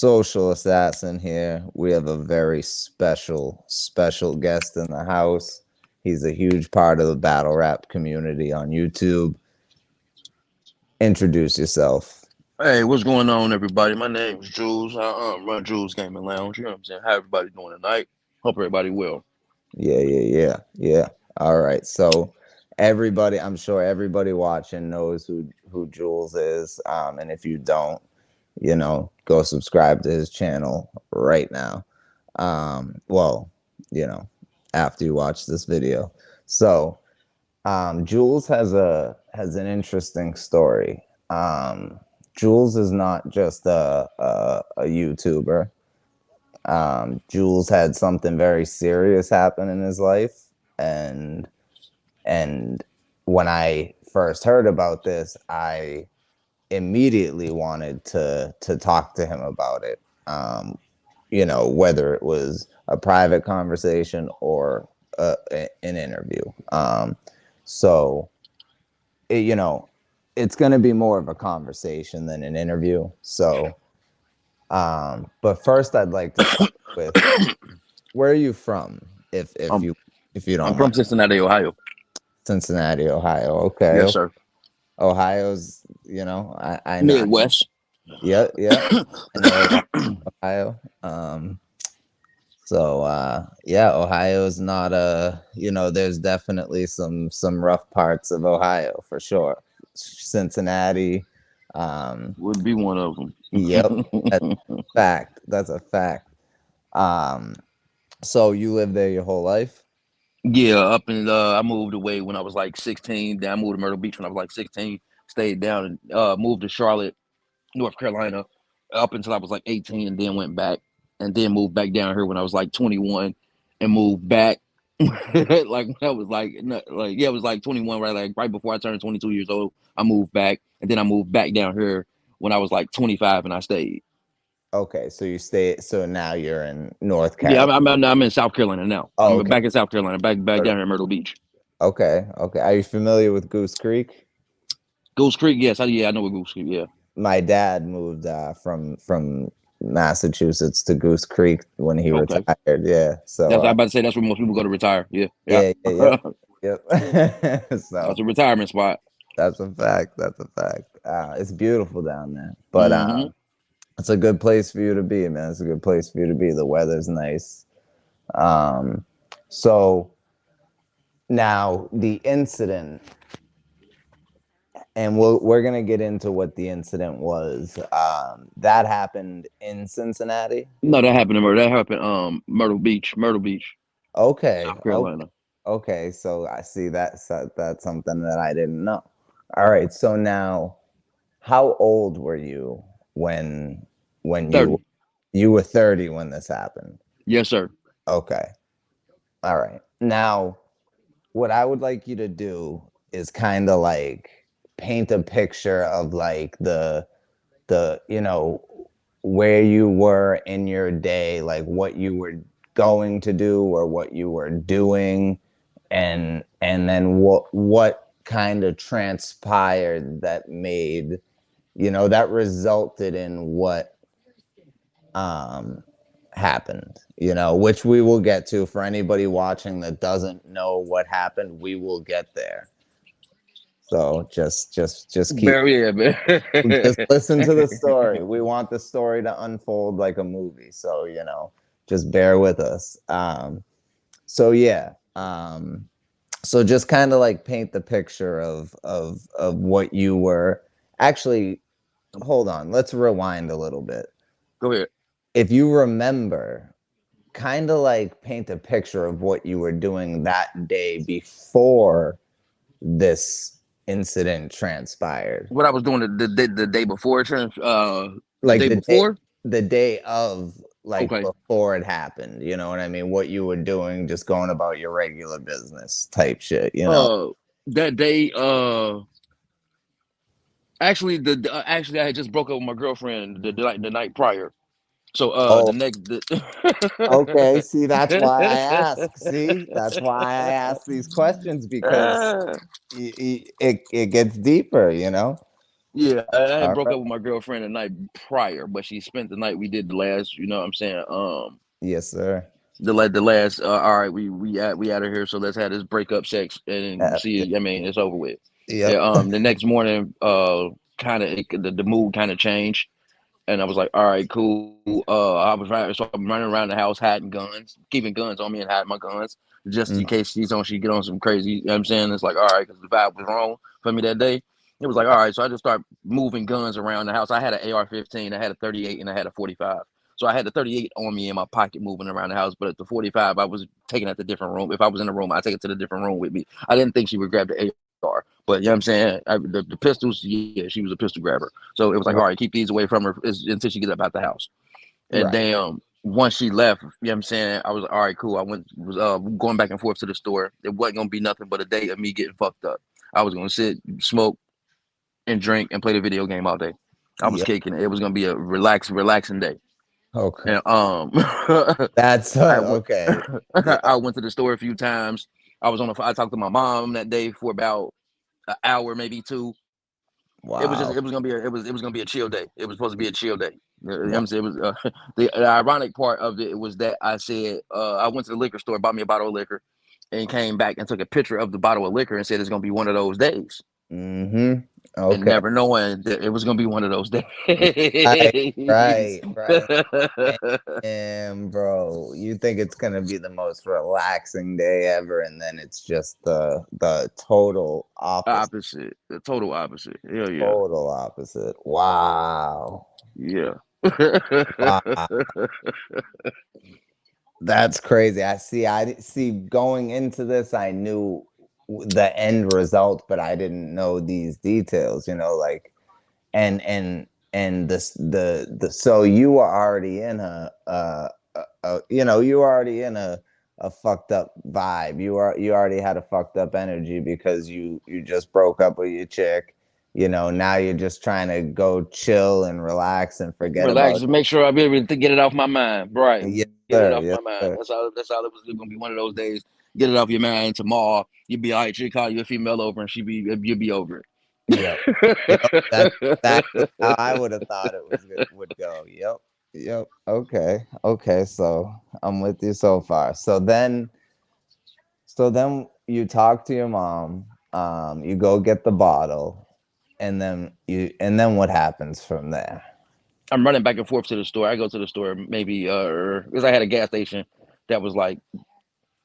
social assassin here. We have a very special guest in the house. He's a huge part of the battle rap community on YouTube. Introduce yourself. Hey, what's going on, everybody? My name's Jules. I run Jules Gaming Lounge. You know what I'm saying? How everybody doing tonight? Hope everybody well. Yeah. All right. So everybody, I'm sure everybody watching knows who Jules is. And if you don't, go subscribe to his channel right now. Well, you know, after you watch this video. So Jules has an interesting story. Jules is not just a YouTuber. Jules had something very serious happen in his life, and and when I first heard about this, I immediately wanted to talk to him about it. Whether it was a private conversation or an interview. So, it, you know, it's going to be more of a conversation than an interview. So, but first, I'd like to start with, where are you from? If if Um, you if you I'm don't from mind. Cincinnati, Ohio. Cincinnati, Ohio. Okay, Yes, sir. Ohio's. I know. Midwest. Yeah. I know a lot of Ohio. Yeah, Ohio's not there's definitely some rough parts of Ohio for sure. Cincinnati. Would be one of them. Yep, that's a fact. That's a fact. Um, so you lived there your whole life? Yeah, up in I moved away when I was like 16. Then I moved to Myrtle Beach when I was like 16. Stayed down and moved to Charlotte, North Carolina, up until I was like 18, and then went back, and then moved back down here when I was like 21, and moved back. Like when I was like, no, like yeah, it was like 21, right? Like right before I turned 22 years old, I moved back, and then I moved back down here when I was like 25, and I stayed. Okay, so you stay. So now you're in North Yeah, Carolina. I'm in South Carolina now. Oh, I'm okay. back in South Carolina, back down here in Myrtle Beach. Okay. Are you familiar with Goose Creek? Goose Creek, yes, I know what Goose Creek. Yeah, My dad moved from Massachusetts to Goose Creek when he okay. retired. Yeah. So That's I'm about to say. That's where most people go to retire. Yeah, yeah. yep. So That's a retirement spot. that's a fact. That's a fact. It's beautiful down there, but Hmm. it's a good place for you to be, man. It's a good place for you to be. The weather's nice. Um, so now the incident, and we're gonna get into what the incident was. That happened in Cincinnati. No, that happened in Myrtle. That happened Myrtle Beach, Okay. South Carolina. Okay. So I see that's something that I didn't know. All right. So now, how old were you when when you 30. you were 30 when this happened? Yes, sir. Okay. All right. Now, what I would like you to do is kind of like paint a picture of like the where you were in your day, like what you were going to do or what you were doing, and then what kind of transpired that made, that resulted in what um happened, which we will get to. For anybody watching that doesn't know what happened, we will get there. So just keep Very, yeah, man. just listen to the story. We want the story to unfold like a movie, so just bear with us. So yeah, so just kind of like paint the picture of what you were actually. Hold on, let's rewind a little bit. Go ahead. If you remember, kind of like paint a picture of what you were doing that day before this incident transpired. What I was doing the day before, the Like day before. the day of, like Okay. before it happened, you know what I mean? What you were doing, just going about your regular business type shit. Uh, that day. Actually, I had just broke up with my girlfriend the night prior. So Oh, the next. okay. See, that's why I ask. See, that's why I ask these questions, because it gets deeper. Yeah, I had All broke right. up with my girlfriend the night prior, but she spent the night. We did the last, you know what I'm saying? Yes, sir. The last. All right, we out of here. So let's have this breakup sex and Yeah. see. I mean, it's over with. Yeah. Yep. The next morning, kind of the mood kind of changed. And I was like, all right, cool. I was running, so I'm running around the house hiding guns, keeping guns on me and hiding my guns just in Mm, case she get on some crazy. You know what I'm saying? It's like, all right, because the vibe was wrong for me that day. It was like, all right, so I just start moving guns around the house. I had an AR-15, I had a 38, and I had a 45. So I had the 38 on me in my pocket moving around the house, but at the 45, I was taking it to different room. If I was in the room, I take it to the different room with me. I didn't think she would grab the AR, but you know what I'm saying? The pistols, yeah, she was a pistol grabber. So it was like, all right, right. keep these away from her until she get up out the house. And Right. damn, once she left, you know what I'm saying? I was like, all right, cool. I was going back and forth to the store. It wasn't gonna be nothing but a day of me getting fucked up. I was gonna sit, smoke, and drink and play the video game all day. I was Yep. kicking it. It was gonna be a relaxing day. Okay. And That's I went okay. I Yep. went to the store a few times. I was on the I talked to my mom that day for about an hour, maybe two. Wow. It was gonna be it was gonna be a chill day. It was supposed to be a chill day. You know what Wow. I'm saying? It was the ironic part of it was that I said I went to the liquor store, bought me a bottle of liquor, and came back and took a picture of the bottle of liquor and said it's gonna be one of those days, Mm-hmm. and Okay. never knowing that it was gonna be one of those days. Right. Right. Right. And bro, you think it's gonna be the most relaxing day ever, and then it's just the total opposite. Opposite, the total opposite. Hell yeah, Total opposite. Wow. yeah. Wow. That's crazy. I see going into this, I knew the end result, but I didn't know these details, like and this the so you were already in you were already in a fucked up vibe. You already had a fucked up energy because you just broke up with your chick. Now you're just trying to go chill and relax and forget Relax about. and make sure I be able to get it off my mind. Right. Yes, Get it sir. off Yes, my mind. sir. That's all it was gonna be one of those days. Get it off your mind tomorrow. You be all right, she call you a female over and you'll be over Yep. Yep. That's it. exactly how I would have thought it would go. Yep. Yep. Okay. Okay. So I'm with you so far. So then you talk to your mom. You go get the bottle, and then what happens from there? I'm running back and forth to the store. I go to the store maybe because I had a gas station that was like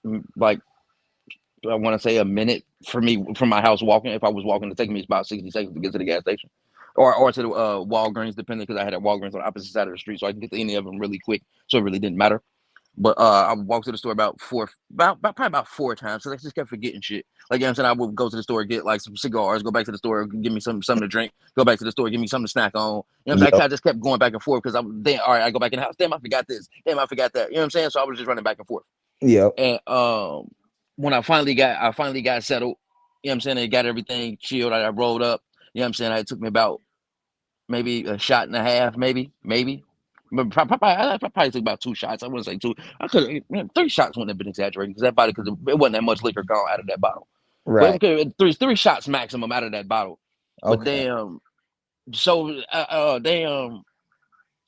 I want to say a minute for me from my house walking. If I was walking, it take me about 60 seconds to get to the gas station, or to the Walgreens, depending because I had a Walgreens on the opposite side of the street, so I can get to any of them really quick. So it really didn't matter. But I walked to the store about probably about four times. So I just kept forgetting shit. Like you know what I'm saying, I would go to the store, get like some cigars, go back to the store, give me something to drink, go back to the store, give me something to snack on. You know what I'm saying? I Yep. kind of just kept going back and forth because I'm damn all right, I go back in the house. Damn, I forgot this. Damn, I forgot that. You know what I'm saying? So I was just running back and forth. Yep. And when I finally got settled, you know what I'm saying? I got everything chilled. I rolled up. You know what I'm saying? It took me about maybe a shot and a half, maybe. But I probably took about two shots. I wouldn't say two. I could three shots wouldn't have been exaggerating because it wasn't that much liquor gone out of that bottle. But it Right. could three shots maximum out of that bottle. But Okay. damn, so damn,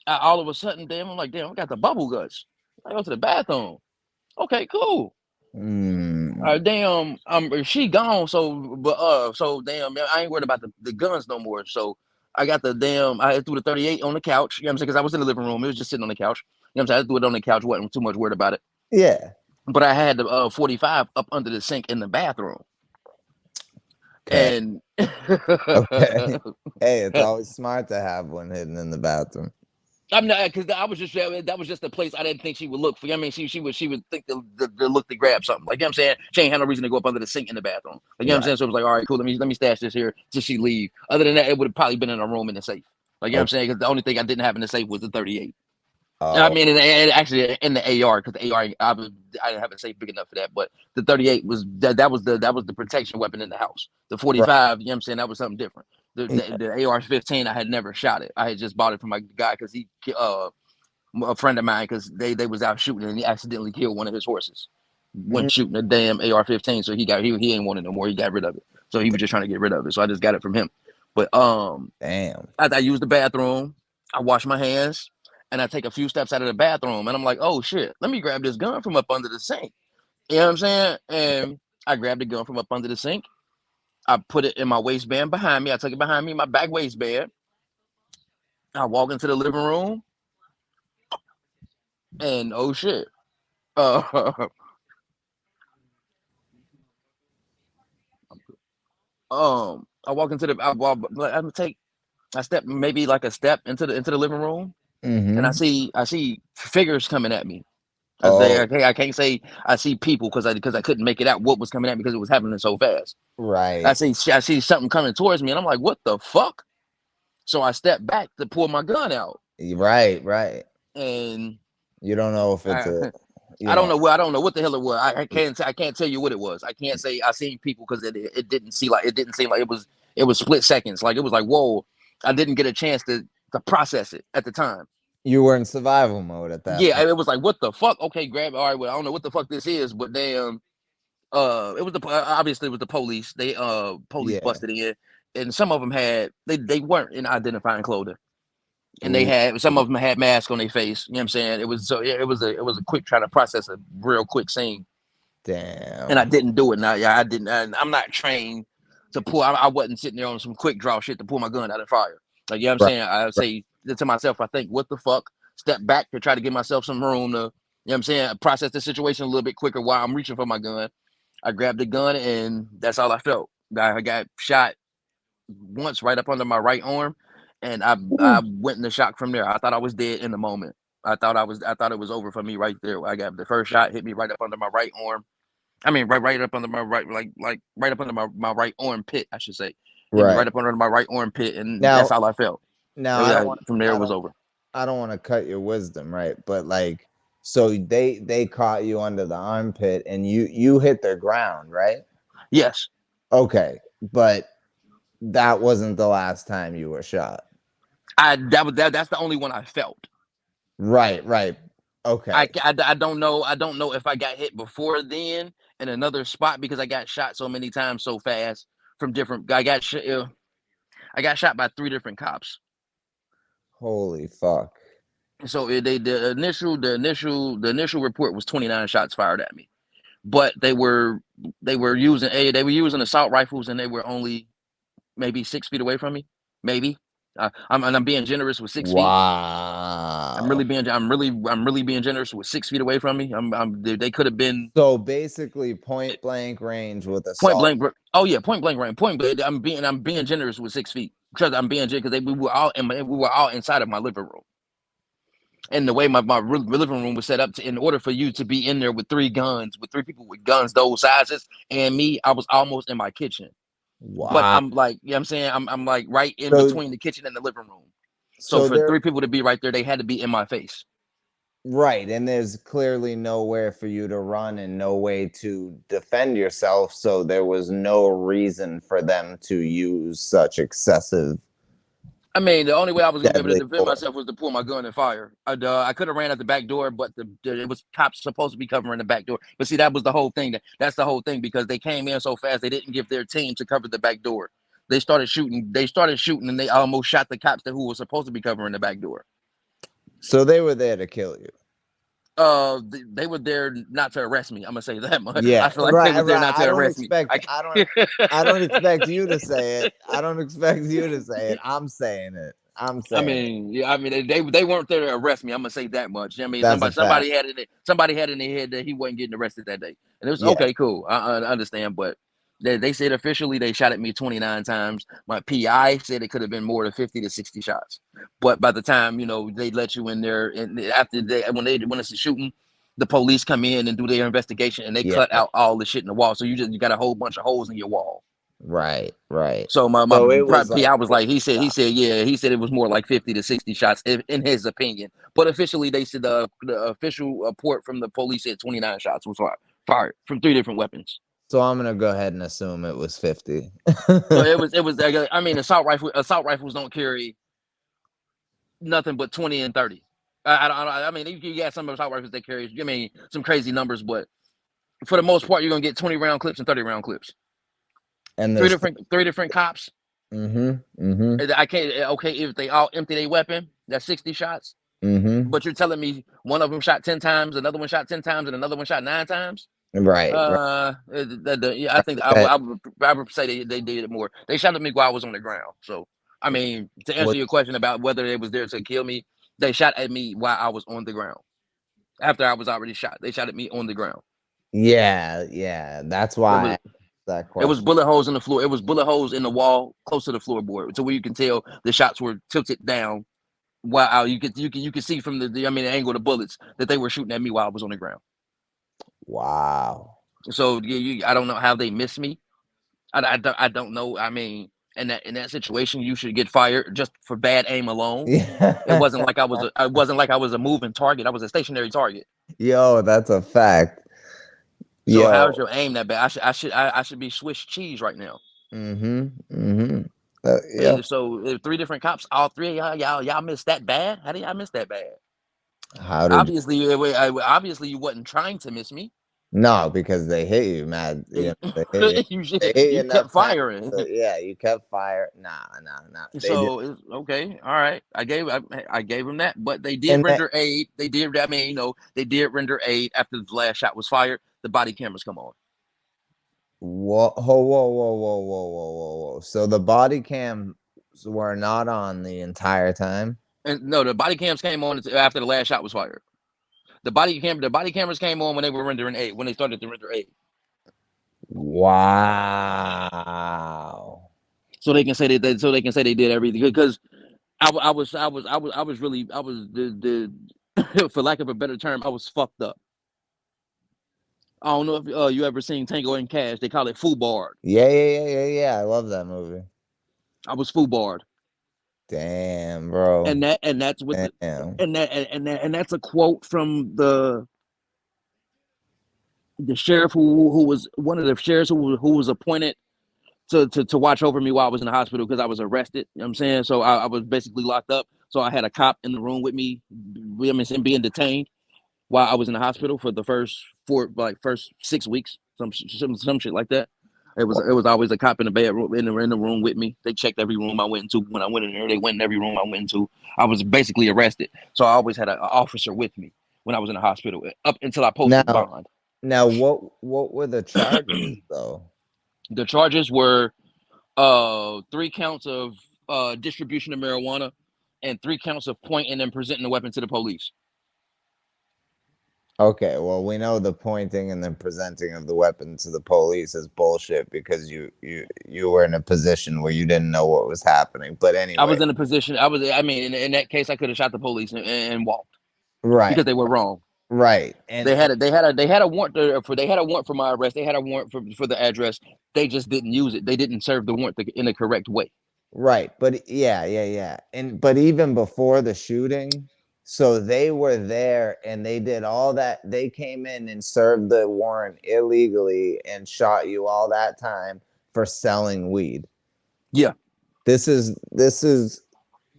all of a sudden, damn, I'm like, damn, I got the bubble guts. I go to the bathroom. Okay, cool. Mm, Damn, she gone. So damn, I ain't worried about the guns no more. So I got the damn, I threw the 38 on the couch. You know what I'm saying? Because I was in the living room. It was just sitting on the couch. You know what I'm saying? I threw it on the couch. Wasn't too much worried about it. yeah. But I had the 45 up under the sink in the bathroom, Okay. and Okay. Hey, it's always smart to have one hidden in the bathroom. I'm not because I was just that was just the place I didn't think she would look for. I mean, she would think to look to grab something. Like you know what I'm saying, she ain't had no reason to go up under the sink in the bathroom. Like you know what I'm Right. saying, so it was like, all right, cool. Let me stash this here till she leave. Other than that, it would have probably been in a room in the safe. Like you know what I'm Okay. saying, because the only thing I didn't have in the safe was the 38. I Oh. mean, and actually in the AR because the AR I didn't have a safe big enough for that. But the 38 was that was the protection weapon in the house. The Right. 45, you know what I'm saying, that was something different. The Yeah. the, the AR-15 I had never shot it. I had just bought it from my guy because he a friend of mine because they was out shooting and he accidentally killed one of his horses when Mm, shooting a damn AR-15. So he ain't wanted no more. He got rid of it. So he was just trying to get rid of it. So I just got it from him. But Damn. I use the bathroom, I wash my hands, and I take a few steps out of the bathroom, and I'm like, oh shit, let me grab this gun from up under the sink. You know what I'm saying? And I grabbed the gun from up under the sink. I put it in my waistband behind me. I took it behind me, my back waistband. I walk into the living room, and oh shit. Uh, I walk into the. I'm take. I step maybe like a step into the living room, and Mm-hmm. I see figures coming at me. I say, Oh, okay, I can't say I see people because I couldn't make it out what was coming at me because it was happening so fast. right. I see something coming towards me, and I'm like, what the fuck? So I step back to pull my gun out, Right, right. and You don't know if it's I, a, you know, I don't know what the hell it was. I can't tell you what it was. I can't say I seen people because it didn't see like it didn't seem like it was split seconds. Like it was like whoa, I didn't get a chance to process it at the time. you were in survival mode at that Yeah, point. it was like what the fuck. Okay, grab. All right, well I don't know what the fuck this is, but damn, it was the obviously it was the police. They police Yeah. busted in, and some of them had they weren't in identifying clothing, and they Ooh, had some of them had masks on their face. You know what I'm saying? It was so yeah, it was a quick trying to process a real quick scene, and I damn. didn't do it. Now yeah, I didn't. And I'm not trained to pull. I wasn't sitting there on some quick draw shit to pull my gun out of fire. Like you know what I'm Right, saying? I right. say to myself, I think what the fuck, step back to try to give myself some room to. You know what I'm saying? Process the situation a little bit quicker while I'm reaching for my gun. I grabbed the gun and that's all I felt. I got shot once right up under my right arm, and I Ooh. went into shock from there. I thought I was dead in the moment. I thought it was over for me right there. I got the first shot hit me right up under my right arm. I mean right up under my right like right up under my right armpit, I should say. Hit me Right. right up under my right armpit, and that's Now, all I felt. now It was, I don't want from there it I was don't over. I don't want to cut your wisdom, right? But like, so they caught you under the armpit and you hit the ground, right? Yes, Okay, but that wasn't the last time you were shot. I that was that's the only one I felt. Right, right. Okay. I don't know. I don't know if I got hit before then in another spot because I got shot so many times so fast from different. I got shot by three different cops. Holy fuck. So the initial report was 29 shots fired at me, but they were using assault rifles and they were only maybe 6 feet away from me, maybe. I'm being generous with 6 feet. Wow. I'm really being generous with 6 feet away from me. They could have been So basically point blank range with point assault. blank. Oh yeah, point blank range. Point blank. I'm being generous with 6 feet because I'm being generous because we were all inside of my living room. And the way my living room was set up, in order for you to be in there with three guns, with three people with guns those sizes, and me, I was almost in my kitchen. But Wow. I'm like, you know what I'm saying? I'm like right in So between the kitchen and the living room. So so for there three people to be right there, they had to be in my face. right, and there's clearly nowhere for you to run and no way to defend yourself, so there was no reason for them to use such excessive I mean, the only way I was gonna be able to deadly defend force. myself was to pull my gun and fire. I could have ran out the back door, but it was cops supposed to be covering the back door. But see, that was the whole thing. That's the whole thing because they came in so fast, they didn't give their team to cover the back door. They started shooting. They started shooting, and they almost shot the cops who were supposed to be covering the back door. So they were there to kill you. They were there not to arrest me. I'm gonna say that much. I Yeah, feel like they right, was there right. not to arrest me. I don't expect you to say it. I don't expect you to say it. I'm saying it. I'm I saying it. mean, yeah, I mean they weren't there to arrest me. I'm gonna say that much. I mean, That's a fact. somebody had in their head that he wasn't getting arrested that day, and it was Yes. okay, cool. I understand, but they said officially they shot at me 29 times. My PI said it could have been more than 50 to 60 shots, but by the time they let you in there, and after when it's a shooting, the police come in and do their investigation, and they Yeah. cut out all the shit in the wall. So you got a whole bunch of holes in your wall. Right, right. So my So it was like PI was like, 50 he shots. said, yeah, he said it was more like 50 to 60 shots in his opinion. But officially, they said the official report from the police said 29 shots was fired from three different weapons. So I'm gonna go ahead and assume it was 50. So it was. I mean, assault rifles don't carry nothing but 20 and 30. I mean, you got some assault rifles that carry. I mean, some crazy numbers, but for the most part, you're gonna get 20 round clips and 30 round clips. And there's Three different cops. Mhm. Mhm. I can't. Okay, if they all empty their weapon, that's 60 shots. Mhm. But you're telling me one of them shot 10 times, another one shot 10 times, and another one shot 9 times. Right. Right. Yeah, I think That I would say they did it more. They shot at me while I was on the ground. So, I mean, to answer was your question about whether it was there to kill me, they shot at me while I was on the ground. After I was already shot, they shot at me on the ground. yeah, yeah. That's It why I was asked that it was question. bullet holes in the floor. It was bullet holes in the wall close to the floorboard, to where you can tell the shots were tilted down. While you could see from the angle of the bullets that they were shooting at me while I was on the ground. Wow. So I don't know how they missed me. I don't know. I mean, in that situation, you should get fired just for bad aim alone. It Yeah. wasn't like I was a moving target. I was a stationary target. Yo, that's a fact. So how's Yo. your aim that bad? I should be Swiss cheese right now. Mhm. Mhm. Yeah. So three different cops, all three of y'all missed that bad. How did y'all miss that bad? How did Obviously you wasn't trying to miss me. No, because they hit you, man. You know, they hit you. They hit you You kept enough times. firing. So yeah, you kept fire. Nah, nah, nah. They did. So it's okay, all right. I gave him that, but they did And that render aid. They did. I mean, they did render aid after the last shot was fired. The body cameras come on, whoa, whoa, whoa, whoa, whoa, whoa, whoa, whoa, whoa. So the body cams were not on the entire time. and no, the body cams came on after the last shot was fired. The body cameras came on when they were rendering aid. When they started to render aid, Wow. so they can say so they can say they did everything because I was really I was the for lack of a better term, I was fucked up. I don't know if you ever seen Tango and Cash. They call it foobarred. Yeah, yeah, yeah, yeah, yeah. I love that movie. I was foobarred. Damn, bro. And that's what Damn. and that's a quote from the sheriff who was one of the sheriffs who was appointed to watch over me while I was in the hospital because I was arrested. You know what I'm saying? So I was basically locked up. So I had a cop in the room with me, being detained while I was in the hospital for the first 6 weeks, some shit like that. It was always a cop in the bedroom in the room with me. They checked every room I went into. When I went in there, they went in every room I went into. I was basically arrested, so I always had an officer with me when I was in the hospital up until I posted Now, bond. now, what were the charges though? The charges were 3 counts of distribution of marijuana and 3 counts of pointing and presenting the weapon to the police. Okay, well, we know the pointing and then presenting of the weapon to the police is bullshit because you were in a position where you didn't know what was happening. But I anyway, was in a position. I mean, in that case, I could have shot the police and walked right, because they were wrong. right, They had a warrant they had a warrant for my arrest. They had a warrant for the address. They just didn't use it. They didn't serve the warrant in the correct way. right. But yeah, yeah, yeah. And but even before the shooting, so they were there and they did all that. They came in and served the warrant illegally and shot you all that time for selling weed. Yeah, This is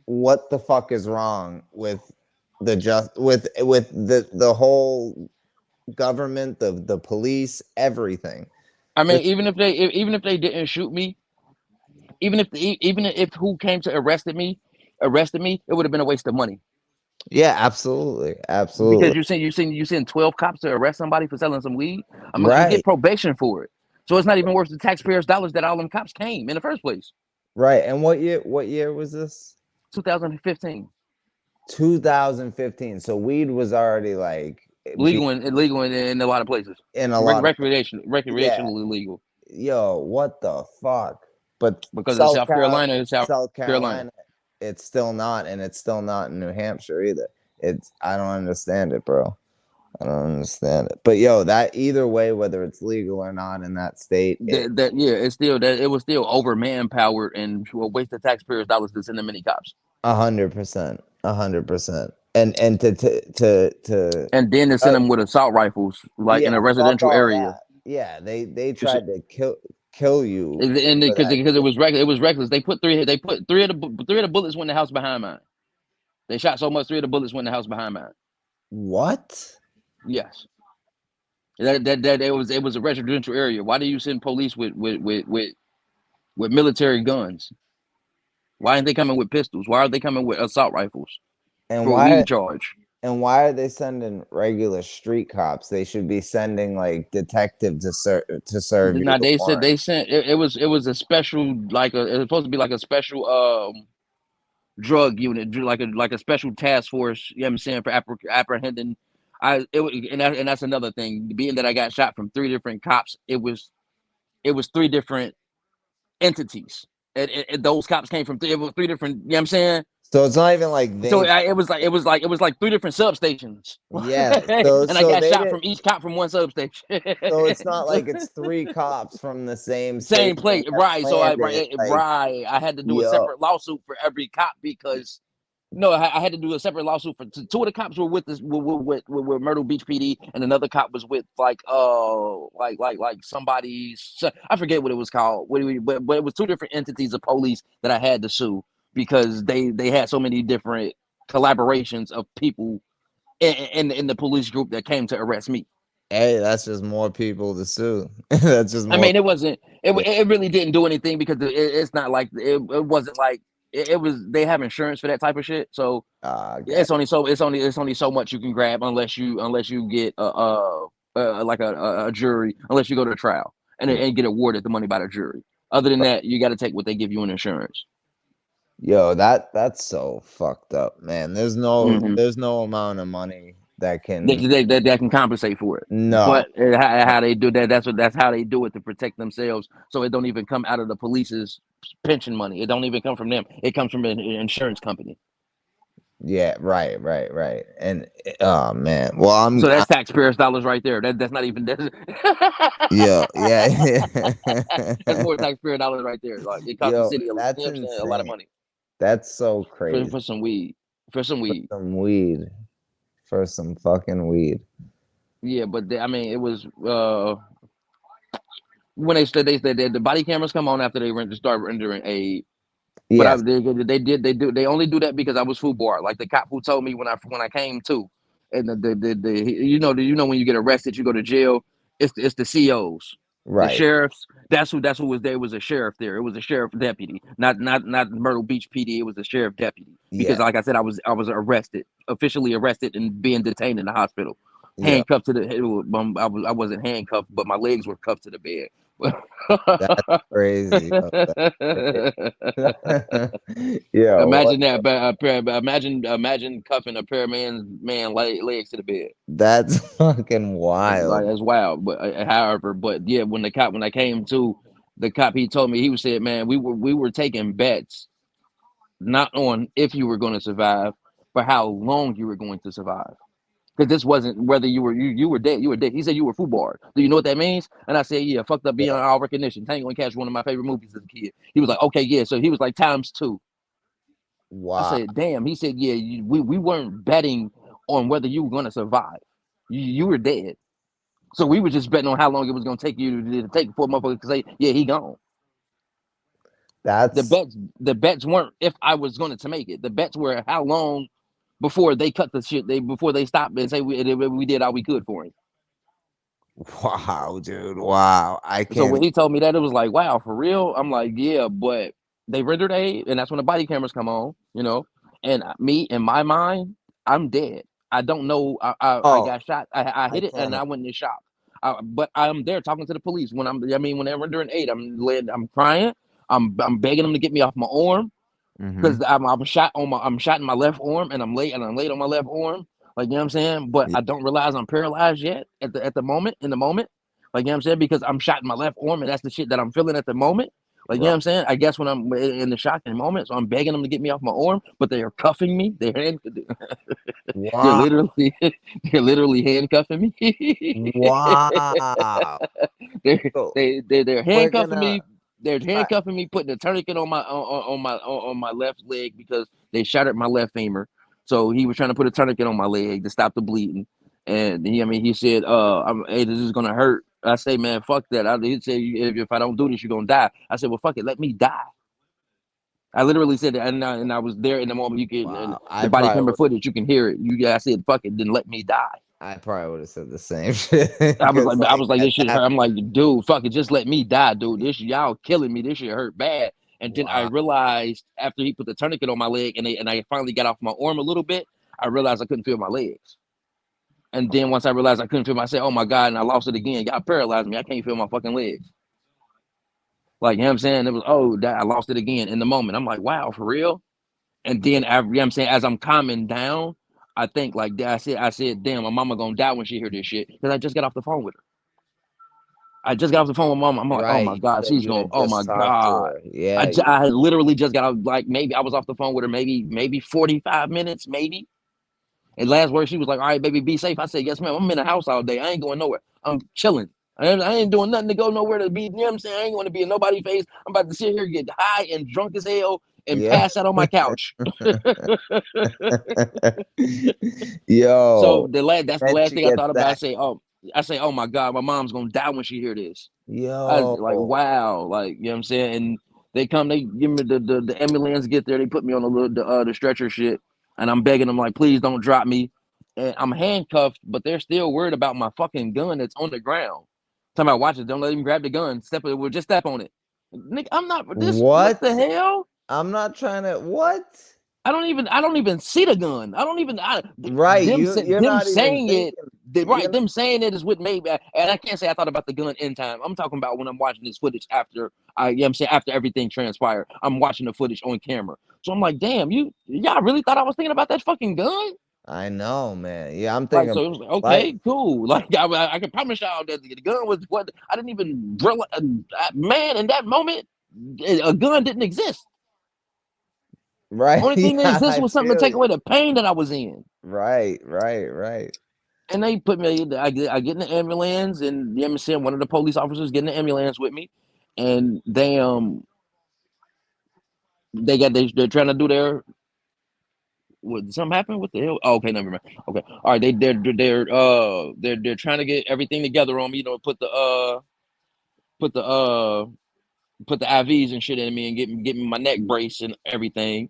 what the fuck is wrong with the whole government, the police, everything. I mean, This even if they didn't shoot me, even if who came to arrested me, it would have been a waste of money Yeah, absolutely, because absolutely. you send 12 cops to arrest somebody for selling some weed. I'm gonna get Right, probation for it. So it's not even worth the taxpayers' dollars that all them cops came in the first place. right. And what year was this? 2015, 2015. So weed was already like legal and illegal in a lot of places. in a lot of yeah. Recreationally illegal Yo, what the fuck? But because in South South Carolina. Carolina, it's still not, and it's still not in New Hampshire either. It's I don't understand it, bro. I don't understand it. But yo, that either way, whether it's legal or not in that state, That yeah, it was still over manpower and a waste of taxpayers' dollars to send them many cops. 100%, 100%. And to And then to send uh, them with assault rifles, like in yeah, a fuck residential all area. that. Yeah, they Just tried to kill you and for because that it shit. was reckless. It was reckless. They put three of the bullets went in the house behind mine. They shot so much, three of the bullets went in the house behind mine. What? Yes, that it was a residential area. Why do you send police with military guns? Why aren't they coming with pistols? Why are they coming with assault rifles And for a why weed charge? and why are they sending regular street cops? They should be sending like detectives to serve you Now the they said warrant. they sent it was a special it was supposed to be like a special drug unit, like a special task force. You know what I'm saying, for apprehending. And that's another thing. Being that I got shot from three different cops, it was three different entities. And those cops came from it was three different. You know what I'm saying? So it's not even like So they. it was like three different substations, Yeah. So and I so got they shot did. from each cop from one substation. So it's not like it's three cops from the same Same station plate, that right? So planned it. Like, I had to do a yo, separate lawsuit for every cop because no, I had to do a separate lawsuit for two of the cops were with this with Myrtle Beach PD, and another cop was with like somebody's, I forget what it was called, but it was two different entities of police that I had to sue because they had so many different collaborations of people in the police group that came to arrest me. hey, that's just more people to sue. That's just I more. mean, it wasn't. Yeah. It really didn't do anything because it's not like it wasn't like it was. They have insurance for that type of shit, so Got it's only so much you can grab unless you get like a jury, unless you go to trial you. and get awarded the money by the jury. Other than that, you got to take what they give you in insurance. Yo, that's so fucked up, man. Hmm. There's no amount of money that They, can. they, they, they can compensate for it, No. but how they do that? That's how they do it to protect themselves, so it don't even come out of the police's pension money. It don't even come from them. It comes from an insurance company. Yeah, right. And oh man. Well, So that's taxpayers' dollars right there. That's not even that's, yo, yeah. that's more taxpayer dollars right there. Like it cost the Yo, city, that's a lot of insane. money That's so for crazy. for some weed, for some For weed. some weed. For some fucking weed. Yeah, but I mean, it was when they said the body cameras come on after start rendering aid. But Yes, they only do that because I was FUBAR. Like the cop who told me when I came to, and the when you get arrested, you go to jail. It's the COs, the right. sheriffs. That's who was there. It was a sheriff there. It was a sheriff deputy, not Myrtle Beach PD. It was a sheriff deputy because, Yeah. like I said, I was arrested, officially arrested, and being detained in the hospital, Yeah. handcuffed to the. I wasn't handcuffed, but my legs were cuffed to the bed. That's crazy. Yo, that's crazy. Yo, what Imagine that. Imagine cuffing a pair of legs to the bed. that's fucking Like wild. that's wild. But but yeah, when I came to the cop, he told me he said, "Man, we were taking bets not on if you were going to survive, but how long you were going to survive." Because this wasn't whether you were dead. You were dead. He said you were FUBAR. Do you know what that means? And I said, yeah, fucked up Yeah. beyond all recognition. Tango and Cash, one of my favorite movies as a kid. He was like, okay, yeah. So he was like times two. I Wow. said, damn. He said, yeah, we weren't betting on whether you were going to survive. You were dead. So we were just betting on how long it was going to take you to take for a motherfucker to say, yeah, he gone. The That's bets, the bets weren't if I was going to make it. The bets were how long before they cut the shit. Before they stopped and say we did all we could for him. wow, dude. Wow. I So can't. when he told me that, it was like, wow, for real? I'm like, yeah, but they rendered aid, and that's when the body cameras come on. And me, in my mind, I'm dead. I don't know. I Oh, got shot. I I hit it, and can't. I went in shock. But I'm there talking to the police when they're rendering aid. I'm crying. I'm begging them to get me off my arm Mm-hmm. because I'm shot in my left arm, and I'm laid on my left arm. Like, you know what I'm saying? But Yeah. I don't realize I'm paralyzed yet at the moment, in the moment. Like, you know what I'm saying? Because I'm shot in my left arm, and that's the shit that I'm feeling at the moment. Like, you know Right. what I'm saying? I guess when I'm in the shocking moment, so I'm begging them to get me off my arm, but they are cuffing me. They're Wow. literally they're literally handcuffing me. Wow. they're So they're we're handcuffing gonna me. They're try. handcuffing me, putting a tourniquet on my left leg because they shattered my left femur. So he was trying to put a tourniquet on my leg to stop the bleeding. And he said, hey, this is gonna hurt. I say, man, fuck that. He said, if I don't do this, you're gonna die. I said, well, fuck it, let me die. I literally said that, and I was there in the moment. You can, and Wow. the body camera footage, you can hear it. I said, fuck it, then let me die. I probably would have said the same shit I was because like, I like was like, at this shit hurt. that I'm like, dude, fuck it, just let me die, dude. This y'all killing me. This shit hurt bad. And then I Wow. realized after he put the tourniquet on my leg and I finally got off my arm a little bit, I realized I couldn't feel my legs. And then once I realized I couldn't feel my, I said, "Oh my god!" And I lost it again. Y'all paralyzed me. I can't feel my fucking legs. Like, you know what I'm saying? It was, oh, that I lost it again in the moment. I'm like, wow, for real. And then, you know what I'm saying, as I'm calming down, I think like that. I said, damn, my mama gonna die when she hear this shit because I just got off the phone with her. I just got off the phone with mama. I'm like, oh Right. my You god, said she's you going. had Oh my just talked to god. her. Yeah. I had literally just got out. Like maybe I was off the phone with her maybe 45 minutes maybe. And last word, she was like, "All right, baby, be safe." I said, "Yes, ma'am. I'm in the house all day. I ain't going nowhere. I'm chilling. I ain't doing nothing to go nowhere to be. You know what I'm saying? I ain't going to be in nobody's face. I'm about to sit here, get high and drunk as hell, and Yeah. pass out on my couch." So Yo. that's the Then last she thing I gets thought about. that. I say, "Oh my god, my mom's gonna die when she hear this." I was Yo. like, wow, like, you know what I'm saying? And they come, they give me the ambulance, get there, they put me on the stretcher shit, and I'm begging them like, please don't drop me. And I'm handcuffed, but they're still worried about my fucking gun that's on the ground. Talking about watch it, don't let him grab the gun. Step it, well, just step on it. Nick, I'm not this. What What? the hell? I'm not trying to. What? I don't even see the gun. I don't even Right. You're them not even saying it. thinking. Right, You're not. them saying it is what made me. And I can't say I thought about the gun in time. I'm talking about when I'm watching this footage after you know what I'm saying, after everything transpired. I'm watching the footage on camera. So I'm like, damn, y'all really thought I was thinking about that fucking gun? I know, man. Yeah, I'm Like, thinking so it about was like, life. okay, cool. Like, I can promise y'all that the gun was what I didn't even realize. Man, in that moment, a gun didn't exist. Right. Only thing that Yeah, exists I was something to feel take you. away the pain that I was in. Right. Right. Right. And they put me. I get in the ambulance, and you know what I'm saying, one of the police officers get in the ambulance with me, and they're trying to do their. What, something happened? What the hell? Oh, okay, never mind. Okay, all right. They're trying to get everything together on me. You know, put the put the IVs and shit in me and get me my neck brace and everything.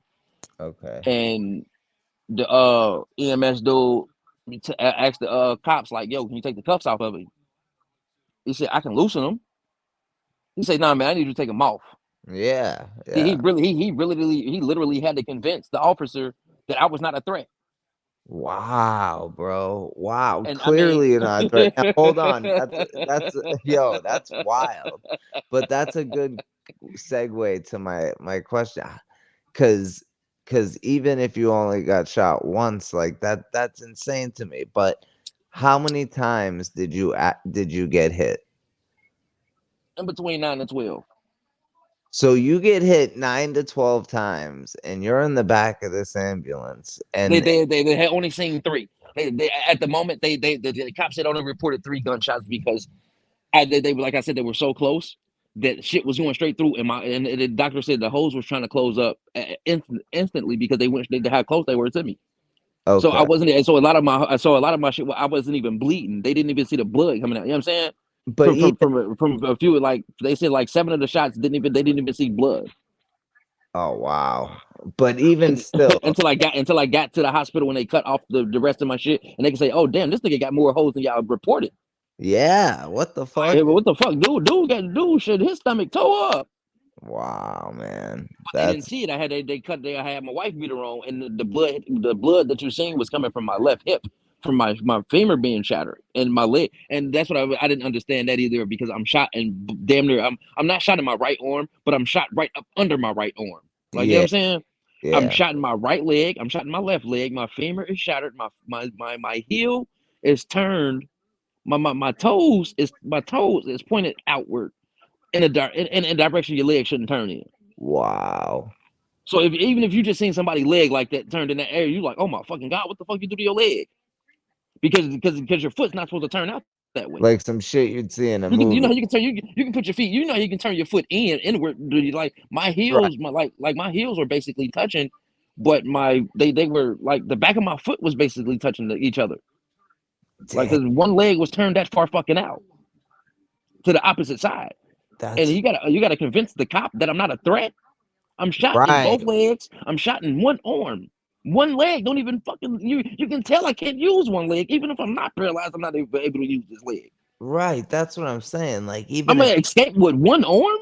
Okay. And the EMS dude asked the cops like, "Yo, can you take the cuffs off of it?" He said, "I can loosen them." He said, "Nah, man, I need you to take them off." Yeah. He Yeah. really he literally had to convince the officer that I was not a threat. Wow, bro. Wow. And I mean, Clearly you're not a threat. Now, hold on. That's yo, that's wild. But that's a good segue to my question. Cause cause even if you only got shot once, like that's insane to me. But how many times did you get hit? in between 9 and 12, So you get hit 9 to 12 times and you're in the back of this ambulance they and they they, they had only seen three. They at the moment the cops had only reported three gunshots because they were, like I said, they were so close that shit was going straight through. And the doctor said the hose was trying to close up instantly because they how close they were to me. So I okay. wasn't. So a lot of my shit, I wasn't even bleeding. They didn't even see the blood coming out. You know what I'm saying? But even From a few, like they said, like seven of the shots they didn't even see blood. oh wow. But even And still, until I got to the hospital when they cut off the rest of my shit, and they can say, "Oh damn, this nigga got more holes than y'all reported." yeah, what the Like, fuck? what the fuck, dude, shit, his stomach tore up. Wow, man. But they didn't That's see it. I had my wife beater on, and the blood that you seen was coming from my left hip, from my femur being shattered, and my leg. And that's what I didn't understand that either because I'm shot and damn near I'm not shot in my right arm, but I'm shot right up under my right arm. Like, you know what yeah, I'm saying? I'm yeah. shot in my right leg. I'm shot in my left leg. My femur is shattered. My heel is turned. My toes is pointed outward in a direction your leg shouldn't turn in. Wow. So even if you just seen somebody's leg like that turned in that area, you like, oh my fucking god, what the fuck you do to your leg? Because your foot's not supposed to turn out that way. Like some shit you'd see in a You know how movie. you can put your feet. You know how you can turn your foot inward. Do you like my Right. heels? My heels were basically touching, but they were like the back of my foot was basically touching each other. Like Damn, because one leg was turned that far fucking out to the opposite side, and that's you gotta convince the cop that I'm not a threat. I'm shot in both right. legs. I'm shot in one arm. One leg don't even fucking you can tell I can't use one leg. Even if I'm not paralyzed, I'm not able to use this leg. Right. That's what I'm saying. Like I'm even if gonna escape with one arm?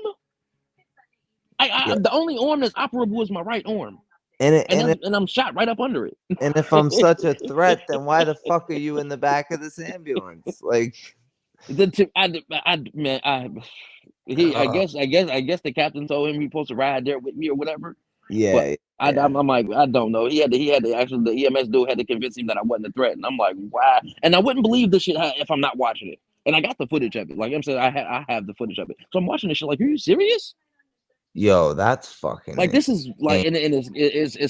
Yeah, the only arm that's operable is my right arm, and it, and I'm shot right up under and if I'm such a threat, then why the fuck are you in the back of this ambulance? Like, Man, uh, I guess the captain told him he supposed to ride there with me or whatever. But yeah, I'm yeah. like, I don't know. He had to actually, the EMS dude had to convince him that I wasn't a threat, and I'm like, why? And I wouldn't believe this shit if I'm not watching it. And I got the footage of it. Like I'm saying, I have the footage of it. So I'm watching this shit. Like, are you serious? Yo, that's fucking Like this is like, insane. and it's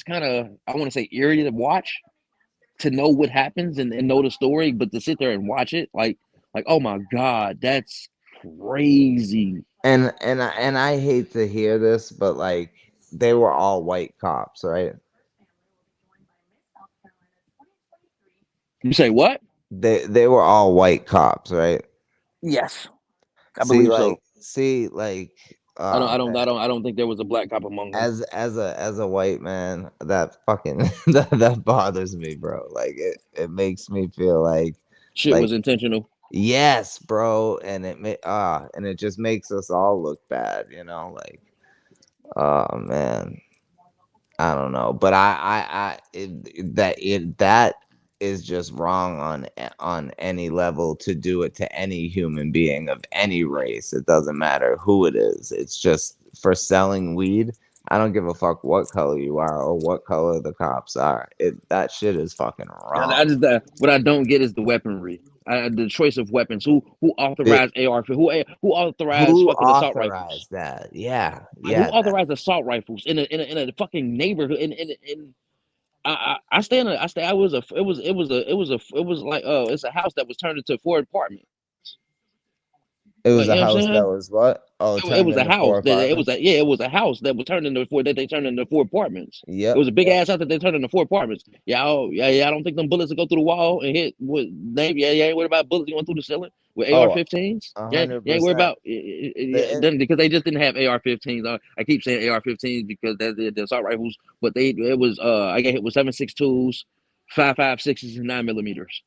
kind of I want to say eerie to watch, to know what happens and know the story, but to sit there and watch it, like oh my god, that's crazy. And I hate to hear this, but like they were all white cops, right? You say what? They were all white cops, right? Yes, I believe so. See, like, man, I don't think there was a black cop among them. as a white man, that fucking that bothers me, bro. Like it makes me feel Shit like was intentional. yes, bro, and it just makes us all look bad, like, oh man. I don't know, but that is just wrong on any level to do it to any human being of any race. It doesn't matter who it is. It's just for selling weed. I don't give a fuck what color you are or what color the cops are. That shit is fucking I wrong. just what I don't get is the weaponry. The choice of weapons. Who It, authorized AR? Who authorized who fucking assault rifles? authorized that? Yeah, Like who yeah, authorized assault rifles in a fucking neighborhood? In I stay in a I stay I was a it was like it's a house that was turned into 4 apartments. it Like was you a know what I'm house that saying? was what? Oh, It turned was a into four house that it was apartments. a yeah, it was a house that was turned into four that they turned into 4 apartments. It Yep, was a big yep. ass house that they turned into 4 apartments. Yeah, yeah. I don't think them bullets will go through the wall and hit. What name? Yeah, you ain't worried about bullets going through the ceiling with Oh, AR-15s. a Yeah, hundred you ain't worried percent. about yeah, The then because they just didn't have AR-15s. I keep saying AR-15s because that's the assault rifles, but it was I got hit with 7.62s, 5.56s, and 9 millimeters.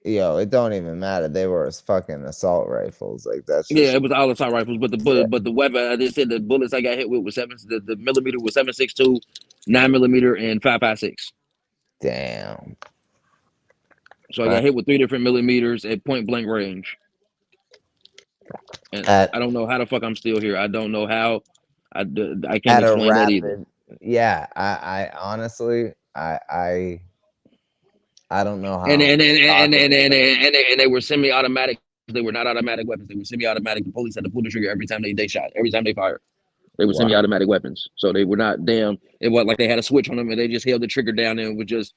Yo, it don't even matter. They were fucking assault rifles. Like that's Yeah, just it was all assault rifles, but yeah. but the weapon I just said the bullets I got hit with was the millimeter was 7.62, 9 millimeter, and 5.56. Damn. So I Uh, got hit with 3 different millimeters at point blank range, and At I don't know how the fuck I'm still here. I don't know how. I can't at a explain that either. rapid, yeah. I honestly, I don't know And how and and I'm and and talking and, about. and, and they were semi-automatic. They were not automatic weapons. They were semi-automatic. The police had to pull the trigger every time they shot. Every time they fired, they were Wow. semi-automatic weapons. So they were not damn. It wasn't like they had a switch on them and they just held the trigger down and would just.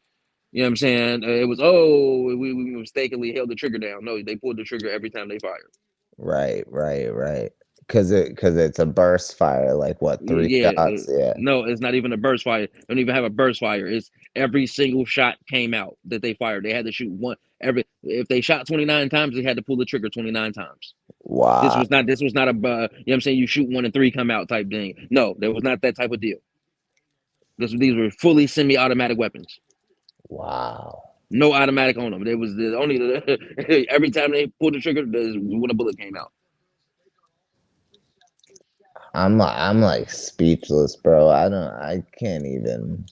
You know what I'm saying? It was we mistakenly held the trigger down. No, they pulled the trigger every time they fired. Right. Cause it's a burst fire. Like what? Three Yeah, shots. Yeah. no, it's not even a burst fire. They don't even have a burst fire. It's every single shot came out that they fired. They had to shoot one every. If they shot 29 times, they had to pull the trigger 29 times. Wow. This was not a you know what I'm saying, you shoot one and three come out type thing. No, there was not that type of deal. These were fully semi-automatic weapons. Wow. No automatic on them. There was the only every time they pulled the trigger, when a bullet came out. I'm like speechless, bro. I can't even.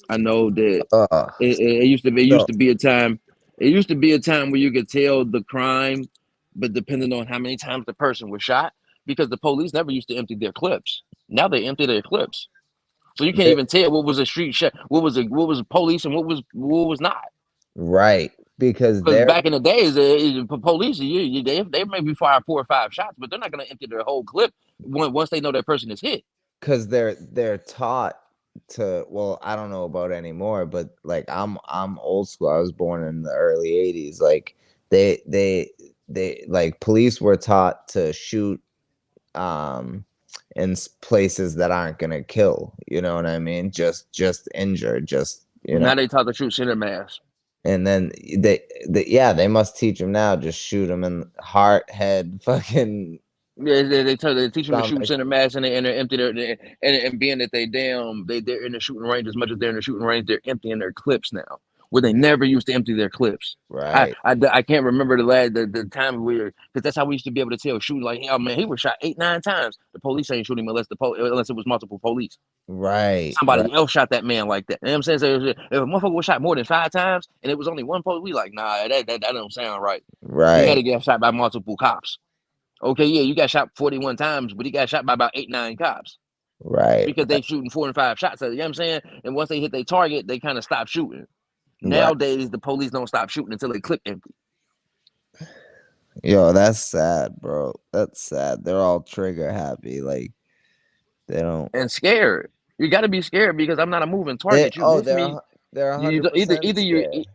I know that Ugh. it used So to be a time it used to be a time where you could tell the crime, but depending on how many times the person was shot, because the police never used to empty their clips. Now they empty their clips, so you can't they even tell what was a street shot, what was police, and what was not. right because Because they're back in the days, police they maybe fire 4 or 5 shots, but they're not going to empty their whole clip once they know that person is hit. because they're taught to, well, I don't know about anymore, but like I'm old school. I was born in the early 80s. Like they they they like police were taught to shoot um in places that aren't gonna kill, you know what I mean? Just injure, just Now they taught to shoot center mass. and then yeah, they must teach them now, just shoot them in heart, head, fucking Yeah, they teach them to shoot stomach. center mass and they empty and being that they're in the shooting range as much as they're in the shooting range, they're emptying their clips now. where they never used to empty their clips. Right. I can't remember the time because that's how we used to be able to tell shooting like, oh man, he was shot 8 9 times. The police ain't shooting him unless it was multiple police. Right. Right. Somebody else shot that man like that. You know what I'm saying? So if a motherfucker was shot more than 5 times and it was only one police, we like, nah, that don't sound right. He had Right. to get shot by multiple cops. Okay, yeah, you got shot 41 times, but he got shot by about 8 9 cops Right. because they shooting 4 and 5 shots. You know what I'm saying? And once they hit their target, they kind of stop shooting. Right. Nowadays, the police don't stop shooting until they clip empty Yo, that's sad, bro. That's sad. They're all trigger happy. Like they don't. and scared. You got to be scared because I'm not a moving They target. You oh, miss me, they're you 100% either you're scared.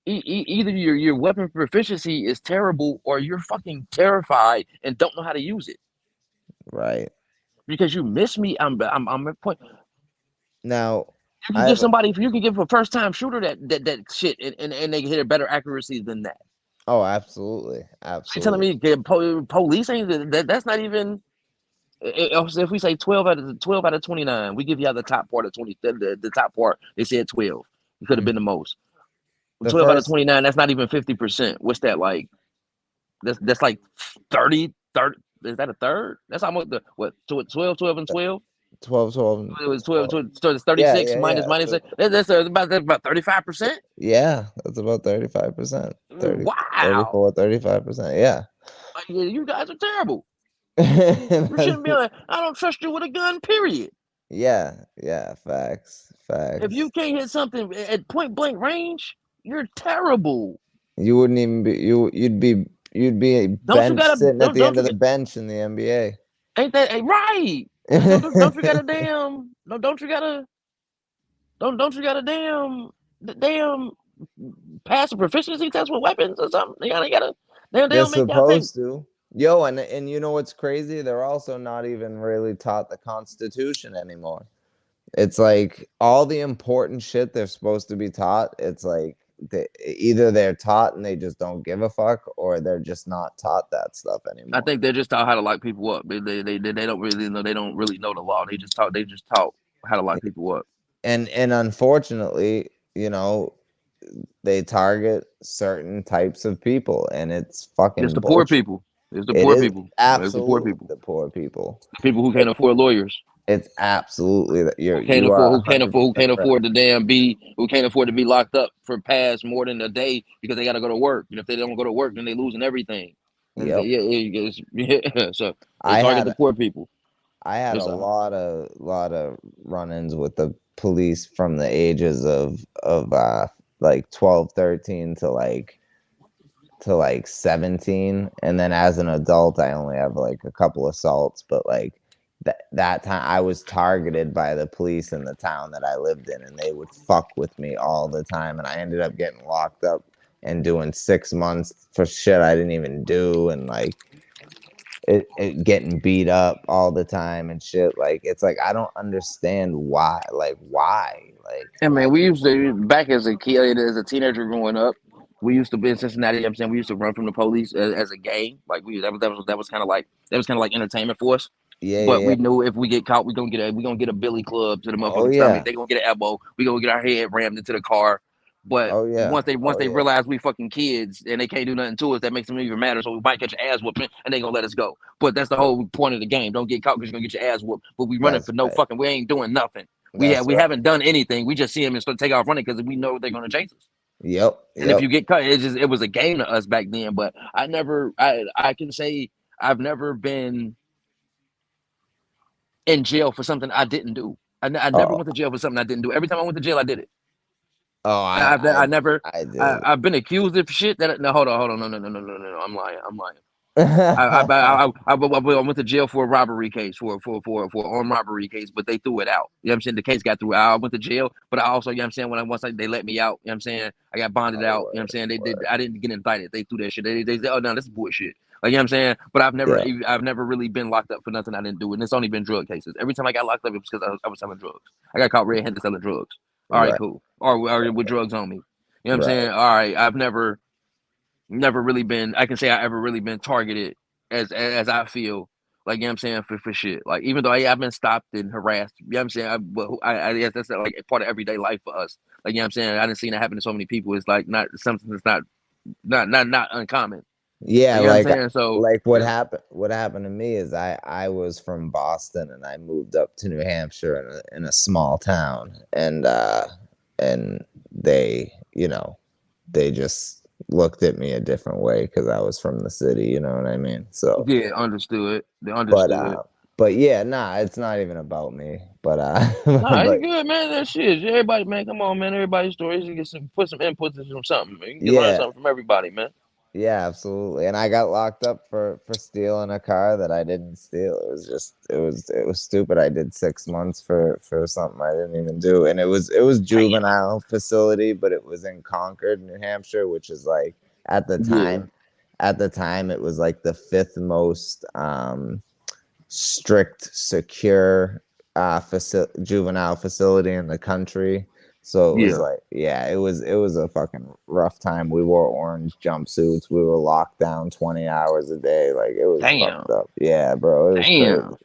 either your weapon proficiency is terrible or you're fucking terrified and don't know how to use it Right. because you miss me. I'm at point. Now, You can I give have somebody if you can give a first time shooter that shit and they hit a better accuracy than that. oh, absolutely. You telling Absolutely. me police ain't that's not even if we say 12 out of 29, we give y'all the top part of 20 the top part. They said 12. It could have been Mhm. the most. The 12 out of first 29, that's not even 50%. What's that like? That's like 30. Is that a third? That's almost the what 12, 12 and 12. 12, 12, It was 12, 12. 12 so it's Yeah, 36 yeah, yeah. minus that's about 35%. Yeah, that's about 35%. 30, Wow. 34, 35%. Yeah. Like, yeah, you guys are terrible. You That's- shouldn't be like, I don't trust you with a gun, period. yeah, yeah, facts. If you Facts. can't hit something at point blank range, you're terrible. You wouldn't even be you'd be a Don't you bench gotta sitting at the don't end of the forget bench in the NBA. ain't that right? Don't you got a damn don't you gotta don't you got a damn pass a proficiency test with weapons or something? They They're don't make y'all take supposed to. Yo, and you know what's crazy? They're also not even really taught the Constitution anymore. It's like all the important shit they're supposed to be taught. It's like either they're taught and they just don't give a fuck, or they're just not taught that stuff I anymore. think they're just taught how to lock people up. They don't really know the law. They just taught how to lock people up. And unfortunately, they target certain types of people, and it's It's fucking the poor bullshit. people. It's the It poor is people. It's the poor absolutely people. the poor people. People who It, can't afford lawyers. it's absolutely that you are Who can't 100% right. afford who can't afford to be locked up for past more than a day because they got to go to work. And if they don't go to work, then they losing everything. And Yep. yeah, so they I target had the poor people. I had a That's all. lot of run-ins with the police from the ages of like 12, 13 to like 17, and then as an adult I only have like a couple assaults, but like that time I was targeted by the police in the town that I lived in, and they would fuck with me all the time, and I ended up getting locked up and doing 6 months for shit I didn't even do, and like it getting beat up all the time and shit. Like it's like I don't understand why like And man, we used to back as a kid, as a teenager growing up. We used to be in Cincinnati. You know what I'm saying we used to run from the police as a gang. Like that was kind of like entertainment for us. yeah, But yeah, we yeah. knew if we get caught, we gonna get a billy club to the Oh motherfucking stomach. yeah. They gonna get an elbow. We gonna get our head rammed into the car. But Oh yeah. once Oh they yeah. realize we fucking kids and they can't do nothing to us, that makes them even madder. So we might catch an ass whooping and they gonna let us go. But that's the Yep. whole point of the game. Don't get caught because you're gonna get your ass whooped. But we running That's for no right. fucking. We ain't doing nothing. That's We right. haven't done anything. We just see them and start take off running because we know they're gonna chase us. Yep. And if Yep. you get caught, it was a game to us back then. But I can say I've never been in jail for something I didn't do. I never Oh. went to jail for something I didn't do. Every time I went to jail, I did it. Oh, I never. I did. I've been accused of shit that. No, hold on, no. I'm lying. I'm lying. I went to jail for a robbery case for an armed robbery case, but they threw it out. You know what I'm saying? The case got through. I went to jail, but I also, you know what I'm saying, they let me out, you know what I'm saying? I got bonded Oh, out, you know what I'm word, saying? They did word. I didn't get indicted. They threw that shit. They said, "Oh no, this is bullshit." Like, you know what I'm saying? But Yeah. I've never really been locked up for nothing I didn't do. And it's only been drug cases. Every time I got locked up, it was because I was selling drugs. I got caught red-handed selling drugs. All right, Right. cool. Or with drugs on me. You know what I'm Right. saying? All right, I've never really been I can say I ever really been targeted as I feel like, you know what I'm saying, for shit. Like, even though I've been stopped and harassed, you know what I'm saying, I guess that's like part of everyday life for us. Like, you know what I'm saying? I didn't see that happen to so many people. It's like not something that's not uncommon. Yeah, Like, you know what I'm saying? So like yeah, what happened to me is I was from Boston and I moved up to New Hampshire in a small town, and they, you know, they just looked at me a different way because I was from the city, you know what I mean? So, yeah, understood. They but understood. yeah, nah, it's not even about me. But Nah, you but good, man. That shit. Everybody, man, come on, man. Everybody's stories. You get some put some inputs from something. Man. You can learn yeah, something from everybody, man. yeah, absolutely. And I got locked up for stealing a car that I didn't steal. It was stupid. I did 6 months for something I didn't even do. And it was Damn. juvenile facility, but it was in Concord, New Hampshire, which is like at the Yeah. time it was like the fifth most strict, secure juvenile facility in the country. So it was Yeah. like, yeah, it was a fucking rough time. We wore orange jumpsuits. We were locked down 20 hours a day. Like it was Damn. fucked up. Yeah, bro, it was crazy. Damn.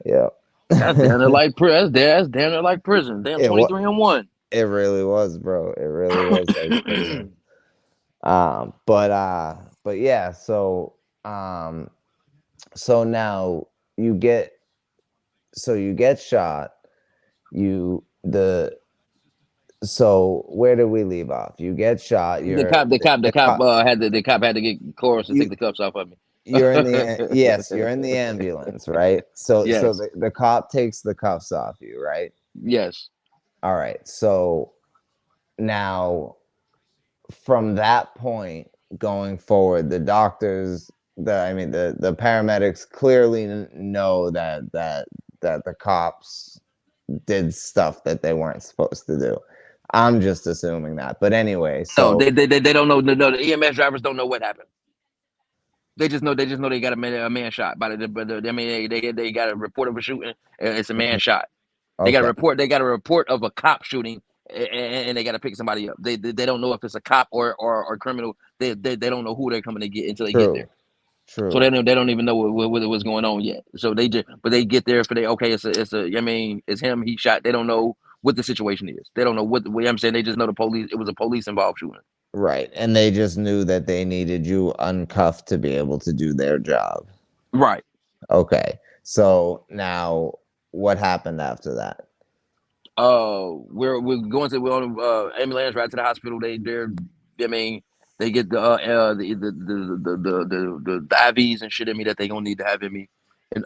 Yeah. That's down there like that's down there like prison. Damn, it what 23 and one. it really was, bro. It really was like prison. But yeah, um so now you get you get shot. You the So where do we leave off? You get shot. The cop, the cop, the The cop cop. had the cop had to get chorus to You take the cuffs off of me. you're in the yes. You're in the ambulance, right? So Yes, the cop takes the cuffs off you, right? yes. All right. So now from that point going forward, the doctors, the paramedics clearly know that the cops did stuff that they weren't supposed to do. I'm just assuming that. But anyway, No, so they don't know. No, the EMS drivers don't know what happened. They just know they got a man shot. I mean, they got a report of a shooting. It's a man mhm, shot. They got a okay, report. They got a report of a cop shooting, and they got to pick somebody up. They don't know if it's a cop or criminal. They don't know who they're coming to get until they get there. true, So true, they don't even know what's going on yet. So they just but they get there for they okay. I mean it's him. He shot. They don't know what the situation is. They don't know what I'm saying. They just know the police. It was a police involved shooting. right. And they just knew that they needed you uncuffed to be able to do their job. Right. Okay, so now what happened after that? We're going to we're on ambulance right to the hospital. They're I mean they get the IVs and shit in me that they gonna need to have in me, and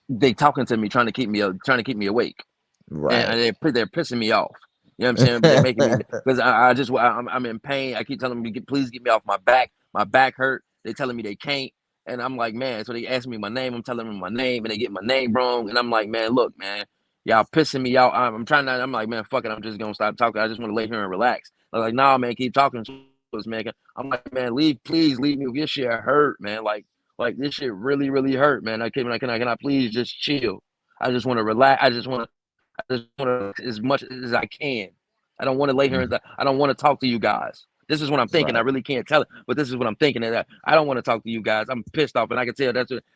they talking to me trying to keep me awake. And Right. they're pissing me off. You know what I'm saying? They're making me because I'm in pain. I keep telling them, please get me off my back. My back hurt. They telling me they can't, and I'm like, man. So they ask me my name. I'm telling them my name, and they get my name wrong. And I'm like, man, look, man, y'all pissing me out. I'm trying to. I'm like, man, fuck it. I'm just gonna stop talking. I just want to lay here and relax. They're like, nah, man, keep talking to us, man. I'm like, man, please leave me. This shit hurt, man. Like this shit really hurt, man. Can I please just chill? I just want to relax. I just want to as much as I can. I don't want to lay here and I don't want to talk to you guys. This is what I'm thinking. I Right. really can't tell it, but this is what I'm thinking. That I don't want to talk to you guys. I'm pissed off, and I can tell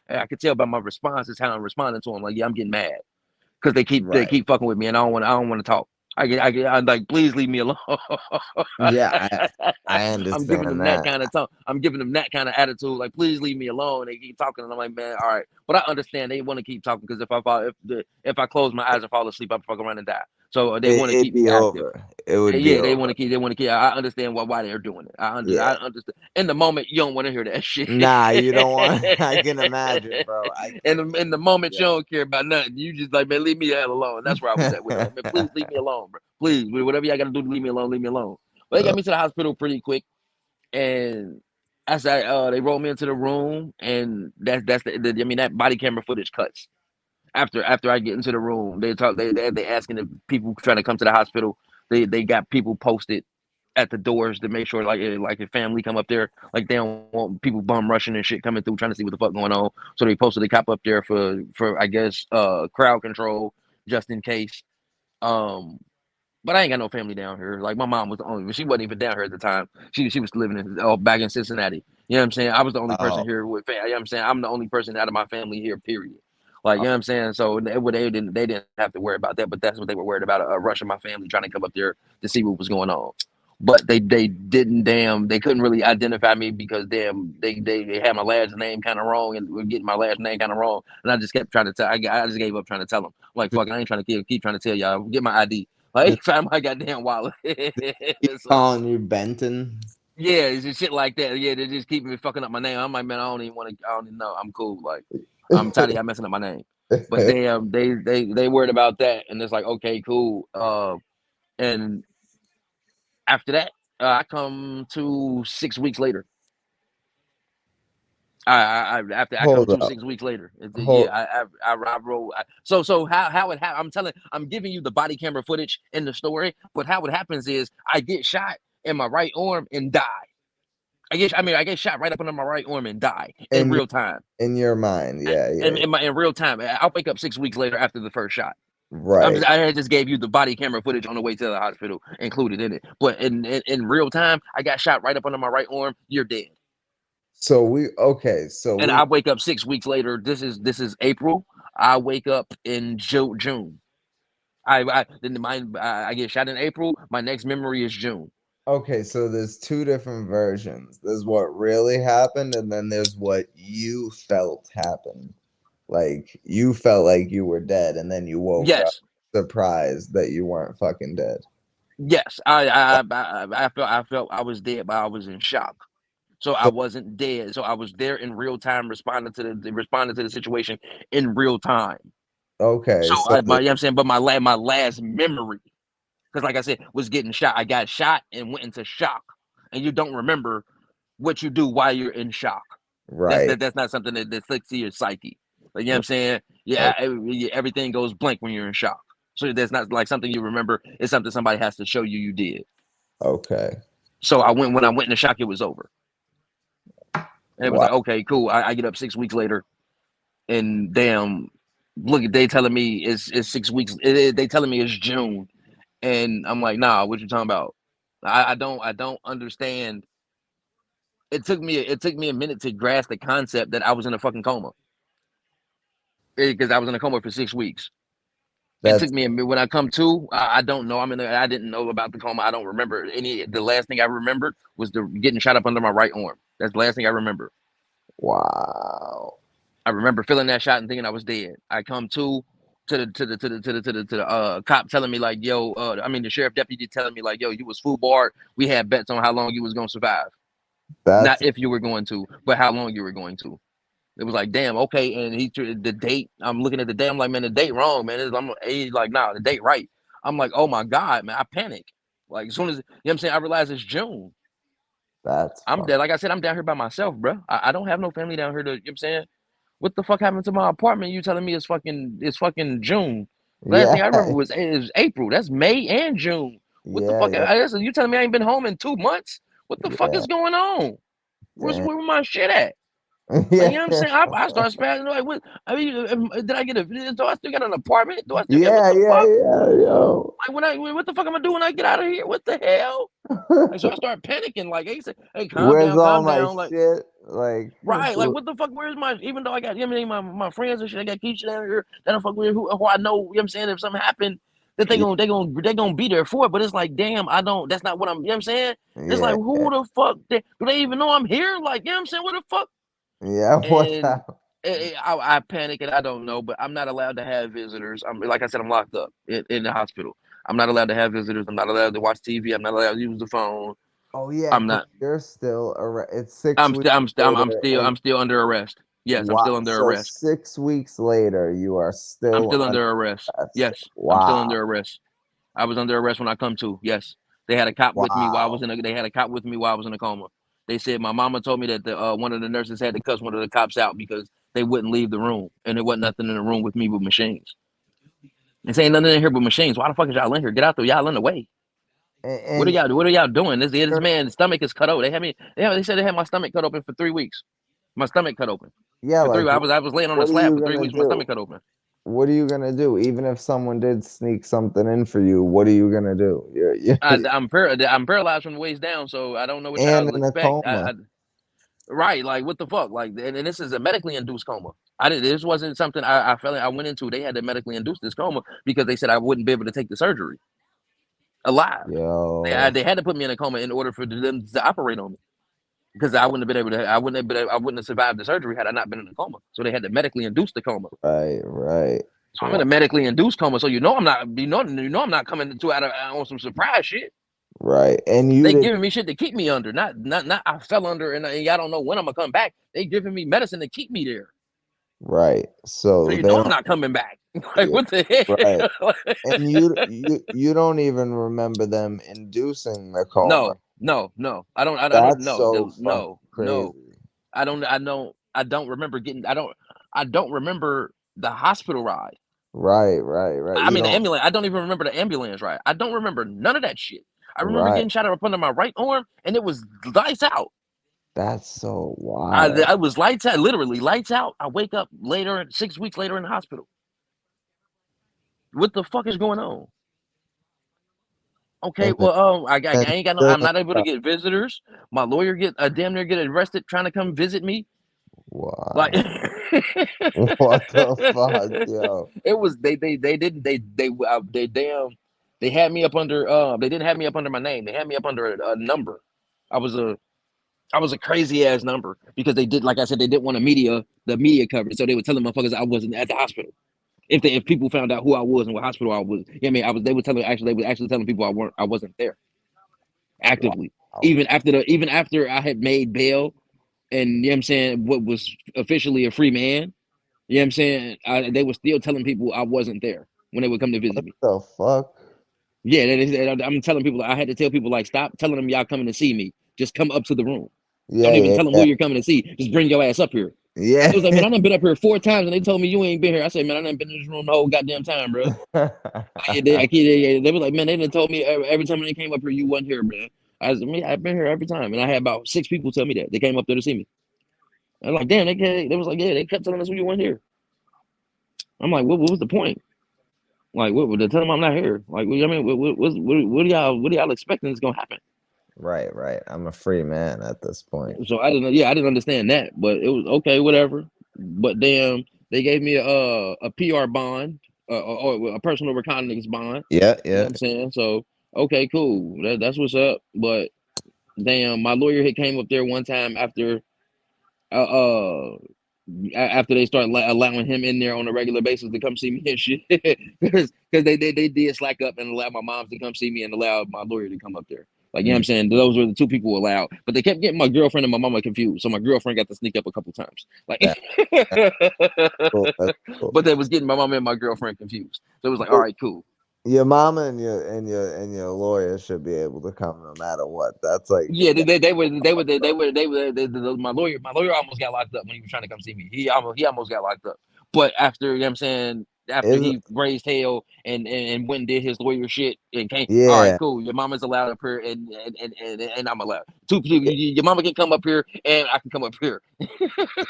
I can tell by my response is how I'm responding to them. Like, yeah, I'm getting mad because they Right. keep fucking with me, and I don't want to talk. I'm like, please leave me alone. Yeah, I I'm giving understand them that that. kind of tone. I'm giving them that kind of attitude. Like, please leave me alone. They keep talking, and I'm like, man, all right. But I understand they want to keep talking because if I close my eyes and fall asleep, I'm fucking around and die. So they want to It'd keep me be active. over. It would be Yeah, over. they want to keep. I understand why they're doing it. I Yeah. understand. In the moment, you don't want to hear that shit. Nah, you don't want I can imagine, bro. I can In the moment, you yeah. don't care about nothing. You just like, man, leave me the hell alone. That's where I was at with them. Like, man, please leave me alone, bro. Please, whatever y'all got to do to leave me alone, leave me alone. But they got me to the hospital pretty quick, and as they rolled me into the room, and that's I mean, that body camera footage cuts after I get into the room. They asking if people trying to come to the hospital. They got people posted at the doors to make sure like if family come up there, like they don't want people bum rushing and shit coming through trying to see what the fuck going on. So they posted a cop up there for I guess crowd control just in case. Um but I ain't got no family down here. Like my mom was the only, she wasn't even down here at the time. She was living back in Cincinnati. You know what I'm saying? I was the only person Oh, here with, you know what I'm saying? I'm the only person out of my family here. Period. Like, you know what I'm saying? So they didn't have to worry about that, but that's what they were worried about, rushing my family trying to come up there to see what was going on. But they didn't they couldn't really identify me because damn they had my last name kind of wrong and were getting my last name kind of wrong, and I just kept trying to tell. I just gave up trying to tell them. I'm like, fuck it, I ain't trying to keep trying to tell y'all. Get my ID. Just Like, find my goddamn wallet. keep So calling you Benton. yeah, it's just shit like that. Yeah, they just keep me fucking up my name. I'm like, man, I don't even want to. I don't even know. I'm cool. Like, I'm tired of y'all messing up my name. But they worried about that, and it's like, okay, cool. And after that, I come to 6 weeks later. After I come Hold to up. 6 weeks later, Hold. yeah, I roll. So how it happened? I'm giving you the body camera footage in the story, but how it happens is I get shot in my right arm and die. I get shot right up under my right arm and die in in your real time. in your mind. Yeah, yeah, yeah. In real time, I'll wake up 6 weeks later after the first shot. Right. I just gave you the body camera footage on the way to the hospital included in it, but in real time, I got shot right up under my right arm. You're dead, So we okay. So and we I wake up 6 weeks later. This is April. I wake up in June. I get shot in April. My next memory is June. okay. So there's two different versions. There's what really happened, and then there's what you felt happened. Like you felt like you were dead, and then you woke up Yes, surprised that you weren't fucking dead. yes. I felt I was dead, but I was in shock. So I So wasn't dead. So I was there in real time, responding to the situation in real time. okay. So So you know what I'm saying, but my last memory, because like I said, was getting shot. I got shot and went into shock, and you don't remember what you do while you're in shock. right. That's not something that sticks to your psyche. Like, you know what I'm Right. saying? Yeah, everything goes blank when you're in shock. So that's not like something you remember. It's something somebody has to show you did. Okay. So when I went into shock, it was over. And it was Wow. like, okay, cool. I get up 6 weeks later, and damn, look, they telling me it's 6 weeks. They telling me it's June, and I'm like, nah, what you talking about? I don't understand. It took me a minute to grasp the concept that I was in a fucking coma because I was in a coma for 6 weeks. It took That's me a minute when I come to. I don't know. I didn't know about the coma. I don't remember any. The last thing I remembered was the getting shot up under my right arm. That's the last thing I remember. wow. I remember feeling that shot and thinking I was dead. I come to the cop telling me like, yo, the sheriff deputy telling me like, yo, you was full barred. We had bets on how long you was gonna survive. Not That's if you were going to, but how long you were going to. It was like, damn, okay. And the date. I'm looking at the date. I'm like, man, the date wrong, man. He's like, nah, the date right. I'm like, oh my god, man. I panic. Like as soon as you know what I'm saying, I realize it's June. that's I'm fun. dead. Like I said, I'm down here by myself, bro. I don't have no family down here to. You know what I'm saying. What the fuck happened to my apartment? You telling me it's fucking June. Last Yeah. thing I remember was April. That's May and June. What the Yeah, fuck? yeah, You telling me I ain't been home in 2 months? What the fuck yeah. is going on? Damn. Where my shit at? Like, you Yeah, know what I'm yeah. saying? I started spazzing. Like, what? I mean, did I get a? Do I still got an apartment? Do I still get? What Yeah, the yeah, fuck? yeah, yo. Like, what the fuck am I doing when I get out of here? What the hell? Like, so I start panicking. Like, he said, "Hey, calm Where's down, all calm my down." Like, shit? Like, right? Like, what the fuck? Where's my? Even though I got, my friends and shit, I got Keisha down here that I fuck with, who I know. You know what I'm saying? If something happened, that yeah, they gonna be there for it. But it's like, damn, I don't. That's not what I'm. You know what I'm saying? It's like, yeah, who the fuck? Do they even know I'm here? Like, you know what I'm saying? What the fuck? yeah. What And the? I panic and I don't know, but I'm not allowed to have visitors. I'm like I said, I'm locked up in the hospital. I'm not allowed to have visitors. I'm not allowed to watch TV. I'm not allowed to use the phone. Oh yeah, I'm because not. you're still it's 6 weeks I'm later, still and I'm still under arrest. Yes, I'm wow. still under So arrest. 6 weeks later, you are I'm still still under under arrest. arrest. Yes, I'm still Wow, under arrest. I was under arrest when I come to. Yes, they had a cop with me while I was wow. in. They had a cop with me while I was in a coma. They said my mama told me that the one of the nurses had to cuss one of the cops out because they wouldn't leave the room, and there wasn't nothing in the room with me but machines. And saying nothing in here but machines. Why the fuck is y'all in here? Get out there, y'all in the way. And What are y'all doing? This you're, man's stomach is cut open. They said they had my stomach cut open for 3 weeks. My stomach cut open yeah, for three. like I was laying on a what are slab you for three gonna weeks. My do? stomach cut open. What are you gonna do? Even if someone did sneak something in for you, what are you gonna do? I'm paralyzed from the waist down, so I don't know what And y'all in a expect. coma. Right, like what the fuck, like, and this is a medically induced coma. I did. This wasn't something I felt like I went into. They had to medically induce this coma because they said I wouldn't be able to take the surgery alive. Yo, They had to put me in a coma in order for them to operate on me because I wouldn't have been able to. I wouldn't have survived the surgery had I not been in a coma. So they had to medically induce the coma. right, right, So I'm in wa- a medically induced coma. So I'm not. I'm not coming into out of on some surprise shit. right. And you They didn't, giving me shit to keep me under. Not. I fell under and I don't know when I'm gonna come back. They giving me medicine to keep me there. right. So So they I'm don't, not coming back. Like yeah, what the right. hell? And you don't even remember them inducing the coma. No. I don't That's know. so fucking No. crazy. I don't remember getting. I don't remember the hospital ride. Right, right, right. I You mean the don't, ambulance. I don't even remember the ambulance ride. I don't remember none of that shit. I remember right. getting shot up under my right arm, and it was lights out. That's so wild. I was lights out, literally lights out. I wake up later, 6 weeks later in the hospital. What the fuck is going on? Okay, And then, well, I and ain't got no. still I'm in not able to the, get visitors. My lawyer get damn near get arrested trying to come visit me. Like, wow. What the fuck, yo? it was they didn't they damn they had me up under they didn't have me up under my name. They had me up under a number. I was a I was a crazy ass number because they did, like I said, they didn't want the media coverage, so they were telling motherfuckers I wasn't at the hospital. If people found out who I was and what hospital I was, yeah, I mean, I was. They were actually telling people I wasn't there actively. Wow. Even after I had made bail and you know what I'm saying, what was officially a free man, you know what I'm saying, they were still telling people I wasn't there when they would come to visit What me. the fuck? Yeah, I'm telling people, I had to tell people like, stop telling them y'all coming to see me. Just come up to the room. Yeah, Don't even yeah, tell them who yeah. you're coming to see. Just bring your ass up here. It was like, man, Yeah. I done been up here 4 times and they told me you ain't been here. I said, man, I done been in this room the whole goddamn time, bro. They were like, man, they done told me every time they came up here, you wasn't here, bro. I said, man, I've been here every time. And I had about 6 people tell me that. They came up there to see me. I'm like, damn, they was like, yeah, they kept telling us you weren't here. I'm like, what was the point? Like, what would they tell them I'm not here? Like, I mean, what are y'all expecting is gonna happen? Right, right. I'm a free man at this point. So I didn't understand that, but it was okay, whatever. But damn, they gave me a PR bond, or a personal reconnaissance bond. Yeah, You know yeah. what I'm saying? So okay, cool, that's what's up. But damn, my lawyer had came up there one time uh, uh after they start allowing him in there on a regular basis to come see me and shit, because they did slack up and allow my moms to come see me and allow my lawyer to come up there. Like, you know what I'm Mm, saying? Those were the two people allowed, but they kept getting my girlfriend and my mama confused. So my girlfriend got to sneak up a couple times, like, that, that's cool. That's cool. but they was getting my mama and my girlfriend confused. So it was like, all Well, right, cool. your mama and your lawyer should be able to come no matter what. That's like Yeah, my lawyer almost got locked up when he was trying to come see me. He almost got locked up. But after, you know what I'm saying, after is he raised hell and went and did his lawyer shit and came, all right, yeah. cool. Your mama's allowed up here and I'm allowed. Two people, your mama can come up here and I can come up here.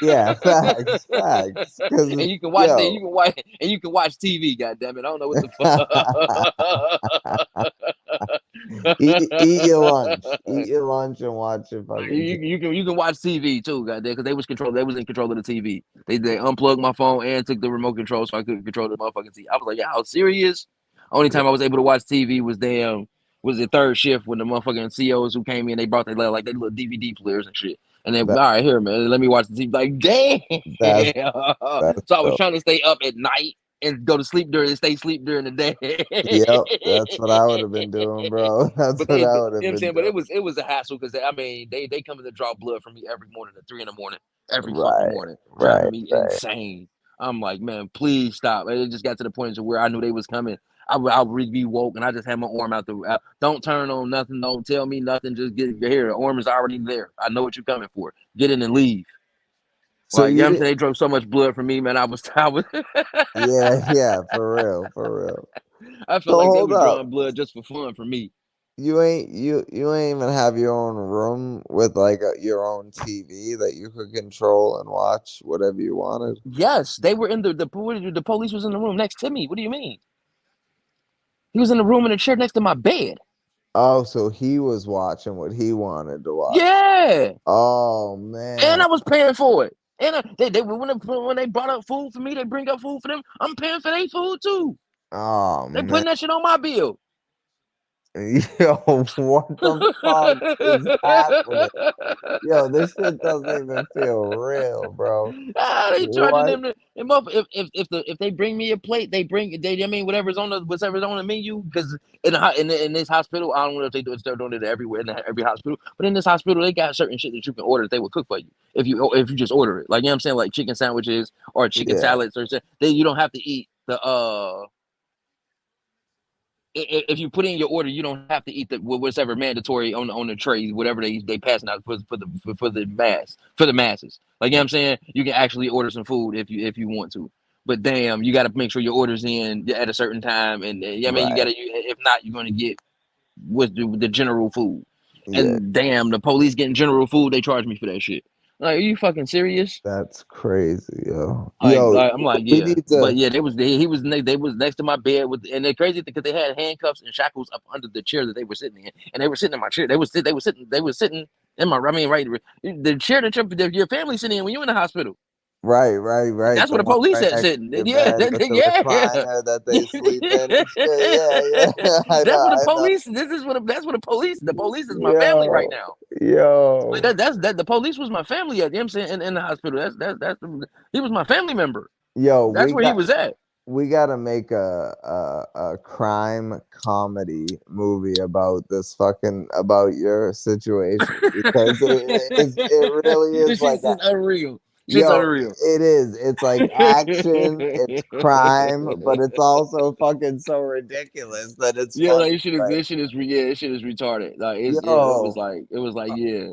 Yeah, facts, facts. Cause And you can watch yo, you can watch TV, god damn it. I don't know what the eat your lunch. fuck. Eat your lunch and watch your fucking You can watch TV too, goddamn, because they was in control of the TV. They unplugged my phone and took the remote control so I couldn't control the motherfucking TV. I was like, y'all serious? Only TV. time I was able to watch TV was the third shift when the motherfucking COs who came in, they brought their little DVD players and shit. And then, all That right, here, man, let me watch the TV. Like, damn. that's that's So I was dope. trying to stay up at night and go to sleep during and stay asleep during the day. Yep, that's what I would have been doing, bro. That's what I would You know have what I'm been saying? But doing. it was a hassle because I mean they come in to draw blood from me every morning at 3 in the morning, every fucking Right, morning, driving right, me right. insane. I'm like, man, please stop. And it just got to the point to where I knew they was coming. I would really be woke, and I just had my arm out the. Don't turn on nothing. Don't tell me nothing. Just get here. The arm is already there. I know what you're coming for. Get in and leave. So Like, you you know what I'm did, saying? They drove so much blood from me, man. I was yeah, yeah, for real, for real. I felt So like they hold was up. drawing blood just for fun for me. You ain't even have your own room with like your own TV that you could control and watch whatever you wanted. Yes, they were in the police was in the room next to me. What do you mean? He was in the room in a chair next to my bed. Oh, so he was watching what he wanted to watch. Yeah, Oh and man. I was paying for it. And when they brought up food for me, they bring up food for them. I'm paying for their food too. Oh They man. putting that shit on my bill. Yo, what the fuck is happening? Yo, this shit doesn't even feel real, bro. They charging What? them. If they bring me a plate, I mean whatever's on the menu. Because in this hospital, I don't know if they do it. They're doing it everywhere in every hospital. But in this hospital, they got certain shit that you can order that they will cook for you if you just order it. Like, you know what I'm saying, like chicken sandwiches or chicken Yeah, salads or something. You don't have to eat the if you put in your order, you don't have to eat the whatever mandatory on the tray, whatever they passing out for the masses. Like, you know what I'm saying, you can actually order some food if you want to. But damn, you got to make sure your orders in at a certain time, and yeah, I mean, right. if not, you're gonna get with the general food. Yeah, And damn, the police getting general food, they charge me for that shit. Like, are you fucking serious? that's crazy, yo. Yo, I'm like, we yeah, need but to. yeah, they was next to my bed and the crazy thing because they had handcuffs and shackles up under the chair that they were sitting in, and they were sitting in my chair. They were sitting in my. I mean, right, the chair your family's sitting in when you're in the hospital. Right, right, right. That's The where the one police right at next to sitting. your Yeah, bed with the yeah. recliner that they sleep in and shit. Yeah, yeah. I That's know, what the I know. police. That's what the police. The police is my family right Yo, now. Like, yo, the police was my family at, you know what I'm saying, in the hospital. He was my family member. yo. That's where he was at. We gotta make a crime comedy movie about this fucking about your situation because it really is This like shit's just unreal. Shit's yo, unreal. it is. It's like action, it's crime, but it's also fucking so ridiculous that it's Yeah, funny. like Like, this shit is retarded. Like, yo, it was like, yeah.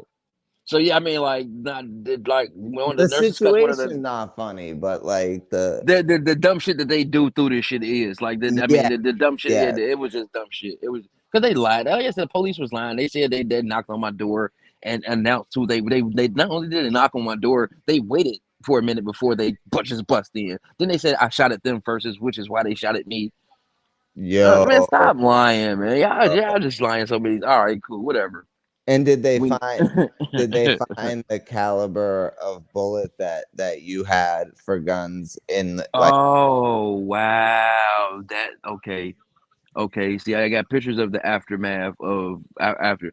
So yeah, I mean, like, not like when the the nurses, cuss one of the situation not funny, but like the dumb shit that they do through this shit is like I mean yeah, the dumb shit. Yeah, yeah, it was just dumb shit. It was because they lied. Oh yes, the police was lying. They said they knocked on my door and announced who they not only did they knock on my door, they waited for a minute before they just bust in. Then they said I shot at them first, which is why they shot at me. yo. Man, stop lying, man. Y'all just lying so many. All right, cool, whatever. And We did they find the caliber of bullet that you had for guns in like Oh wow, that okay. Okay, see, I got pictures of the aftermath of after,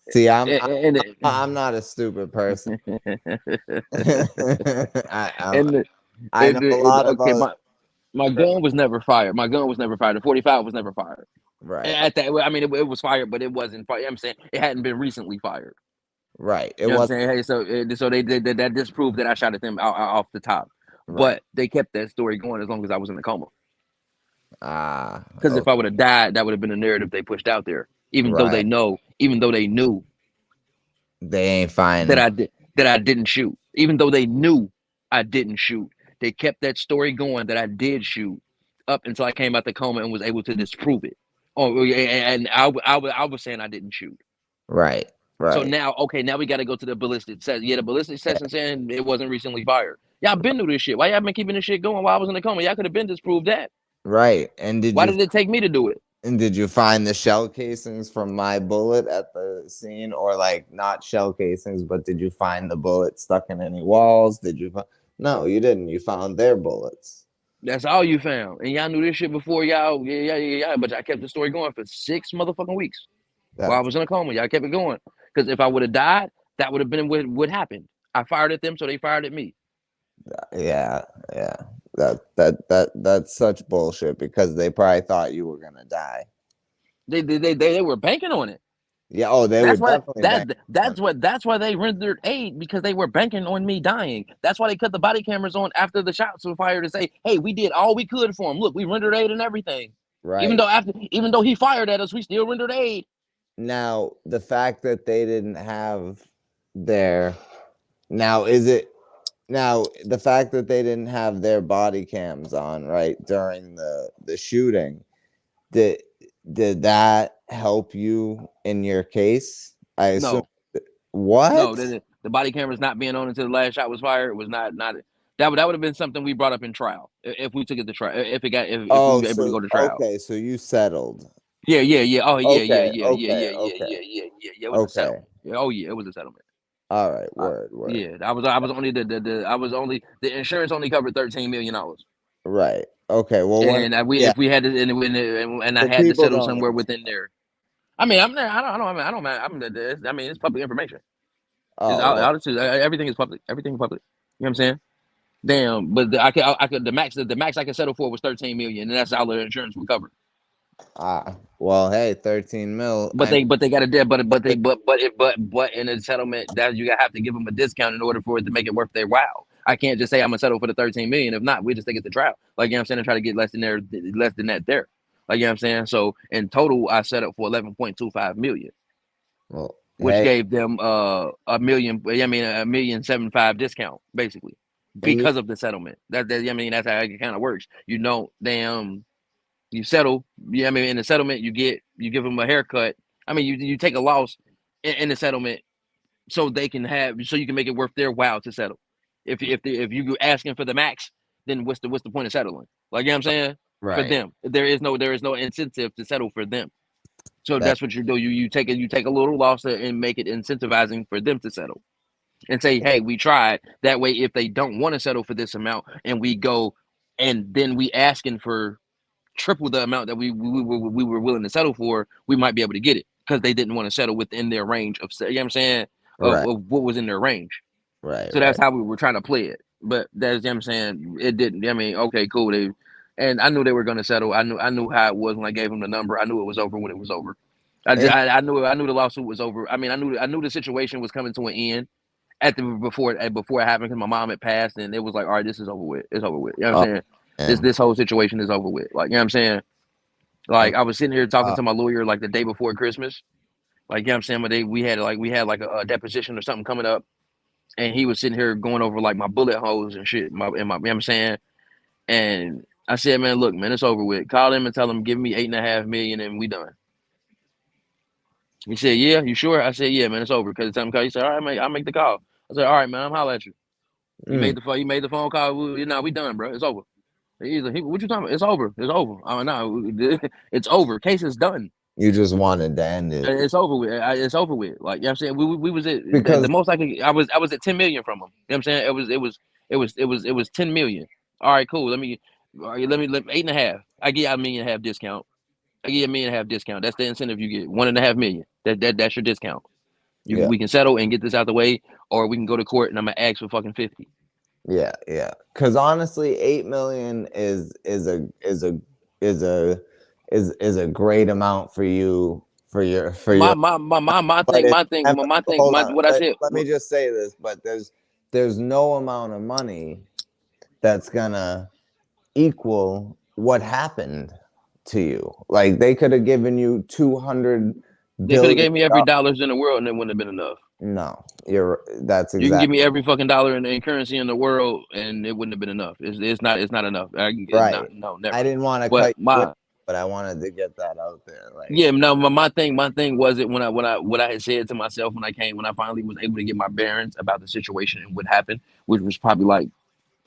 see and I'm not a stupid person. I and I know a lot okay, about my gun was never fired. My gun was never fired. The 45 was never fired. right, At that, I mean, it was fired, but it wasn't fired. You know what I'm saying, it hadn't been recently fired. right. It You know what I'm was saying? Hey, so they did that disproved that I shot at them off the top, right. but they kept that story going as long as I was in a coma. Ah, Because if I okay. would have died, that would have been a narrative they pushed out there. Right. Even though they knew They ain't fine. that I didn't shoot. Even though they knew I didn't shoot, they kept that story going that I did shoot up until I came out the coma and was able to disprove it. Oh, and I was saying I didn't shoot. Right. So Right. now, okay, now we got to go to the ballistic test. Yeah, the ballistic Yeah. test and saying it wasn't recently fired. Y'all been through this shit. Why y'all been keeping this shit going while I was in the coma? Y'all could have been disproved that. Right. Why did it take me to do it? did you find the shell casings from my bullet at the scene, or like not shell casings, but did you find the bullet stuck in any walls? No, you didn't. You found their bullets. That's all you found, and y'all knew this shit before y'all. Yeah. But I kept the story going for 6 motherfucking weeks while I That's was in a coma. Y'all kept it going because if I would have died, that would have been what happened. I fired at them, so they fired at me. yeah, yeah. That's such bullshit because they probably thought you were gonna die. They were banking on it. Yeah. Oh, they were That's why definitely banking on it. that's why they rendered aid because they were banking on me dying. That's why they cut the body cameras on after the shots were fired to say, "Hey, we did all we could for him. Look, we rendered aid and everything. Right. Even though he fired at us, we still rendered aid." Now, the fact that they didn't have their now is it now the fact that they didn't have their body cams on right during the shooting did did that help you in your case? I assume No, no, what? the body cameras not being on until the last shot was fired was not that would have been something we brought up in trial if we took it to trial if we Oh, were able to so go to trial. okay, so you settled. Yeah. Oh Okay, okay, okay, yeah. It was a okay. settlement. Yeah, oh yeah, it was a settlement. All right, word, word. Yeah, I was only the insurance only covered $13 million, Right. Okay. Well, when and we yeah, if we had to and I the had to people settle don't somewhere need to. within there. I mean, I'm not. I don't. I mean, it's public information. It's Oh well. honestly everything is public. Everything is public. You know what I'm saying? Damn, but I could the max I could settle for was 13 million, and that's all the insurance would cover. Well, hey, 13 mil. But I they got a debt, but they mean, but in a settlement that you have to give them a discount in order for it to make it worth their while. I can't just say I'm gonna settle for the 13 million. If not, we just take it to trial. Like you know what I'm saying, and try to get less than that there. Like you know what I'm saying. So in total, I settled for 11.25 million, well, which hey, gave them a million. I mean a 1,000,075 discount basically and you, because of the settlement. I mean that's how it kind of works. You know, damn. You settle. Yeah, I mean, in the settlement, you give them a haircut. I mean, you take a loss in the settlement so you can make it worth their while to settle. If you asking for the max, then what's the point of settling? Like you know what I'm saying? For right. them, there is no incentive to settle for them. So That that's what you do. You take a little loss and make it incentivizing for them to settle and say, hey, we tried. That way, if they don't want to settle for this amount, and we go and then we asking for triple the amount that we were willing to settle for, we might be able to get it because they didn't want to settle within their range of, you know what I'm saying, of, right, of what was in their range. right, So that's right. how we were trying to play it. But that's, you know what I'm saying, it didn't. I mean, okay, cool. And I knew they were going to settle. I knew how it was when I gave them the number. I knew it was over when it was over. And I knew the lawsuit was over. I mean, I knew the situation was coming to an end before it happened because my mom had passed and it was like, all right, this is over with. It's over with. You know what oh I'm saying? This man, this whole situation is over with. Like, you know what I'm saying? I'm Like I was sitting here talking uh, to my lawyer like the day before Christmas. Like, you know what I'm saying? But we had like a deposition or something coming up, and he was sitting here going over like my bullet holes and shit. You know what I'm saying? And I said, man, look, man, it's over with. Call him and tell him give me 8.5 million and we done. He said, yeah, you sure? I said, yeah, man, it's over. Because the time call, he said, all right, man, I'll make the call. I said, all right, man, I'm holler at you. mm, He made the phone call. We done, bro. It's over. He's like, what you talking about? It's over. It's over. Oh no, it's over. Case is done. you just wanted to end it It's over with. It's over with. Like you know what I'm saying, we was at the because most I could. I was at 10 million from him. You know what I'm saying? It was 10 million. All right, cool. Let me 8.5. I give you a 1.5 million discount. I give you a 1.5 million discount. That's the incentive you get. 1.5 million. That's your discount. yeah, We can settle and get this out the way, or we can go to court and I'm gonna ask for fucking 50. yeah, yeah. Because honestly, 8 million is a great amount for you for My your. my my my my But thing if my thing and my, my thing hold my on, what I said. let me just say this, but there's no amount of money that's gonna equal what happened to you. Like they could have given you 200 They could have billion. gave me every dollars in the world and it wouldn't have been enough. No, that's You can give me exactly every fucking dollar in currency in the world, and it wouldn't have been enough. It's not enough. right. Not no I never. didn't want to cut But you, my but I wanted to get that out there. Like, yeah, no, my thing was it when I what I had said to myself when I finally was able to get my bearings about the situation and what happened, which was probably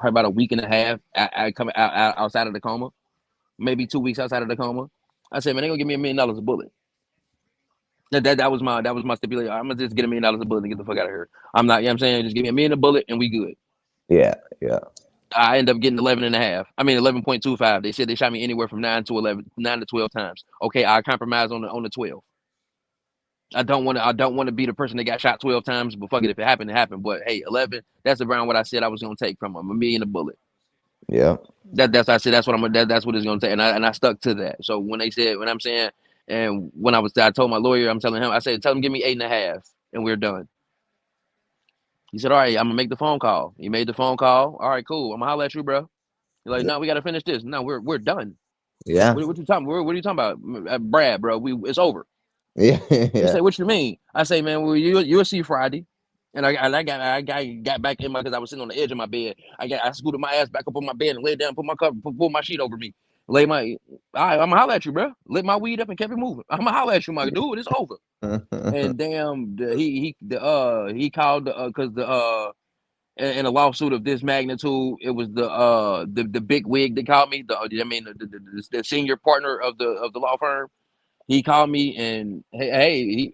about a week and a half. I come outside of the coma, maybe 2 weeks outside of the coma. I said, man, they gonna give me $1 million a bullet. That was my stipulation. I'm gonna just get $1 million a bullet and get the fuck out of here. I'm not, you know what I'm saying? Just give me $1 million a bullet and we good. yeah, yeah, I end up getting 11 and a half. I mean 11.25. They said they shot me anywhere from 9 to 12 times. Okay, I compromise on the 12. I don't want to be the person that got shot 12 times, but fuck it, if it happened, it happened. But hey, 11, that's around what I said I was gonna take from them. $1 million a bullet. yeah, That's I said that's what that's what it's gonna take. And I stuck to that. So when I'm saying and when I told my lawyer, I'm telling him, I said, tell him give me 8.5 and we're done. He said, all right, I'm gonna make the phone call. He made the phone call. All right, cool. I'm gonna holler at you, bro. You're like, yeah, no, we gotta finish this. No, we're done. yeah, What you talking? What are you talking about, Brad, bro? It's over. yeah, He yeah, said, what you mean? I say, man, well, you'll see Friday. And I got back in my because I was sitting on the edge of my bed. I scooted my ass back up on my bed and laid down, put my sheet over me, lay my. All right, I'm gonna holler at you, bro. Lit my weed up and kept it moving. I'm gonna holler at you, my dude. It's over. And damn, he called because in a lawsuit of this magnitude, it was the big wig that called me. The senior partner of the law firm. He called me and hey,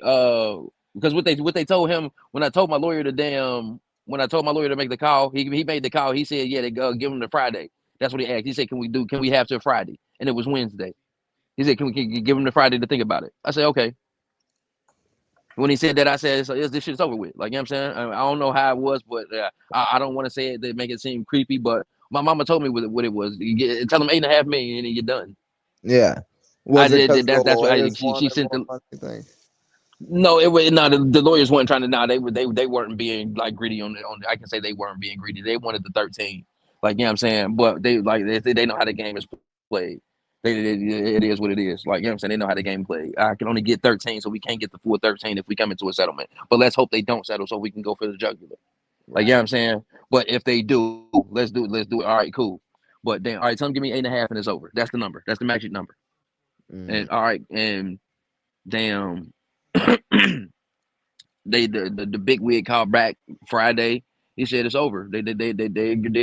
because what they told him when I told my lawyer to damn when I told my lawyer to make the call, he made the call. He said, yeah, they go give him the Friday. That's what he asked. He said, can we have till Friday? And it was Wednesday. He said, can we give him the Friday to think about it? I said, okay. When he said that, I said, so this shit's over with. Like, you know what I'm saying? I don't know how it was, but I don't want to say it to make it seem creepy, but my mama told me what it was. Tell them 8.5 million and you're done. Yeah. I Was it did. because the That's what lawyers she wanted sent more the. money? Thing. No, it was no. The lawyers weren't trying to. No, they weren't being like greedy on I can say they weren't being greedy. They wanted the 13. Like, you know what I'm saying? But they know how the game is played. It is what it is. Like, you know what I'm saying? They know how the game played. I can only get 13, so we can't get the full 13 if we come into a settlement. But let's hope they don't settle so we can go for the jugular. Like, you know what Right. I'm saying? But if they do, let's do it. Let's do it. All right, cool. But damn, all right, tell them give me 8.5 and it's over. That's the number. That's the magic number. Mm. And all right, and damn. The big wig called back Friday. He said it's over. They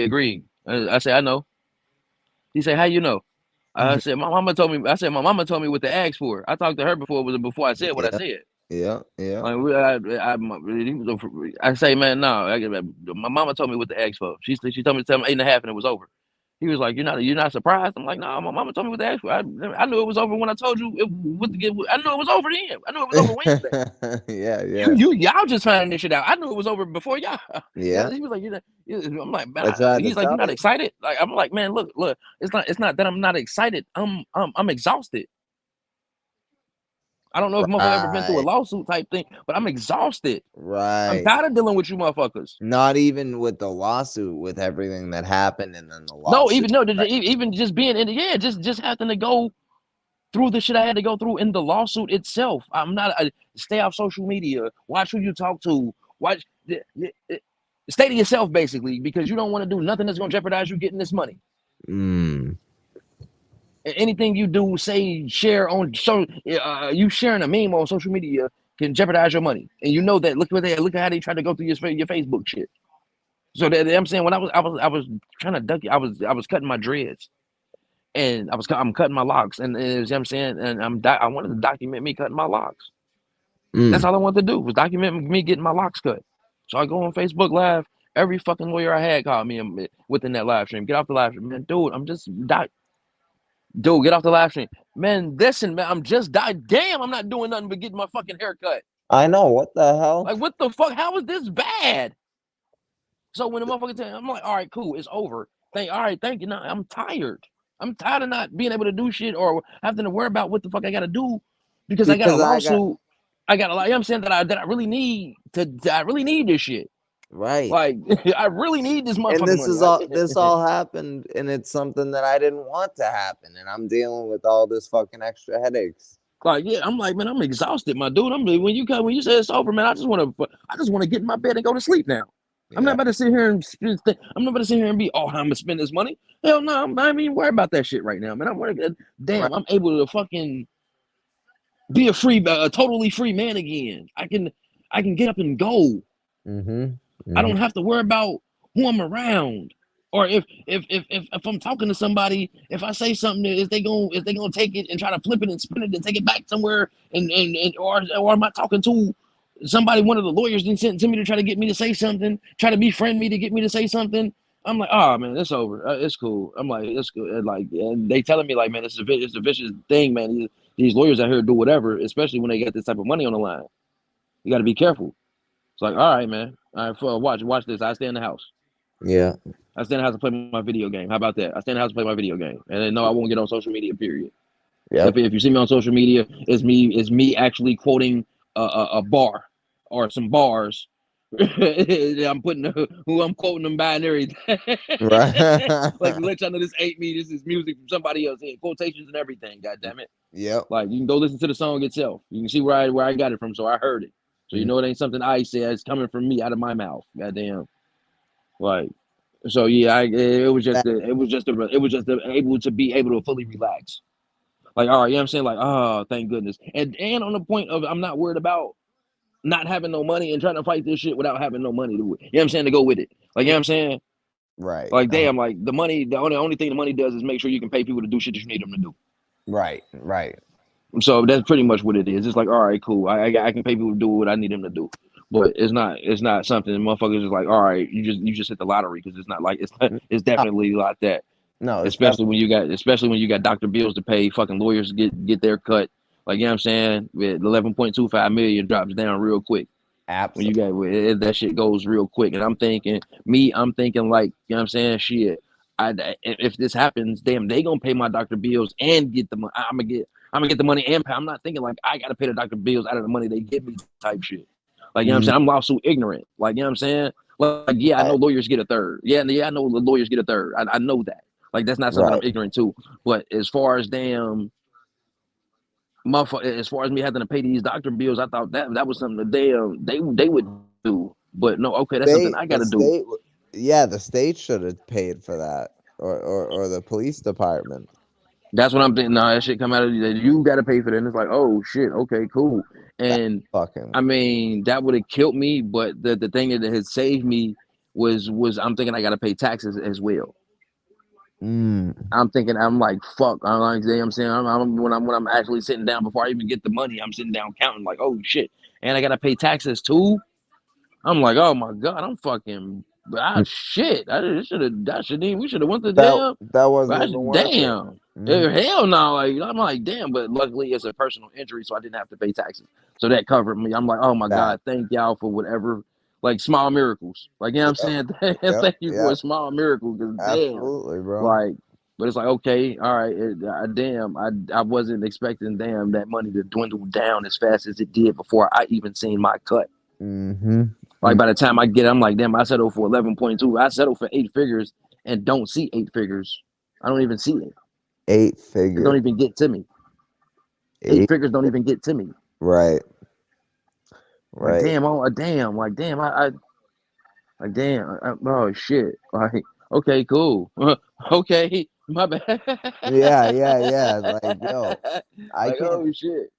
agreed. I said I know. He said how you know? I said my mama told me. I said my mama told me what to ask for. I talked to her before I said what I Yeah. said. Yeah. Yeah. Like I say, man, no. My mama told me what to ask for. She told me to tell him 8.5, and it was over. He was like, you're not surprised?" I'm like, "No, my mama told me what to ask for. I knew it was over when I told you what to get. I knew it was over then. I knew it was over Wednesday. Yeah. Yeah. Y'all just finding this shit out. I knew it was over before y'all." Yeah, Yeah. he was like, I'm like, man, I tried to he's like, tell you're not you. excited. Like, I'm like, man, look. It's not that I'm not excited. I'm exhausted. I don't know if motherfucker ever been through a Right. lawsuit type thing, but I'm exhausted. I'm Right. tired of dealing with you motherfuckers. Not even with the lawsuit, with everything that happened and then the No, lawsuit. even no, Right. even just being in, yeah, just having to go through the shit I had to go through in the lawsuit itself. I'm not stay off social media. Watch who you talk to. Watch stay to yourself basically because you don't want to do nothing that's gonna jeopardize you getting this money. Mm. Anything you do, say, share on so you sharing a meme on social media can jeopardize your money, and you know that. Look at how they tried to go through your Facebook shit. So that I'm saying when I was trying to duck, I was cutting my dreads, and I'm cutting my locks, and you know what I'm saying, and I wanted to document me cutting my locks. That's Mm. all I wanted to do was document me getting my locks cut. So I go on Facebook Live. Every fucking lawyer I had called me within that live stream. Get off the live stream, man, dude. Dude, get off the live stream, man. Listen, man, I'm just died. Damn, I'm not doing nothing but getting my fucking hair cut. I know. What the hell? Like, what the fuck? How is this bad? So when the motherfucker tell me, I'm like, all right, cool, it's over. All right, thank you. Now I'm tired. I'm tired of not being able to do shit or having to worry about what the fuck I gotta do because I got a Because I got lawsuit. I got a lot. You know what I'm saying that I really need I really need this shit. right. Like I really need this And motherfucking this money. is all this all happened and it's something that I didn't want to happen and I'm dealing with all this fucking extra headaches. Like, yeah, I'm like, man, I'm exhausted, my dude. When you say it's over, man, I just want to get in my bed and go to sleep now. I'm not Yeah. about to sit here and I'm not about to sit here and be, oh, I'm gonna spend this money. Hell no, I'm not even worried about that shit right now, man. I'm worried. Right. Damn, I'm able to fucking be a totally free man again. I can get up and go. Mm-hmm. I Mm-hmm. don't have to worry about who I'm around. Or if I'm talking to somebody, if I say something, is they gonna take it and try to flip it and spin it and take it back somewhere and or am I talking to somebody, one of the lawyers then sent to me to try to get me to say something, try to befriend me to get me to say something. I'm like, oh man, it's over. It's cool. I'm like, it's good. Like, and they telling me like, man, it's a vicious thing, man. These lawyers out here do whatever, especially when they got this type of money on the line. You got to be careful. It's like, all right, man. All right, watch this. I stay in the house. Yeah. I stay in the house to play my video game. How about that? I stay in the house to play my video game, and then no, I won't get on social media. Period. Yep. If you see me on social media, it's me actually quoting a bar or some bars. I'm putting who I'm quoting them by and everything. Like, Right. let y'all know this ain't me. This is music from somebody else. Quotations and everything. God damn it! Yep. Like, you can go listen to the song itself. You can see where I got it from. So I heard it. So you Mm. know it ain't something I said. It's coming from me out of my mouth. Goddamn. Like, so yeah, That it was just able to be able to fully relax. Like, all right, you know what I'm saying? Like, oh, thank goodness. And on the point of I'm not worried about not having no money and trying to fight this shit without having no money to do it. You know what I'm saying? To go with it. Like, you know what I'm saying? right. Like, damn, like the money, the only thing the money does is make sure you can pay people to do shit that you need them to do. Right. Right. So that's pretty much what it is. It's like, all right, cool. I can pay people to do what I need them to do, but it's not something motherfuckers is like, all right, you just hit the lottery because it's not like it's No, definitely like that. no, it's Especially definitely when you got doctor bills to pay, fucking lawyers get their cut. Like, you know what I'm saying? With 11.25 million drops down real quick. When you absolutely. got that shit goes real quick, and I'm thinking like, you know what I'm saying? Shit, if this happens, damn, they gonna pay my doctor bills and get the money. I'm gonna get the money and pay. I'm not thinking like I gotta pay the doctor bills out of the money they give me type shit. Like, you know what I'm saying? Mhm. I'm lawsuit ignorant. Like, you know what I'm saying? Like, yeah, I know Right, lawyers get a third. Yeah, I know the lawyers get a third. I know that. Like, that's not something I'm right. ignorant to. But as far as damn as far as me having to pay these doctor bills, I thought that was something that they would do. But no, okay, that's something I got to The do. state, yeah, the state should have paid for that, or the police department. That's what I'm thinking. No, that shit come out of you got to pay for that. And it's like, oh shit, okay, cool. That And fucking. I mean, that would have killed me. But the thing that has saved me was I'm thinking I got to pay taxes as well. Mm, I'm thinking I'm like fuck. I'm like, you know what I'm saying, when I'm actually sitting down before I even get the money, I'm sitting down counting like, oh shit, and I gotta pay taxes too. I'm like, oh my god, I'm fucking shit. I should have. I should even. We should have went to that damn. that wasn't even worth it. Damn. Mhm. Hell no. Like, I'm like, damn. But luckily, it's a personal injury, so I didn't have to pay taxes. So that covered me. I'm like, oh my That. god, thank y'all for whatever. Like, small miracles. Like, you know what Yep. I'm saying? Yep. Thank you for a Yep. small miracle. Cause damn, Absolutely, bro. like. But it's like, okay, all right, damn, I wasn't expecting, damn, that money to dwindle down as fast as it did before I even seen my cut. Mm-hmm. Like, by the time I get it, I'm like, damn, I settled for 11.2. I settled for eight figures and don't see eight figures. I don't even see it. Eight It figure. don't even get to me. Eight Eight. figures don't even get to me. Right. Like, Right. damn, oh damn, like damn, I like damn, oh shit. Like, okay, cool. Okay, my bad. Yeah. Yeah. Yeah. Like, yo, I Like, can't. oh shit.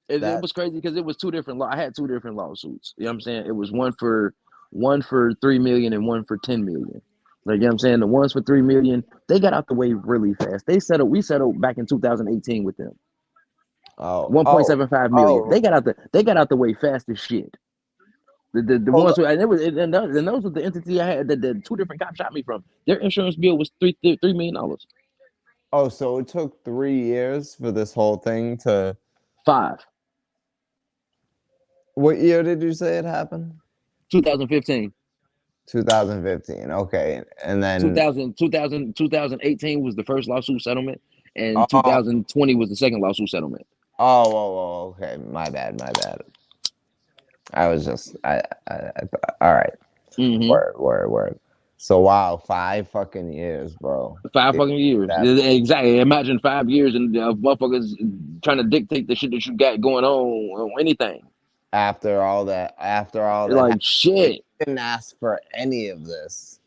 It That. was crazy because it was two different. I had two different lawsuits. You know what I'm saying? It was one for 3 million and one for 10 million. Like, you know what I'm saying? The ones for 3 million, they got out the way really fast. We settled back in 2018 with them. Oh. Oh. 1.75 million. Oh. They got out the way fast as shit. The Hold ones up. who and those were the entity I had that the two different cops shot me from. Their insurance bill was $3 million. Oh, so it took 3 years for this whole thing to. Five. What year did you say it happened? 2015. 2015. Okay, and then. 2018 was the first lawsuit settlement, and Oh. 2020 was the second lawsuit settlement. Oh. Oh. Okay. My bad. My bad. I was just. All right. Mm-hmm. Word. Word. Word. So wow, 5 fucking years, bro. 5 fucking years. That Exactly. Imagine 5 years and motherfuckers trying to dictate the shit that you got going on anything. after all that happened, Like, shit. didn't ask for any of this.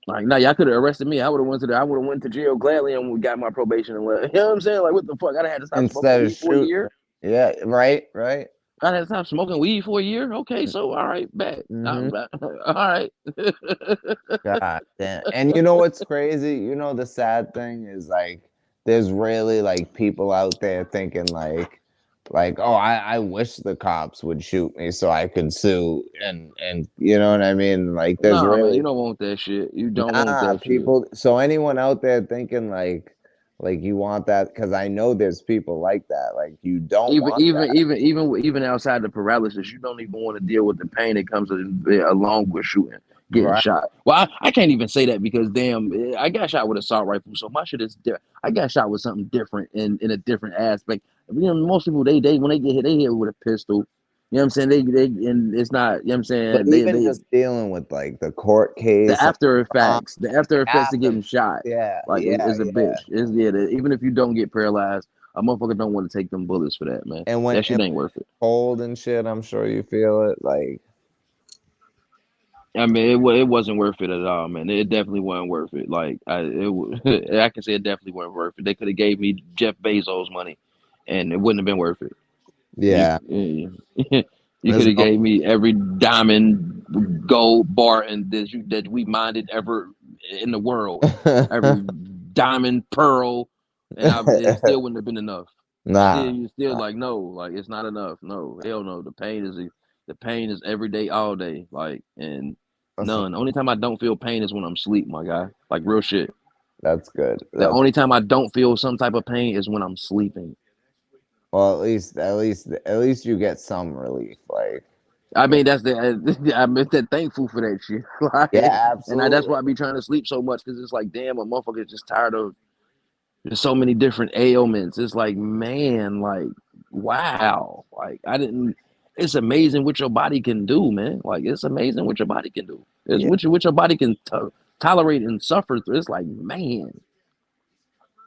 Like, now y'all could have arrested me. I would have went to jail gladly and got my probation and left. You know what I'm saying? Like, what the fuck? I'd have had to stop smoking Instead of weed for a shooting. year. Yeah, right, right. I'd have to stop smoking weed for a year. Okay, so all right, bet. Mm-hmm. All right. God damn. And you know what's crazy? You know the sad thing is like there's really like people out there thinking like, oh, I wish the cops would shoot me so I could sue and you know what I mean? Like there's Nah, man, you really. don't want that shit. You don't want Nah, that shit. people. So anyone out there thinking like you want that? Because I know there's people like that. Like you don't Even want even that. even even even outside the paralysis, you don't even want to deal with the pain that comes along with shooting, getting Right. shot. Well, I can't even say that because damn, I got shot with an assault rifle, so my shit is different. I got shot with something different in a different aspect. Most people they when they get hit, they hit with a pistol. You know what I'm saying? They and it's not. You know what I'm But saying? even They just dealing with like the court the case and after trauma, effects, the after effects of after. getting shot, Yeah, like yeah, is a yeah. bitch. It's yeah. Even if you don't get paralyzed, a motherfucker don't want to take them bullets for that, man. And when That shit ain't worth it. cold and shit, I'm sure you feel it. Like I mean, it wasn't worth it at all, man. It definitely wasn't worth it. Like I can say it definitely wasn't worth it. They could have gave me Jeff Bezos money, and it wouldn't have been worth it. You yeah, you there's could have no. gave me every diamond, gold bar, and that we minded ever in the world, every diamond, pearl, and it still wouldn't have been enough. Nah, You still nah, like no, like it's not enough. No, hell no. The pain is every day, all day. Like and that's none. Only time I don't feel pain is when I'm asleep, my guy. Like real shit. that's good. The That's only time I don't feel some type of pain is when I'm sleeping. well, at least you get some relief. Like, I yeah, mean, that's the I'm that thankful for that shit. Like, yeah, that's absolutely. why I be trying to sleep so much because it's like, damn, a motherfucker is just tired of there's so many different ailments. It's like, man, like, wow. Like, I didn't. It's amazing what your body can do, man. Like, it's amazing what your body can do. It's Yeah, what your body can tolerate and suffer through. It's like, man,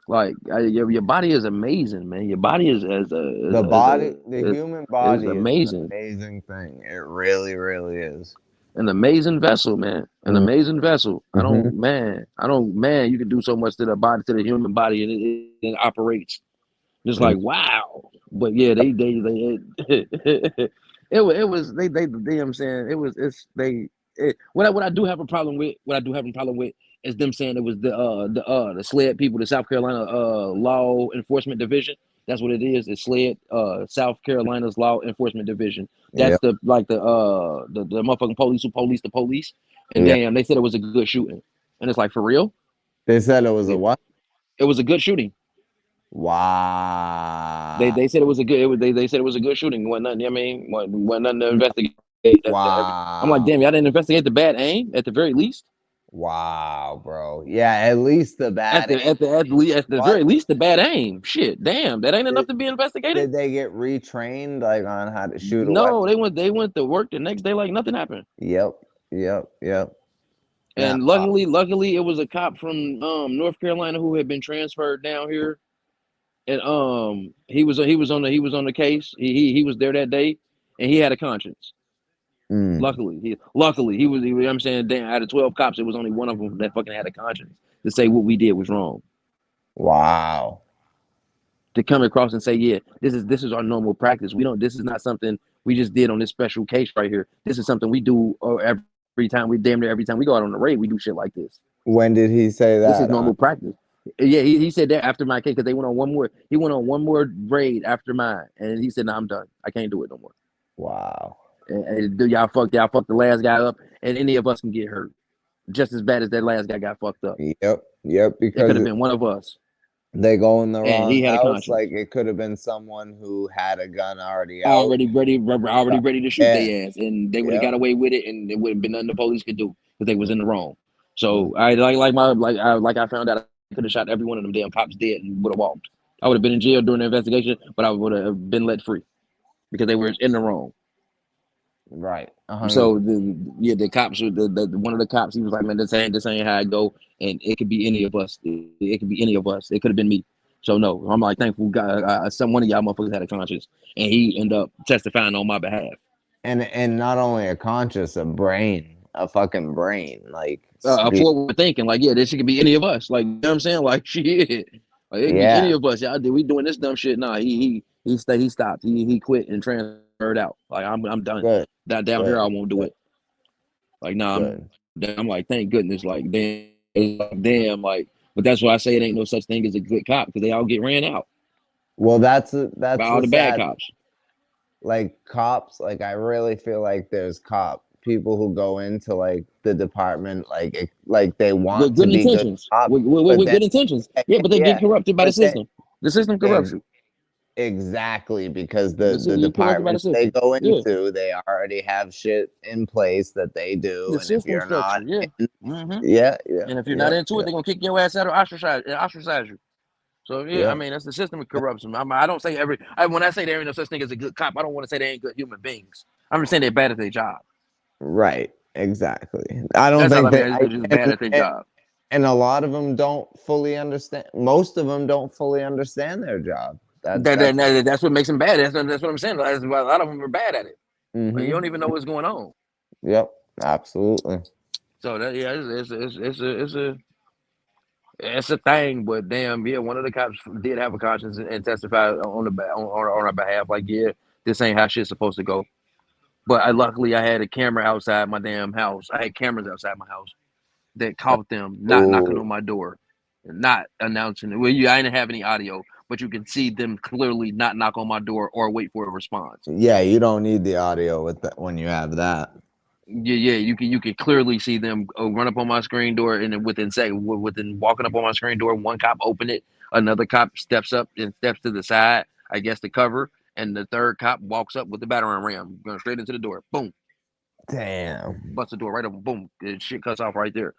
like your body is amazing, man. Your body the human is body is an amazing. amazing thing. It really, really is. An amazing vessel, man. An Mm, amazing vessel. hmm Man. You can do so much to the body, to the human body, and it operates. Just like mm, wow, but yeah, it was they I'm saying it was what I do have a problem with is them saying it was the SLED people, the South Carolina Law Enforcement Division. That's what it is. It's SLED, South Carolina's Law Enforcement Division. yeah, That's the motherfucking police who police the police. And yeah. damn, they said it was a good shooting, and it's like for real, They said it was a it, what? it was a good shooting. Wow, They said it was a good. They said it was a good shooting. Wasn't nothing. I mean, wasn't nothing to investigate. I'm like, wow, damn, y'all didn't investigate the bad aim at the very least. wow, bro. Yeah, at least the bad aim. At the What very least, the bad aim. Shit, damn, that ain't enough did, to be investigated. did they get retrained like on how to shoot a No, weapon? they went to work the next day like nothing happened. Yep, yep, yep. Now, And luckily, it was a cop from North Carolina who had been transferred down here, and he was on the case. He was there that day, and he had a conscience. mm, Luckily I'm saying, damn, out of 12 cops, it was only one of them that fucking had a conscience to say what we did was wrong. wow. To come across and say, yeah, this is our normal practice. We don't. This is not something we just did on this special case right here. This is something we do every time. We damn near every time we go out on the raid, we do shit like this. When did he say This is that normal on? practice. Yeah, he said that after my case because they went on one more. He went on one more raid after mine, and he said, "No, I'm done. I can't do it no more. Wow. And do y'all fuck the last guy up, and any of us can get hurt just as bad as that last guy got fucked up. Yep, yep. It could Because have been one of us, they go in the and wrong he had a house. conscience, Like it could have been someone who had a gun already out. already ready to shoot Yeah, their ass, and they would have yep. got away with it, and it would have been nothing the police could do because they was in the wrong. Mm, So I found out I could have shot every one of them damn cops dead and would have walked. I would have been in jail during the investigation, but I would have been let free because they were in the wrong. right, 100%. So the cops, one of the cops, he was like, man, this ain't how it go, and it could be any of us. It could be any of us. It could have been me. So no, I'm like thankful God, some one of y'all motherfuckers had a conscience, and he ended up testifying on my behalf. And not only a conscious, a brain, a fucking brain. Like, Forward thinking, like yeah, this shit could be any of us. Like you know what I'm saying, like shit, like it could be any yeah, of us. Y'all did we doing this dumb shit? Nah, he stopped. He quit and transferred out. Like I'm done. good, That down here I good, won't do good, it. Like nah, I'm good. done. I'm like thank goodness. Like damn. Like but that's why I say it ain't no such thing as a good cop because they all get ran out Well, by that's all the the bad sad. cops. Like cops, like I really feel like there's people who go into like the department, like they want With to good be good intentions. cops, but With then good intentions. yeah, Yeah, yeah, but they get yeah, corrupted by the but then system. The system corrupts you. exactly because the You corrupted by the departments they system. go Yeah. into, they already have shit in place that they do, The and if system you're structure, not yeah. in, Hmm. yeah, yeah, And if you're not yeah, into it, yeah, they're gonna kick your ass out or ostracize you. So yeah, I yeah, mean that's the system that corrupts them. I don't say when I say there ain't no such thing as a good cop, I don't want to say they ain't good human beings. I'm just saying they're bad at their job. right, exactly. I don't That's all think I mean. they They're just bad at their job. and a lot of them don't fully understand, most of them don't fully understand their job. That's That's what makes them bad. That's what I'm saying. That's why a lot of them are bad at it. Like, you don't mm-hmm. even know what's going on. Yep, absolutely. So that yeah, it's a thing. But damn, yeah, one of the cops did have a conscience and testified on our behalf. Like yeah, this ain't how shit's supposed to go. But luckily I had a camera outside my damn house. I had cameras outside my house that caught them not knocking Oh, on my door, not announcing it. Well, I didn't have any audio, but you can see them clearly not knock on my door or wait for a response. Yeah, you don't need the audio with when you have that. Yeah, yeah, you can clearly see them run up on my screen door, and then within walking up on my screen door, one cop open it, another cop steps up and steps to the side, I guess to cover, and the third cop walks up with the battering ram, going straight into the door, boom, Damn. bust the door right open, boom, shit cuts off right there.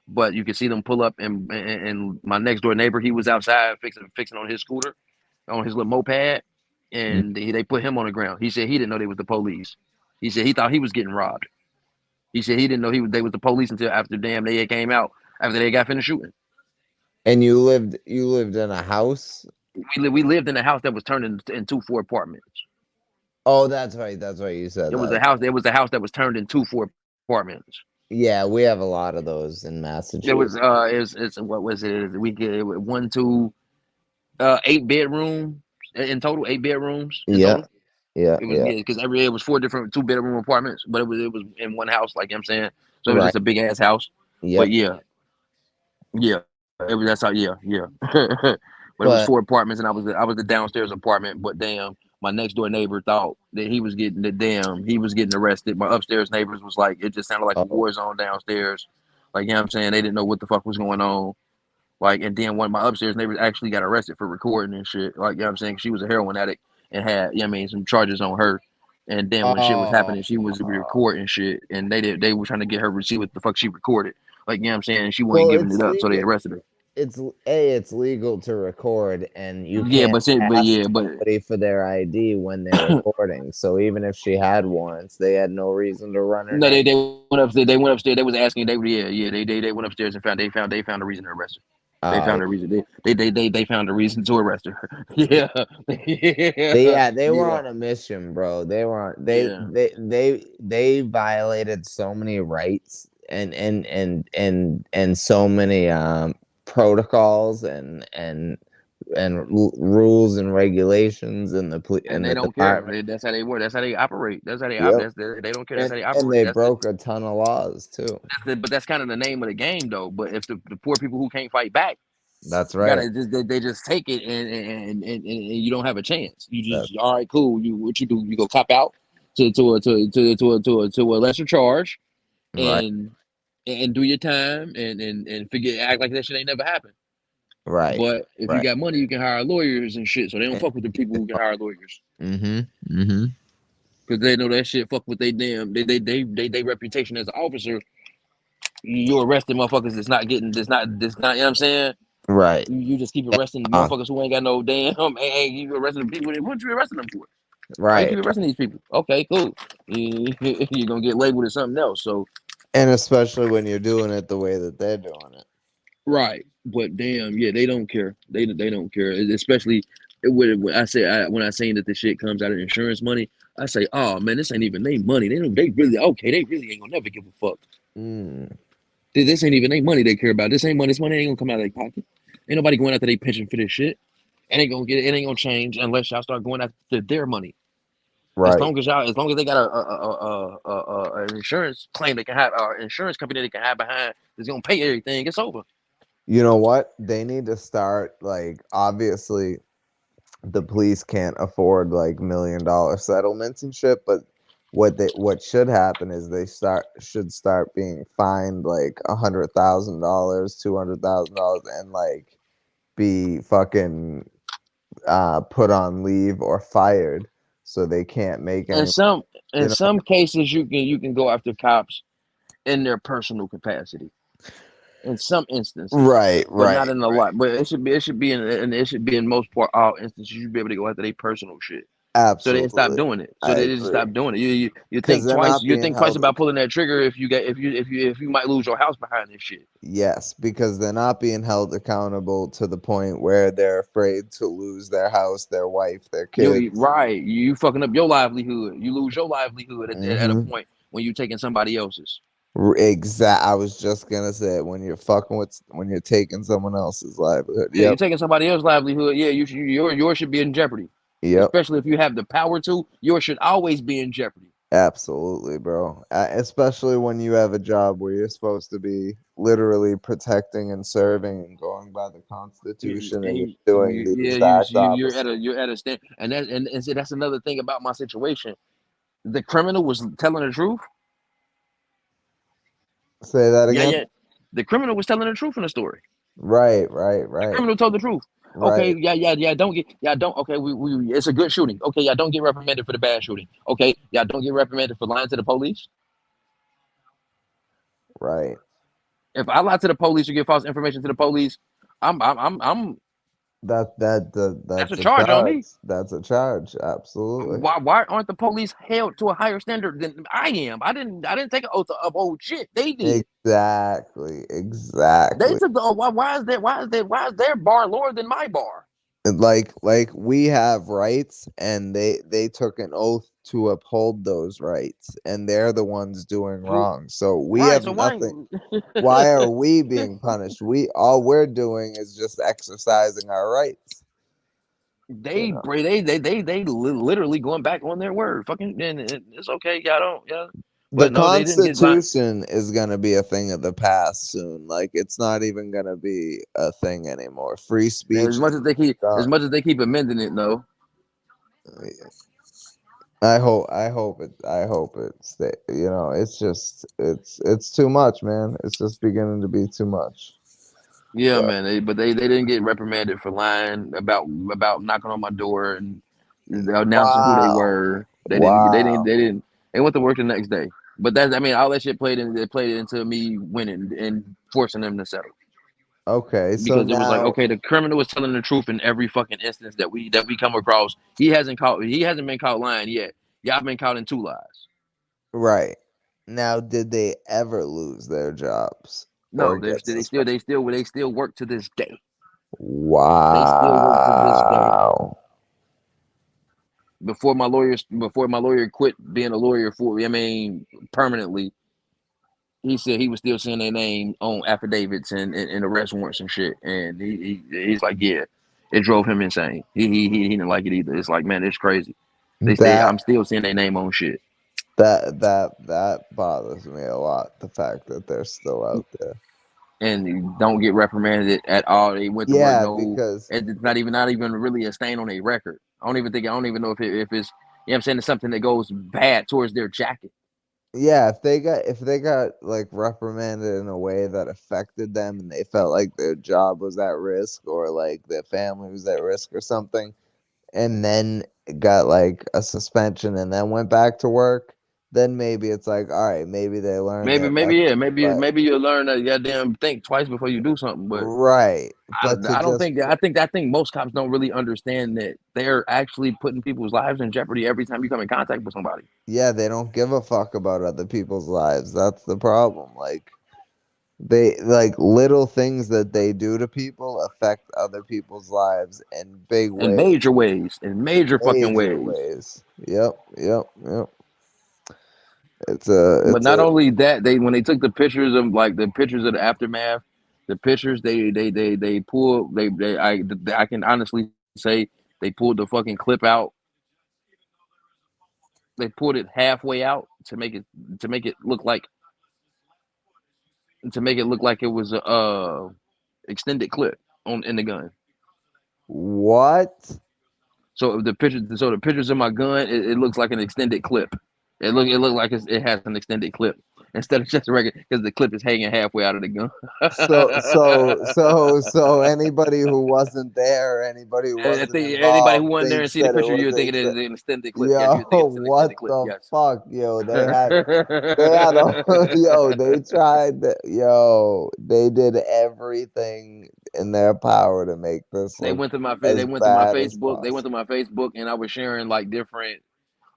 But you can see them pull up, and my next door neighbor, he was outside fixing on his scooter, on his little moped, Mm. and they put him on the ground. He said he didn't know they was the police. He said he thought he was getting robbed. He said he didn't know they was the police until after damn they came out after they got finished shooting. And you lived in a house? We lived in a house that was turned into four apartments. Oh, that's right. That's right. You said It was a that. house. It was a house that was turned into four apartments. Yeah, we have a lot of those in There was Massachusetts. it's what was it? We get one, two, 8 bedrooms in total. 8 bedrooms in Yeah, total. yeah, It was yeah. yeah, because it was four different 2 bedroom apartments, but it was in one house. Like I'm saying, so it was Right. just a big ass house. But Yep. yeah, yeah, it was that's how yeah. But it was four But apartments, and I was the downstairs apartment. But damn, my next door neighbor thought that he was getting arrested. My upstairs neighbors was like, it just sounded like a oh, war zone downstairs. Like, you know what I'm saying, they didn't know what the fuck was going on. Like, and then one of my upstairs neighbors actually got arrested for recording and shit. Like, you know what I'm saying, she was a heroin addict and had, you know what I mean, some charges on her. And then when shit was oh, happening, she was recording shit, and they were trying to get her to see what the fuck she recorded. Like, you know what I'm saying, and she wasn't well, giving it's it up, so they legal. arrested her. It's legal to record, and you Yeah, can't but ask yeah, but somebody for their ID when they're recording. So even if she had warrants, they had no reason to run her no, name. they went upstairs. They went upstairs. They was asking. They went upstairs and found a reason to arrest her. They Uh, found a reason. They found a reason to arrest her. Yeah, yeah, yeah, they were yeah, on a mission, bro. They were on, yeah. they violated so many rights and so many protocols and rules and regulations in in And they the don't care. department. That's how they work. That's how they operate. That's how they Yep. they don't care. That's how they And operate. they broke a ton of laws too. But that's kind of the name of the game, though. But if the poor people who can't fight back That's right. gotta just they just take it, and you don't have a chance. You That's just all right, cool. You what you do? You go cop out to a lesser charge, right. and do your time, and figure act like that shit ain't never happened. Right. But if you Right. got money, you can hire lawyers and shit. So they don't And, fuck with the people who can hire lawyers. mm-hmm. Mm-hmm. Because they know that shit fuck with they reputation as an officer. You arresting motherfuckers that's not getting that's not, you know what I'm saying? Right. You just keep Yeah. arresting motherfuckers who ain't got no damn hey, you arresting the people. What you arresting them for? Why you Right. keep arresting these people? Okay, cool. You're gonna get labeled as something else. So And especially when you're doing it the way that they're doing it. right. But damn, yeah, they don't care. They don't care. Especially when when I say that the shit comes out of insurance money, I say, oh man, this ain't even their money. They really okay, they really ain't gonna never give a fuck. Mm. This ain't even their money they care about. This ain't money. This money ain't gonna come out of their pocket. Ain't nobody going after their pension for this shit. It ain't gonna get. It ain't gonna change unless y'all start going after their money. Right. As long as they got an insurance claim they can have, or insurance company they can have behind that's gonna pay everything. It's over. You know what? They need to start like obviously the police can't afford like $1 million settlements and shit, but what should happen is they should start being fined like $100,000, $200,000, and like be fucking put on leave or fired so they can't make In any. some You in know. some cases, you can go after cops in their personal capacity. In some instances, Right. but not Right. in a Right. lot. But it should be in most part all instances. You should be able to go after their personal shit. So they stop Absolutely. doing it. So I they just agree stop doing it. You because think they're twice. not You being think twice held. about pulling that trigger if you might lose your house behind this shit. Yes, because they're not being held accountable to the point where they're afraid to lose their house, their wife, their You kids. right. You fucking up your livelihood. You lose your livelihood at a Mm-hmm. point when you taking somebody else's. Exact. I was just gonna say it, when you're fucking with when you're taking someone else's livelihood. Yeah, you're Yep. taking somebody else's livelihood. Yeah, yours should be in jeopardy. Yep. Especially if you have the power to. Yours should always be in jeopardy. Absolutely, bro. Especially when you have a job where you're supposed to be literally protecting and serving and going by the Constitution, and you're doing the Yeah, exact you're opposite. at a stand, and see, that's another thing about my situation. The criminal was telling the truth. Say that Yeah, again. yeah. The criminal was telling the truth in the story. Right, right, The right, criminal told the truth. Okay, right, yeah. Don't get, yeah, don't. Okay, we. It's a good shooting. Okay, yeah, don't get reprimanded for the bad shooting. Okay, yeah, don't get reprimanded for lying to the police. right. If I lie to the police or give false information to the police, I'm. That's a That's a charge on charge. me. That's a charge. Absolutely. Why aren't the police held to a higher standard than I am? I didn't take an oath to uphold shit. They did. Exactly. They Exactly. took the why is their bar lower than my bar? Like we have rights, and they took an oath to uphold those rights, and they're the ones doing wrong, so we Right. have So why nothing. Why are we being punished? We all we're doing is just exercising our rights, you know. they literally going back on their word? Fucking and it's okay. Y'all don't yeah. The But no, they didn't get like Constitution is going to be a thing of the past soon. Like, it's not even going to be a thing anymore. Free speech is as done. much as they keep amending it. No, I hope it stay. It's just it's too much, man. It's just beginning to be too much. yeah, But man. But they didn't get reprimanded for lying about knocking on my door and announcing who they wow, were. wow. They went to work the next day. But that's I mean all that shit played in they played into me winning and forcing them to settle. Okay, so Because it was like, now, okay, the criminal was telling the truth in every fucking instance that we come across. He hasn't been caught lying yet. Y'all been caught in two lies. right now, did they ever lose their jobs or No, get suspended? they still work to this day. They still work to this day. Wow. Before my lawyer quit being a lawyer for I mean permanently, he said he was still seeing their name on affidavits and arrest warrants and shit. And he's like, yeah, it drove him insane. He didn't like it either. It's like, man, it's crazy. That I'm still seeing their name on shit. that bothers me a lot. The fact that they're still out there. And you don't get reprimanded at all. They went to work. Yeah, No, because it's not even really a stain on their record. I don't even know if it's you know what I'm saying it's something that goes bad towards their jacket. yeah, if they got like reprimanded in a way that affected them, and they felt like their job was at risk, or like their family was at risk or something, and then got like a suspension and then went back to work, then maybe it's like, all right, maybe they learned their Maybe lesson. yeah, But maybe you learn to goddamn think twice before you do something. But right, but to I don't just think I think most cops don't really understand that they're actually putting people's lives in jeopardy every time you come in contact with somebody. yeah, they don't give a fuck about other people's lives. That's the problem. Like, they like little things that they do to people affect other people's lives in big ways, In major fucking major ways. ways. Yep, yep, yep. It's a, But it's not a only that, they when they took the pictures of like the pictures of the aftermath, the pictures they pulled I can honestly say they pulled the fucking clip out. They pulled it halfway out to make it look like it was a extended clip on in the gun. what? So the pictures of my gun, it looks like an extended clip. It looked like it has an extended clip instead of just a regular because the clip is hanging halfway out of the gun. So anybody who wasn't there, anybody who I wasn't think anybody who involved, wasn't there they and see the said it picture, was you're a thinking it is an extended clip. Yes, yo, you're thinking it's an extended what clip. the Yes. fuck, yo? They had a yo, they tried yo, they did everything in their power to make this look They as went to my bad as Facebook. They went to possible. my Facebook, and I was sharing like different.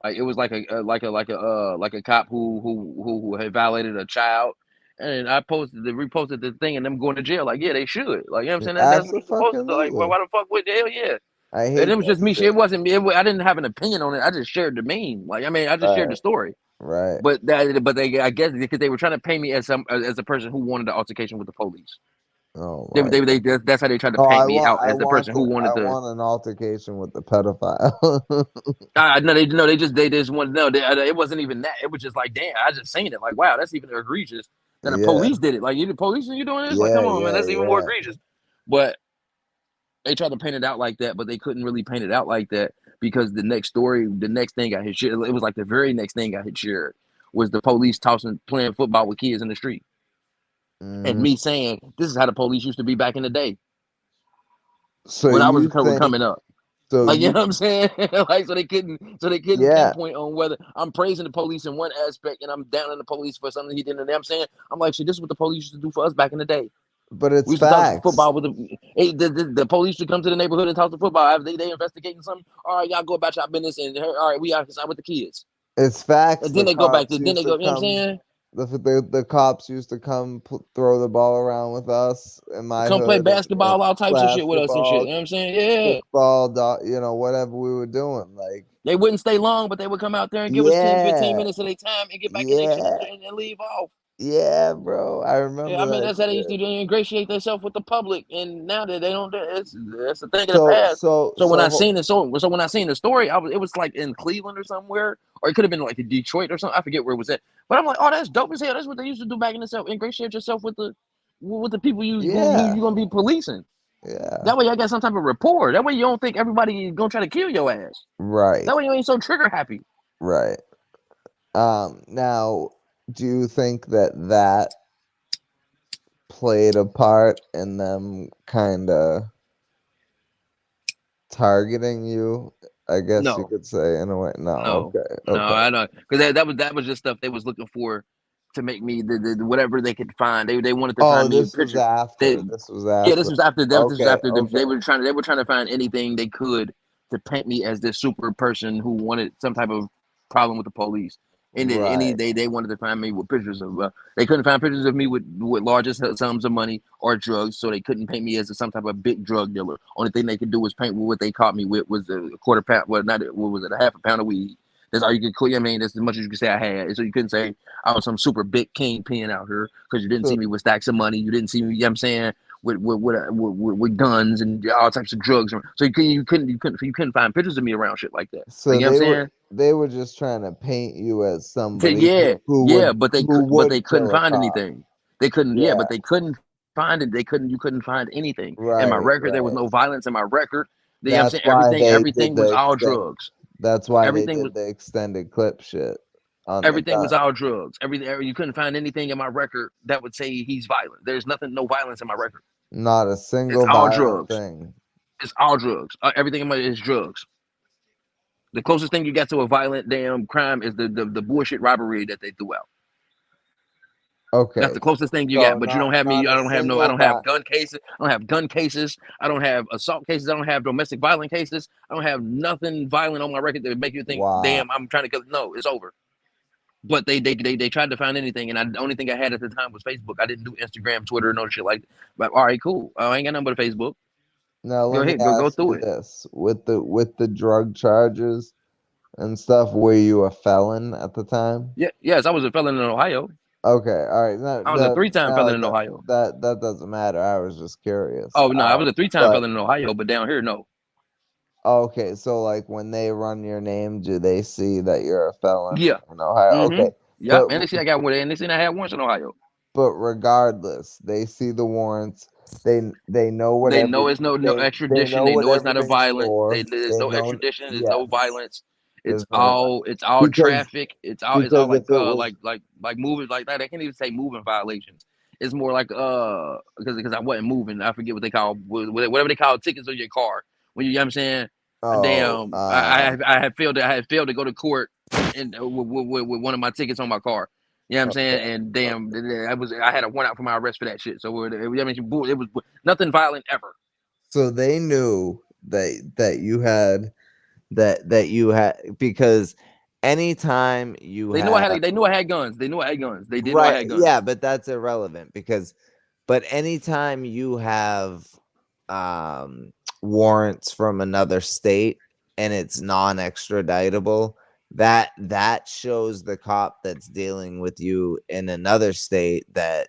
Like it was like a cop who had violated a child, and I reposted the thing, and them going to jail. Like yeah, they should. Like you know what I'm saying that's what you're supposed to do. Like Abso-fucking-lutely. why the fuck would hell yeah? I And it hate was that just me. shit. I didn't have an opinion on it. I just shared the meme. Like I mean, I just shared the Right, story. right. But they I guess because they were trying to pay me as a person who wanted the altercation with the police. Oh my. That's how they tried to Oh, paint me out as the person who I wanted to. want an altercation with the pedophile. No, they just wanted no. It wasn't even that. It was just like, damn, I just seen it. Like, wow, that's even egregious. That the Yeah, police did it. Like, you the police and you doing this? Like, yeah, come on, man, yeah, that's even more yeah. egregious. But they tried to paint it out like that, but they couldn't really paint it out like that because the next thing got hit. It was like the very next thing got hit shared was the police tossing playing football with kids in the street, and Mm. me saying this is how the police used to be back in the day So when I was you think? coming up. So Like, you you? know what I'm saying? Like, so they couldn't Yeah, pinpoint on whether I'm praising the police in one aspect and I'm down on the police for something he didn't. And I'm saying, I'm like, shit, this is what the police used to do for us back in the day. but We it's used to talk facts. football with the police used to come to the neighborhood and talk to football. After they investigating something, all right, y'all go about your business, and all right, we outside with the kids. It's facts. And The then they go back cops to then used they to go. You know what I'm come. saying? The cops used to come throw the ball around with us in my Come play hood and basketball, all types of shit with us and shit. basketball, You know what I'm saying? Yeah. football, whatever we were doing. Like, They wouldn't stay long, but they would come out there and give us 10, 15 yeah, minutes of their time and get back in their shit yeah, and leave off. yeah, bro. I Yeah, remember I mean that that's how they used to shit. do, ingratiate themselves with the public, and now that they don't, it's a thing of the So, past. so, So when so, I seen it, so when I seen the story, it was like in Cleveland or somewhere, or it could have been like in Detroit or something. I forget where it was at. But I'm like, oh, that's dope as hell. That's what they used to do back in the self. Ingratiate yourself with the people you yeah, gonna be policing. yeah, That way, I got some type of rapport. That way, you don't think everybody is gonna try to kill your ass. right, That way, you ain't so trigger happy. right. Now, do you think that played a part in them kind of targeting you? I guess you No, could say in a way. No, no, okay, no, okay. I don't, because that was just stuff they was looking for to make me whatever they could find. They wanted to Oh, find me a this was picture. They after. This was Yeah, after. this was Okay, after okay. they were trying to find anything they could to paint me as this super person who wanted some type of problem with the police. And then Right. they wanted to find me with pictures of they couldn't find pictures of me with largest sums of money or drugs, so they couldn't paint me as some type of big drug dealer. Only thing they could do was paint what they caught me with was a quarter pound, well, not what was it, a half a pound of weed. That's all you could clear. I mean, that's as much as you could say I had. So you couldn't say I was some super big kingpin out here because you didn't see So me with stacks of money. You didn't see me. You know what I'm saying with guns and all types of drugs. So you couldn't find pictures of me around shit like that. Like, so you know what I'm saying? they were just trying to paint you as So, somebody yeah, yeah, who but they would couldn't kill a find cop. anything. They couldn't. Yeah, Yeah. but they couldn't find it. You couldn't find anything in my Right, record. There was no right. violence in my record. You know what I'm saying? That's why they Everything did was the all extend drugs. that's why they Everything was did the extended clip shit on the everything was gun. all drugs. Everything you couldn't find anything in my record that would say he's violent. There's nothing, no violence in my record. Not a It's single all violent drugs. thing. It's all drugs. Everything in my is drugs. The closest thing you got to a violent damn crime is the bullshit robbery that they threw out. That's Okay. the closest thing you So got. But you don't have me. not a I single don't have gun cases. I don't have gun cases. I don't have assault cases. I don't have domestic violence cases. I don't have nothing violent on my record that would make you think, wow. damn, I'm trying to kill. No, it's over. But they tried to find anything, and the only thing I had at the time was Facebook. I didn't do Instagram, Twitter, no shit like that. But all right, cool. I ain't got nothing but a Facebook. Now Go let me ahead, go ask through you it. this. With the drug charges and stuff, were you a felon at the time? Yeah, yes, I was a felon in Ohio. Okay, all right. I was a three-time Now felon in Ohio. that doesn't matter. I was just curious. Oh no, I was a three-time But felon in Ohio, but down here, no. okay, so like when they run your name, do they see that you're a felon Yeah. in Ohio? Mm-hmm. Okay, Yep. but And they see I got one, and they see I had once in Ohio. regardless, they see the warrants. They know what They know it's no they extradition. know They what know it's not a everything's violent. for. There's They no know extradition. There's no yes. violence. There's no It's all because traffic. It's all because like if it was like moving like that. I can't even say moving violations. It's more like because I wasn't moving. I forget what they call whatever they call tickets on your car. When you know what I'm saying, oh damn, I had failed to go to court and with one of my tickets on my car. You know what I'm saying? okay, And damn, okay. I had a warrant out for my arrest for that shit. So I mean, it was nothing violent ever. So they knew that you had that you had because anytime you have They knew I had guns. They knew I had guns. They did know I right, had guns. yeah, but that's irrelevant because but anytime you have um warrants from another state and it's non-extraditable, that shows the cop that's dealing with you in another state that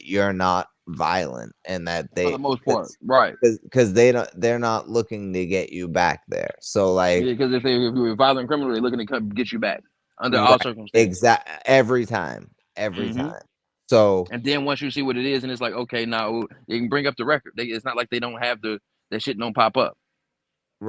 you're not violent, and that for the they most part, right? because they're not looking to get you back there. So Yeah, like, because if you're a violent criminal, they're looking to come get you back under all right, circumstances. exact every time, every Hmm. time. So And then once you see what it is, and it's like, okay, now you can bring up the record. It's not like they don't have the that shit don't pop up.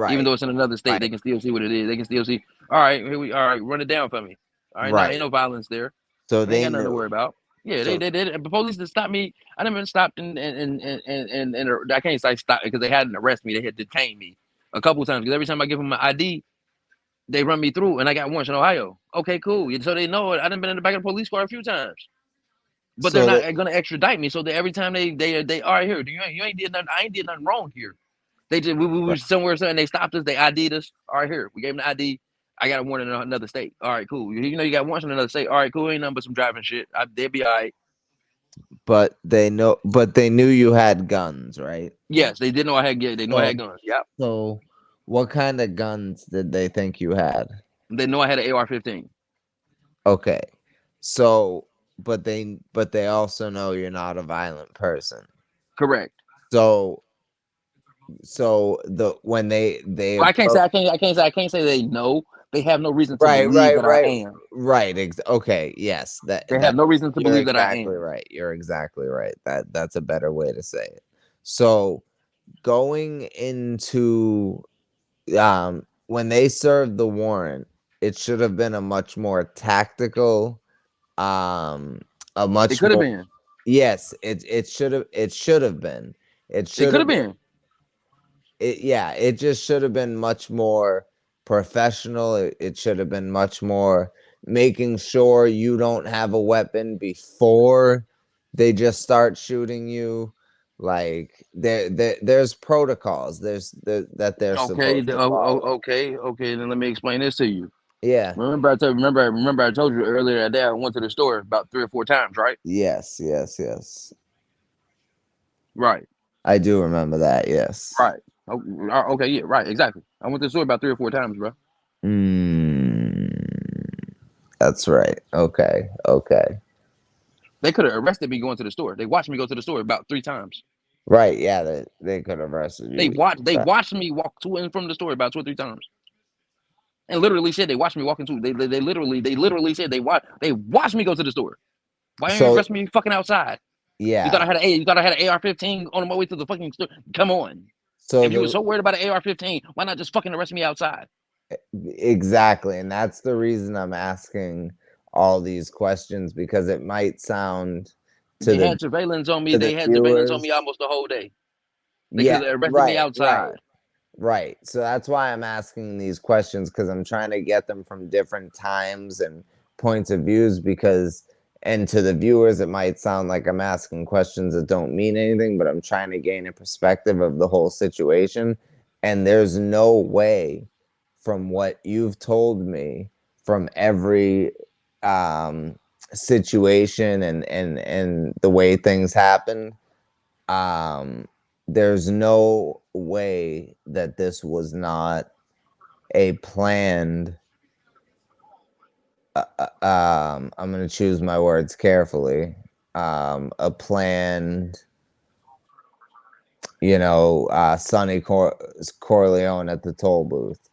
Even right, though it's in another state, they right, can still see what it is. They can still see. All right, all right, run it down for me. All right, now ain't right. no violence there. So We ain't they got nothing to knew. worry about. Yeah, So they did. The police did stop me. I never been stopped and I can't say stop because they hadn't arrested me. They had detained me a couple of times because every time I give them my ID, they run me through, and I got warrants in Ohio. Okay, cool. So they know it. I done been in the back of the police car a few times, but they're so not that gonna extradite me. So they, every time they all right here. You ain't did nothing. I ain't did nothing wrong here. They just we right. were somewhere, so and they stopped us. They ID'd us. All right, here we gave them the ID. I got a warrant in another state. All right, cool. You know you got warrants in another state. All right, cool. Ain't nothing but some driving shit. They'll be all right. But they knew you had guns, right? Yes, they did know I had. They know I So had guns. Yep. so what kind of guns did they think you had? They know I had an AR-15. Okay. So but they also know you're not a violent person. Correct. So the when they Well, approach, I can't say they know. They have no reason to right, believe right, that I right, am. right. Okay, yes, They have no reason to you're believe that I exactly am. right. You're exactly right. That's a better way to say it. So going into when they served the warrant, it should have been a much more tactical, um a It much could have more, been. yes, it should have been. It It should could have have been. yeah, it just should have been much more professional. It should have been much more making sure you don't have a weapon before they just start shooting you. Like there's protocols. That they're Okay. supposed to follow. Okay. Okay. Then let me explain this to you. Yeah. Remember I told you earlier that day I went to the store about 3 or 4 times, right? Yes, yes, yes. Right. I do remember that. Yes. Right. Oh, okay. Yeah. Right. Exactly. I went to the store about 3 or 4 times, bro. Mm, that's right. Okay. Okay. They could have arrested me going to the store. They watched me go to the store about 3 times. Right. Yeah. They could have arrested you. They watched me walk to and from the store about 2 or 3 times, and literally said they watched me walk into. They literally said they watched me go to the store. Why didn't you So arrest me fucking outside? yeah. You thought I had an AR-15 on my way to the fucking store? Come on. So If you were so worried about an AR-15, why not just fucking arrest me outside? exactly, and that's the reason I'm asking all these questions, because it might sound to They the had surveillance on me. to the They had surveillance on me viewers. almost the whole day. They could Yeah. have arrested me Right. Right. outside. Right. So that's why I'm asking these questions, because I'm trying to get them from different times and points of views, because and to the viewers it might sound like I'm asking questions that don't mean anything, but I'm trying to gain a perspective of the whole situation. And there's no way, from what you've told me, from every um situation and the way things happen, um there's no way that this was not a planned, I'm going to choose my words carefully, a planned, Sonny Corleone at the toll booth.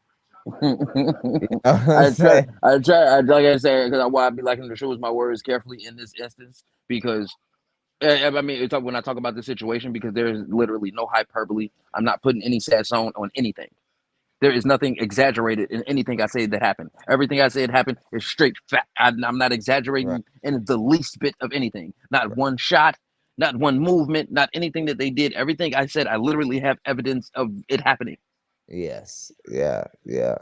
You know what I'm saying? Like I said, because I be liking to choose my words carefully in this instance because I mean, when I talk about the situation, because there is literally no hyperbole. I'm not putting any sad on anything. There is nothing exaggerated in anything I say that happened. Everything I said happened is straight fact. I'm not Right, exaggerating in the least bit of anything. Not right. one shot, not one movement, not anything that they did. Everything I said, I literally have evidence of it happening. Yes. Yeah, yeah.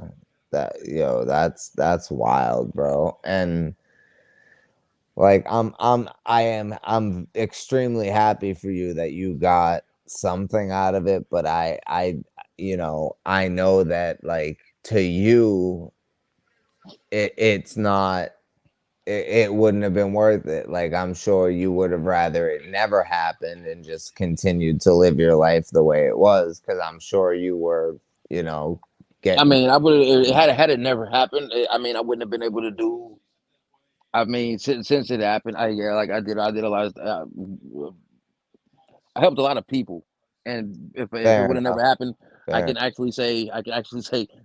That's wild, bro. And like I'm extremely happy for you that you got something out of it, but I know that, like, to you it's not, it wouldn't have been worth it. Like, I'm sure you would have rather it never happened and just continued to live your life the way it was, because I'm sure you were, you know, I getting mean, I would have had it never happened. I mean, I wouldn't have been able to do. I mean, since it happened, I yeah, like I did a lot of I helped a lot of people, and if it Fair would have enough. never happened, Fair. I can actually say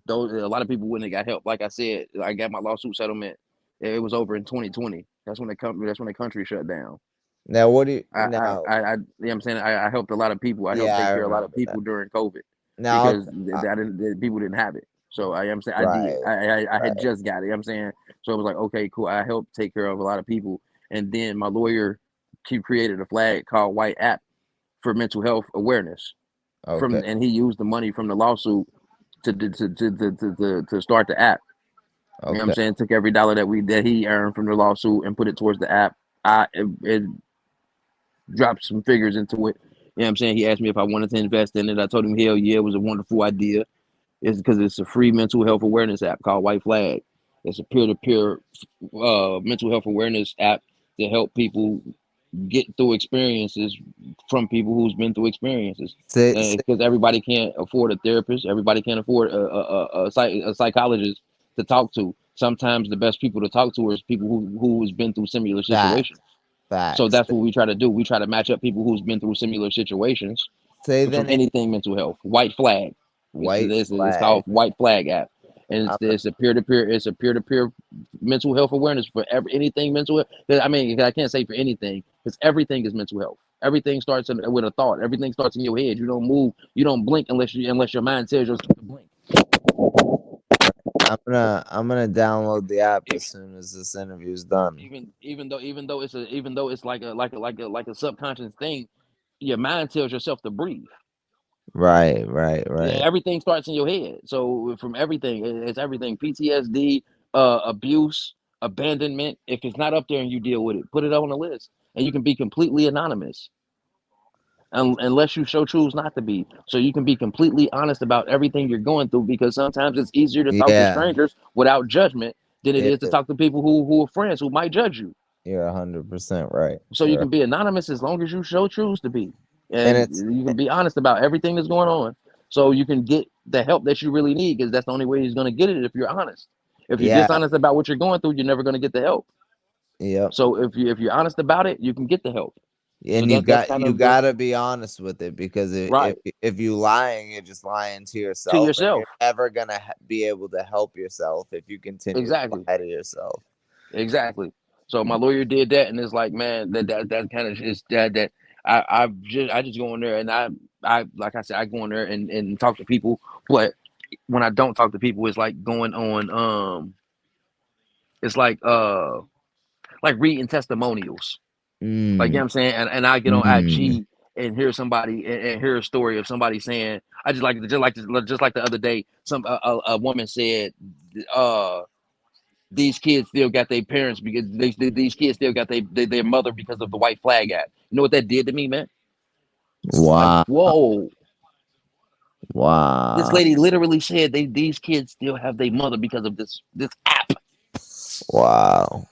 those a lot of people wouldn't have got help. Like I said, I got my lawsuit settlement. It was over in 2020. That's when the country shut down. Now, what do you now? You know what I'm saying? I helped a lot of people. I helped Yeah, I take care of a lot of remember that. people during COVID Now, because people didn't have it. So I am saying I did. right, I had right. just got it. You know what I'm saying, so it was like, okay, cool. I helped take care of a lot of people, and then my lawyer created a flag called White App for mental health awareness. Okay, And he used the money from the lawsuit to start the app. You know what I'm okay. saying? Took every dollar that he earned from the lawsuit and put it towards the app. It dropped some figures into it. You know what I'm saying? He asked me if I wanted to invest in it. I told him hell yeah, it was a wonderful idea. It's because it's a free mental health awareness app called White Flag. It's a peer-to-peer mental health awareness app to help people get through experiences from people who's been through experiences. Say, Because everybody can't afford a therapist, everybody can't afford a psychologist to talk to. Sometimes the best people to talk to is people who's been through similar situations. facts, So facts. that's what we try to do. We try to match up people who's been through similar situations Say from then it anything mental health. White Flag. white It's flag. called White Flag app, and I'm it's a peer to peer. It's a peer to peer mental health awareness for anything mental health. I mean, I can't say for anything because everything is mental health. Everything starts with a thought. Everything starts in your head. You don't move. You don't blink unless your mind tells you to blink. I'm gonna download the app as Even soon as this interview's done. even though it's like a subconscious thing, your mind tells yourself to breathe. Right, right, Yeah, right. everything starts in your head. So from everything, it's everything. PTSD, abuse, abandonment. If it's not up there and you deal with it, put it on the list, and you can be completely anonymous, unless you choose not to be. So you can be completely honest about everything you're going through, because sometimes it's easier to talk to Yeah, strangers without judgment than it it, is to talk to people who are friends who might judge you. you're 100% right. So you can be anonymous as long as you choose to be, And and it's you can be honest about everything that's going on. So you can get the help that you really need, because that's the only way he's going to get it if you're honest. If you're yeah, dishonest about what you're going through, you're never going to get the help. yep. So if you're honest about it, you can get the help. So And you that's got kind you of the got to be honest with it, because right if you lying, you're just lying to to yourself, and you're yourself. never gonna be able to help yourself if you continue to Exactly. lie to yourself. Exactly. So my lawyer did that, and it's like, man, that kind of is that I just go in there, and I like I said, I go in there and talk to people. But when I don't talk to people, it's like going on it's like reading testimonials. Like, you know Mm, what I'm saying? And I get on mm. IG and hear somebody and hear a story of somebody saying, I just like the other day, a woman said, uh these kids still got their parents because these kids still got their mother because of the White Flag Act. You know what that did to me, man? Like, Wow, whoa. This wow, lady literally said these kids still have their mother because of this app. wow.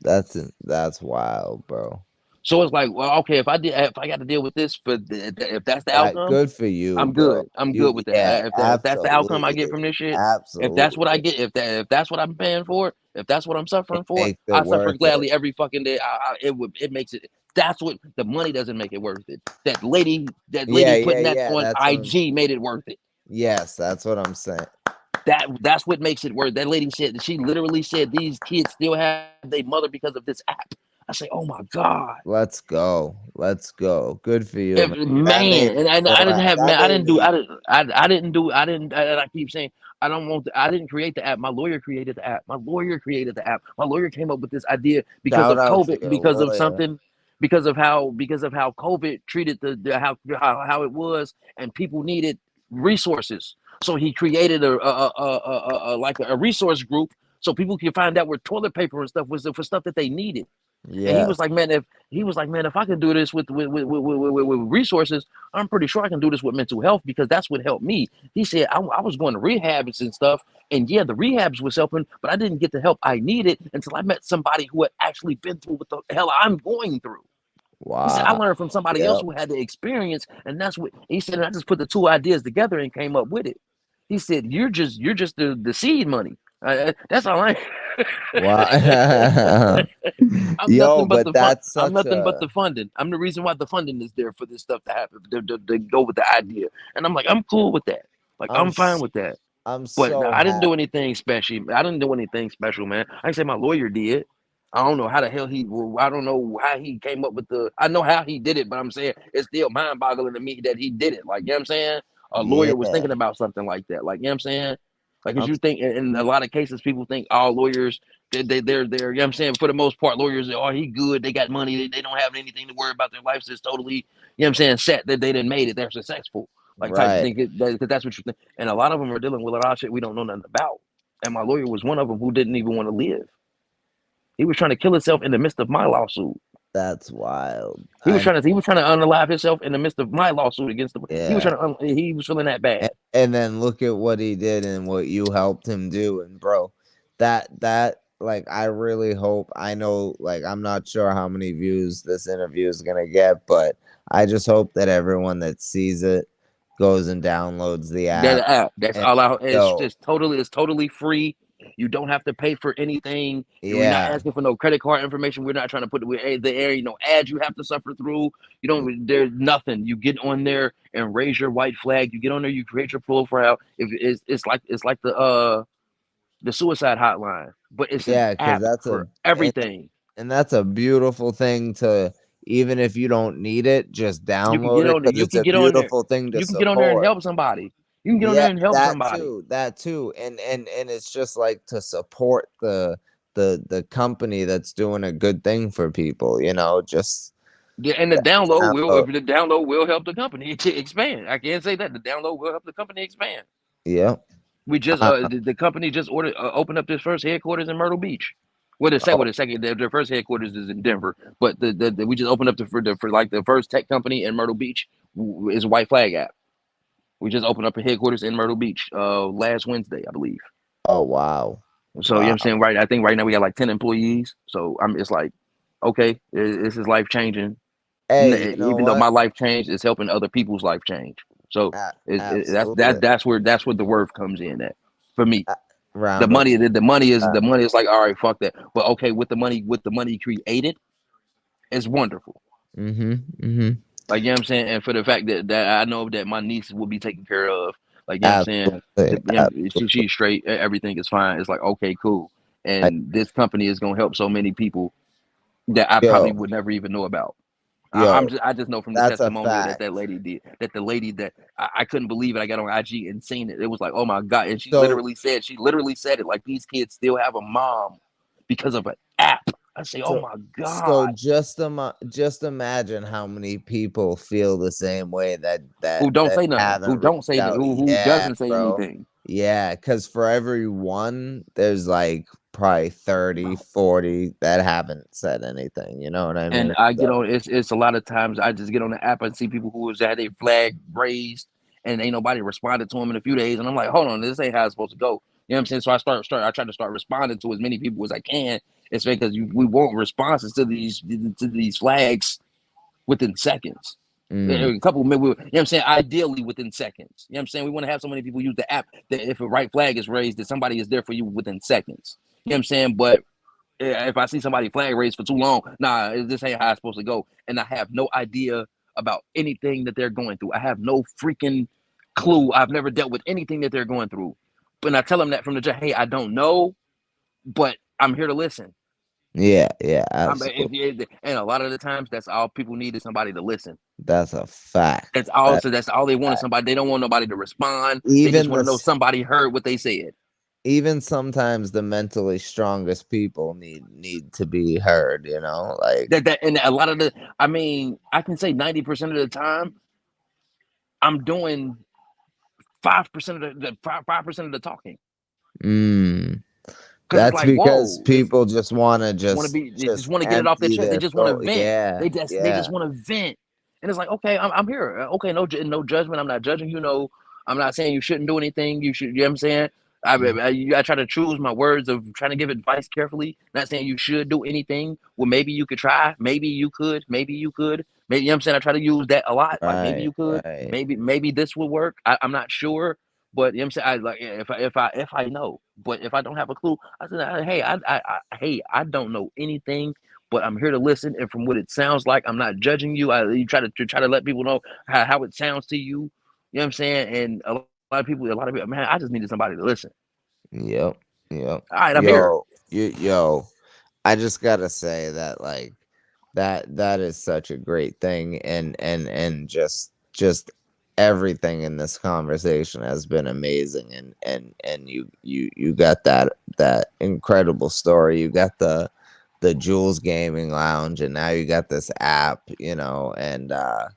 That's wild, bro. So it's like, well, okay, if I got to deal with this, if that's the That outcome, good for you, I'm bro. good. I'm You good with that. yeah, If that's the outcome I get from absolutely, this shit, if that's what I absolutely. get, if that's what I'm paying for, if that's what I'm It suffering for, makes it I suffer worth it. gladly every fucking day. It makes it. That's what the money doesn't make it worth it. That lady Yeah, yeah, putting that yeah. on That's what I'm. IG made it worth it. Yes, that's what I'm saying. That's what makes it worth. That lady said she literally said these kids still have their mother because of this app. I say, oh my god. Let's go. Let's go. Good for you, If, man. That man, made me and I feel. didn't have That man, I made didn't do me. I didn't do I didn't and I keep saying I didn't create the app. My lawyer created the app. My lawyer created the app. My lawyer came up with this idea because Shout of out to COVID, your because of lawyer. something, because of how COVID treated how it was, and people needed resources. So he created like a resource group so people can find out where toilet paper and stuff was for stuff that they needed. And he was Yes. like, man, if I can do this with resources, I'm pretty sure I can do this with mental health, because that's what helped me. He said I was going to rehabs and stuff, and yeah, the rehabs was helping, but I didn't get the help I needed until I met somebody who had actually been through what the hell I'm going through. He said I Wow. learned from somebody else Yep. who had the experience, and that's what he said. And I just put the two ideas together and came up with it. He said, you're just the seed money. That's all I. Wow. I'm Yo, nothing but but the fun. that's I'm such nothing but a the funding. I'm the reason why the funding is there for this stuff to happen. To go with the idea, and I'm like, I'm cool with that. Like, I'm I'm fine s- with that. I'm But so I didn't happy. do anything special. I didn't do anything special, man. I can say my lawyer did. I don't know how the hell he. Well, I don't know how he came up with the. I know how he did it, but I'm saying it's still mind-boggling to me that he did it. Like, you know what I'm saying? A lawyer was Yeah. thinking about something like that. Like, you know what I'm saying? Like, cause I'm you think in a lot of cases, people think all lawyers they're you know what I'm saying, for the most part, lawyers are he good, they got money, they don't have anything to worry about, their life is totally, you know what I'm saying, set, that they didn't made it, they're successful, like type right. thing, because that's what you think. And a lot of them are dealing with a lot of shit we don't know nothing about. And my lawyer was one of them who didn't even want to live. He was trying to kill himself in the midst of my lawsuit. That's wild. He was trying to unalive himself in the midst of my lawsuit against the. He was Yeah. trying to. He was feeling that bad. And then look at what he did and what you helped him do. And bro, that like I really hope, I know, like I'm not sure how many views this interview is gonna get, but I just hope that everyone that sees it goes and downloads the That app. app. That's And all I. It's yo, just totally. It's totally free. You don't have to pay for anything. We're not yeah, asking for no credit card information. We're not trying to put the air. You know, ads you have to suffer through. You don't. There's nothing. You get on there and raise your white flag. You get on there. You create your profile. If it's like the suicide hotline, but it's an yeah, because app that's a for and everything. and that's a beautiful thing to, even if you don't need it, just You can download get it on. because You it's can a get on there. beautiful thing to You can get on there and support. help somebody. You can get on Yeah, there and help somebody. that too, and it's just like to support the company that's doing a good thing for people, just Yeah, and the download will, download. if the download will help the company to expand. I can't say that the download will help the company expand. Yep. We just Uh, the company just opened up this first headquarters in Myrtle Beach. oh, The second their first headquarters is in Denver, but we just opened up for like the first tech company in Myrtle Beach is a White Flag app. We just opened up a headquarters in Myrtle Beach last Wednesday, I believe. oh wow. So you know what I'm Wow. saying, right? I think right now we got like 10 employees. So I'm it's like okay, this is life changing. Hey, you know Even though what? my life changed, it's helping other people's life change. So Absolutely. that's where the worth comes in at for me. Uh, round of The applause. money is like, all right, fuck that. But okay, with the money created, it's wonderful. Mm-hmm. Mm-hmm. Like you know what I'm saying, and for the fact that I know that my niece will be taken care of. Like you know what I'm saying, Absolutely. she's straight, everything is fine. It's like okay, cool, I, and this company is gonna help so many people that I probably yo, would never even know about. yo, I just know from the that's a testimonial fact. that lady did, that the lady that I couldn't believe it. I got on IG and seen it. It was like, oh my god! And So she literally said it like these kids still have a mom because of an app. I say, oh So my so god! just imagine how many people feel the same way that Who don't that say nothing? haven't reached out. Who Yeah, doesn't say bro. anything? Yeah, because for every one, there's like probably 30, 40 that haven't said anything. You know what I And mean? I get So on it's a lot of times I just get on the app and see people who has had their flag raised and ain't nobody responded to them in a few days. And I'm like, hold on, this ain't how it's supposed to go. You know what I'm saying? So I try to start responding to as many people as I can. It's because we want responses to these flags within seconds. mm, A couple minutes, you know what I'm saying? Ideally within seconds. You know what I'm saying? We want to have so many people use the app that if a right flag is raised, that somebody is there for you within seconds. You know what I'm saying? But if I see somebody flag raised for too long, nah, this ain't how it's supposed to go. And I have no idea about anything that they're going through. I have no freaking clue. I've never dealt with anything that they're going through. But I tell them that from the jump, hey, I don't know, but I'm here to listen. yeah, yeah, If absolutely. and a lot of the times, that's all people need is somebody to listen. That's a fact. That's all. That So that's all they want is somebody. They don't want nobody to respond. They just even want to know this somebody heard what they said. even sometimes the mentally strongest people need to be heard, like That and a lot of the. I mean, I can say 90% of the time, I'm doing 5% of the 5% of the talking mm. because it's That's like because whoa, it's people just wanna want to be they just just want to get it off their empty chest. They their just want to soul. vent. Yeah, They yeah. just want to vent, and it's like okay, I'm here. Okay, no judgment. I'm not judging you. No, I'm not saying you shouldn't do anything. You should. You know what I'm saying. Mhm. I try to choose my words of trying to give advice carefully. Not saying you should do anything. Well, maybe you could try. Maybe you could. Maybe you could. Maybe you know what I'm saying. I try to use that a lot. Like maybe Right, you could. right. Maybe this would work. I'm not sure, but you know what I'm saying. I like if I know. But if I don't have a clue, I said, hey, I don't know anything, but I'm here to listen. And from what it sounds like, I'm not judging you. You try to let people know how it sounds to you. You know what I'm saying? And a lot of people, man, I just needed somebody to listen. Yep. Yep. All right, I'm here. Yo, I just gotta say that like that is such a great thing, and just everything in this conversation has been amazing, and you got that incredible story. You got the Jules Gaming Lounge, and now you got this app, and I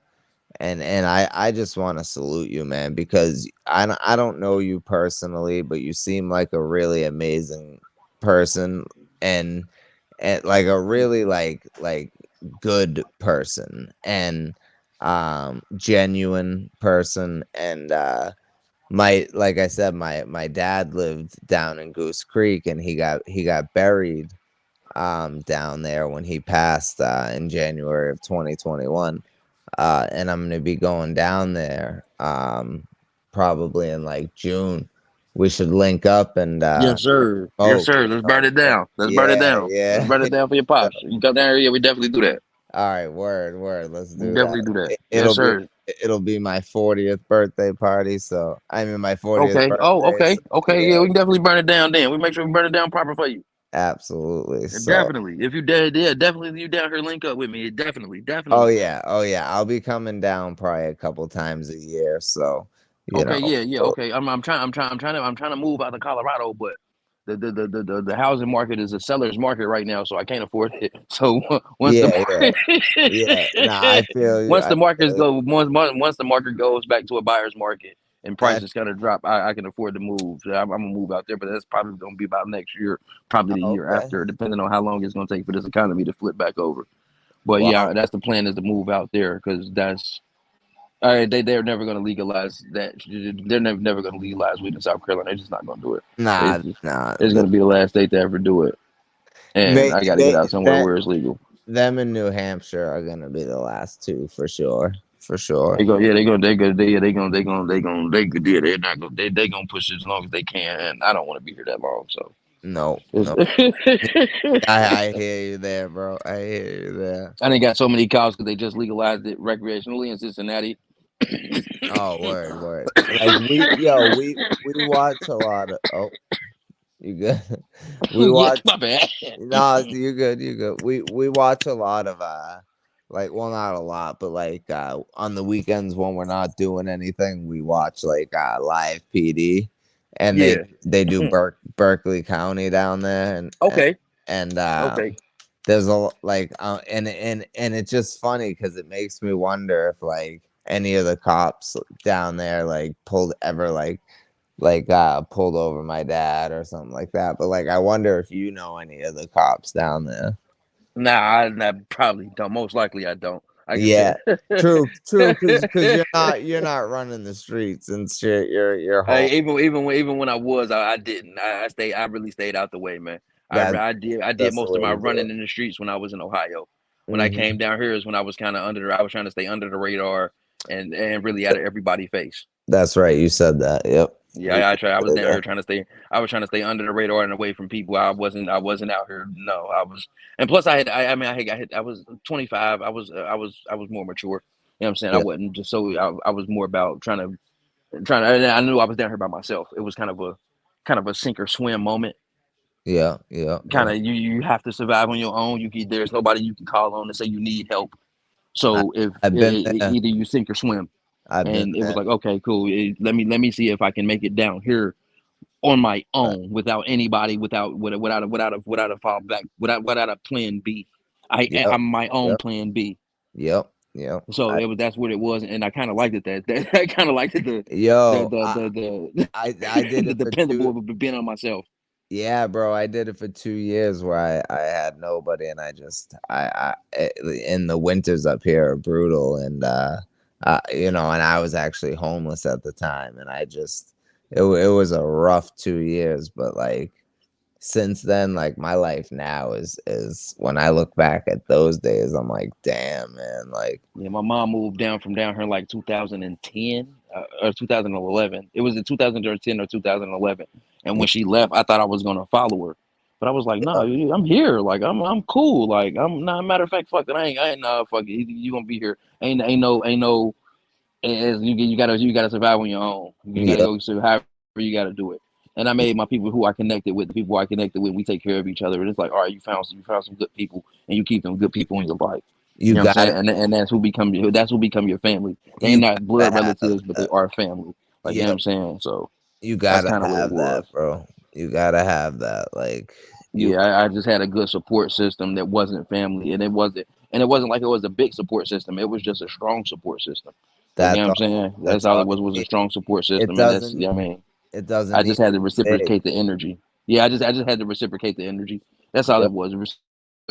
just want to salute you, man, because I don't know you personally, but you seem like a really amazing person, and like a really like good person, and genuine person, and my like I said, my dad lived down in Goose Creek, and he got buried down there when he passed in January of 2021. And I'm gonna be going down there probably in like June. We should link up and Yes, sir. Yes, smoke. sir. Let's burn it down. Let's burn it Yeah, down. Let's yeah. burn it down for your pops. You come down here, yeah, we definitely do that. All right, word. Let's We do that. definitely do that. It, Yes, it'll be sir. it'll be my 40th birthday party, so I mean my 40th Okay. Oh, birthday. So okay. Yeah, yeah, we can definitely burn it down. Then we make sure we burn it down proper for you. absolutely. So Definitely. If you did, yeah, definitely you down here link up with me. Definitely, oh definitely. yeah, oh yeah. I'll be coming down probably a couple times a year. So you Okay, know, yeah. we'll- Okay. I'm trying to move out of Colorado, but the housing market is a seller's market right now, so I can't afford it. So once the yeah, yeah, yeah. Nah, I feel you. once I the markets feel you. go once the market goes back to a buyer's market and That prices kind of drop, I can afford to move. So I'm gonna move out there, but that's probably gonna be about next year, probably the year okay. after, depending on how long it's gonna take for this economy to flip back over. But Wow. yeah, that's the plan is to move out there because that's they're never going to legalize that. They're never going to legalize weed in South Carolina. They're just not going to do it. Nah, It's just nah. it's going to be the last state to ever do it, and They, I got to get they out somewhere that where it's legal. them in New Hampshire are gonna be the last two for sure. For They sure. go, yeah, they go, they go, they, yeah, yeah, they're not going, they gonna push it as long as they can, and I don't want to be here that long, so. No, It's, no. I hear you there, bro. I hear you there. I didn't got so many cows because they just legalized it recreationally in Cincinnati. Oh, word. Like we watch a lot of. Oh, you good? We Yeah, watch. my bad. No, you good. You good. We watch a lot of like, well, not a lot, but like on the weekends when we're not doing anything, we watch like live PD, and they Yeah. they do Berkeley County down there, Okay. and Okay. there's like and it's just funny because it makes me wonder if like any of the cops down there like pulled over my dad or something like that. But like I wonder if you know any of the cops down there. Nah, I probably don't. Most likely, I don't. I can tell. Yeah. True, because you're not running the streets and shit. You're home. Even when I was, I didn't. I really stayed out the way, man. That I did that's the most of way my to do running it. in the streets when I was in Ohio. When I Hmm. came down here is when I was kind of I was trying to stay under the radar and really out of everybody's face. That's right. You said that. Yep. Yeah, You I tried. I was did down here that. trying to stay. I was trying to stay under the radar and away from people. I wasn't out here. No, I was. And plus, I had. I mean, I was 25. I was more mature. You know what I'm saying? I Yeah. wasn't just so. I was more about trying to. I knew I was down here by myself. It was kind of a sink or swim moment. Yeah. You have to survive on your own. There's nobody you can call on to say you need help. I, So if I've been there. either you sink or swim, I've been and it was there. like, okay, cool. Let me see if I can make it down here on my Right. own without anybody, without a fallback, without a plan B. Yep. I'm my own Yep. plan B. Yep. So that's what it was, and I kind of liked it. That I kind of liked it. Yo, I did The it for two. dependable of being on myself. Yeah, bro, I did it for 2 years where I had nobody, and I just in the winters up here are brutal, and and I was actually homeless at the time, and I just it was a rough 2 years, but like since then, like my life now is when I look back at those days, I'm like, damn, man, like Yeah, my mom moved down from down here in like 2010 or 2011. It was in 2010 or 2011. And when she left, I thought I was gonna follow her, but I was like, yeah, no, I'm here. Like I'm cool. Like I'm not. Matter of fact, fuck it. I ain't nah, fuck it. You gonna be here? Ain't no. As you gotta survive on your own. You gotta yep, go survive. You gotta do it. And I made my people who I connected with, the people I connected with, we take care of each other. And it's like, all right, you found some good people, and you keep them good people in your life. you You know what I'm gotta saying? And that's who become your family. They you ain't not gotta blood have relatives, but they that. are family. Like you know what Yep, I'm saying? So you that's gotta kind of what it have was. that, bro. You gotta have that. Like you, Yeah, I just had a good support system that wasn't family, and it wasn't like it was a big support system. It was just a strong support system. Like you know that's what I'm all. saying? That's That's all all it was you a need. strong support It system, and that's doesn't. yeah. I mean, It doesn't I need just had to to be big. reciprocate the energy. Yeah, I just had to reciprocate the energy. That's all Yep. it was.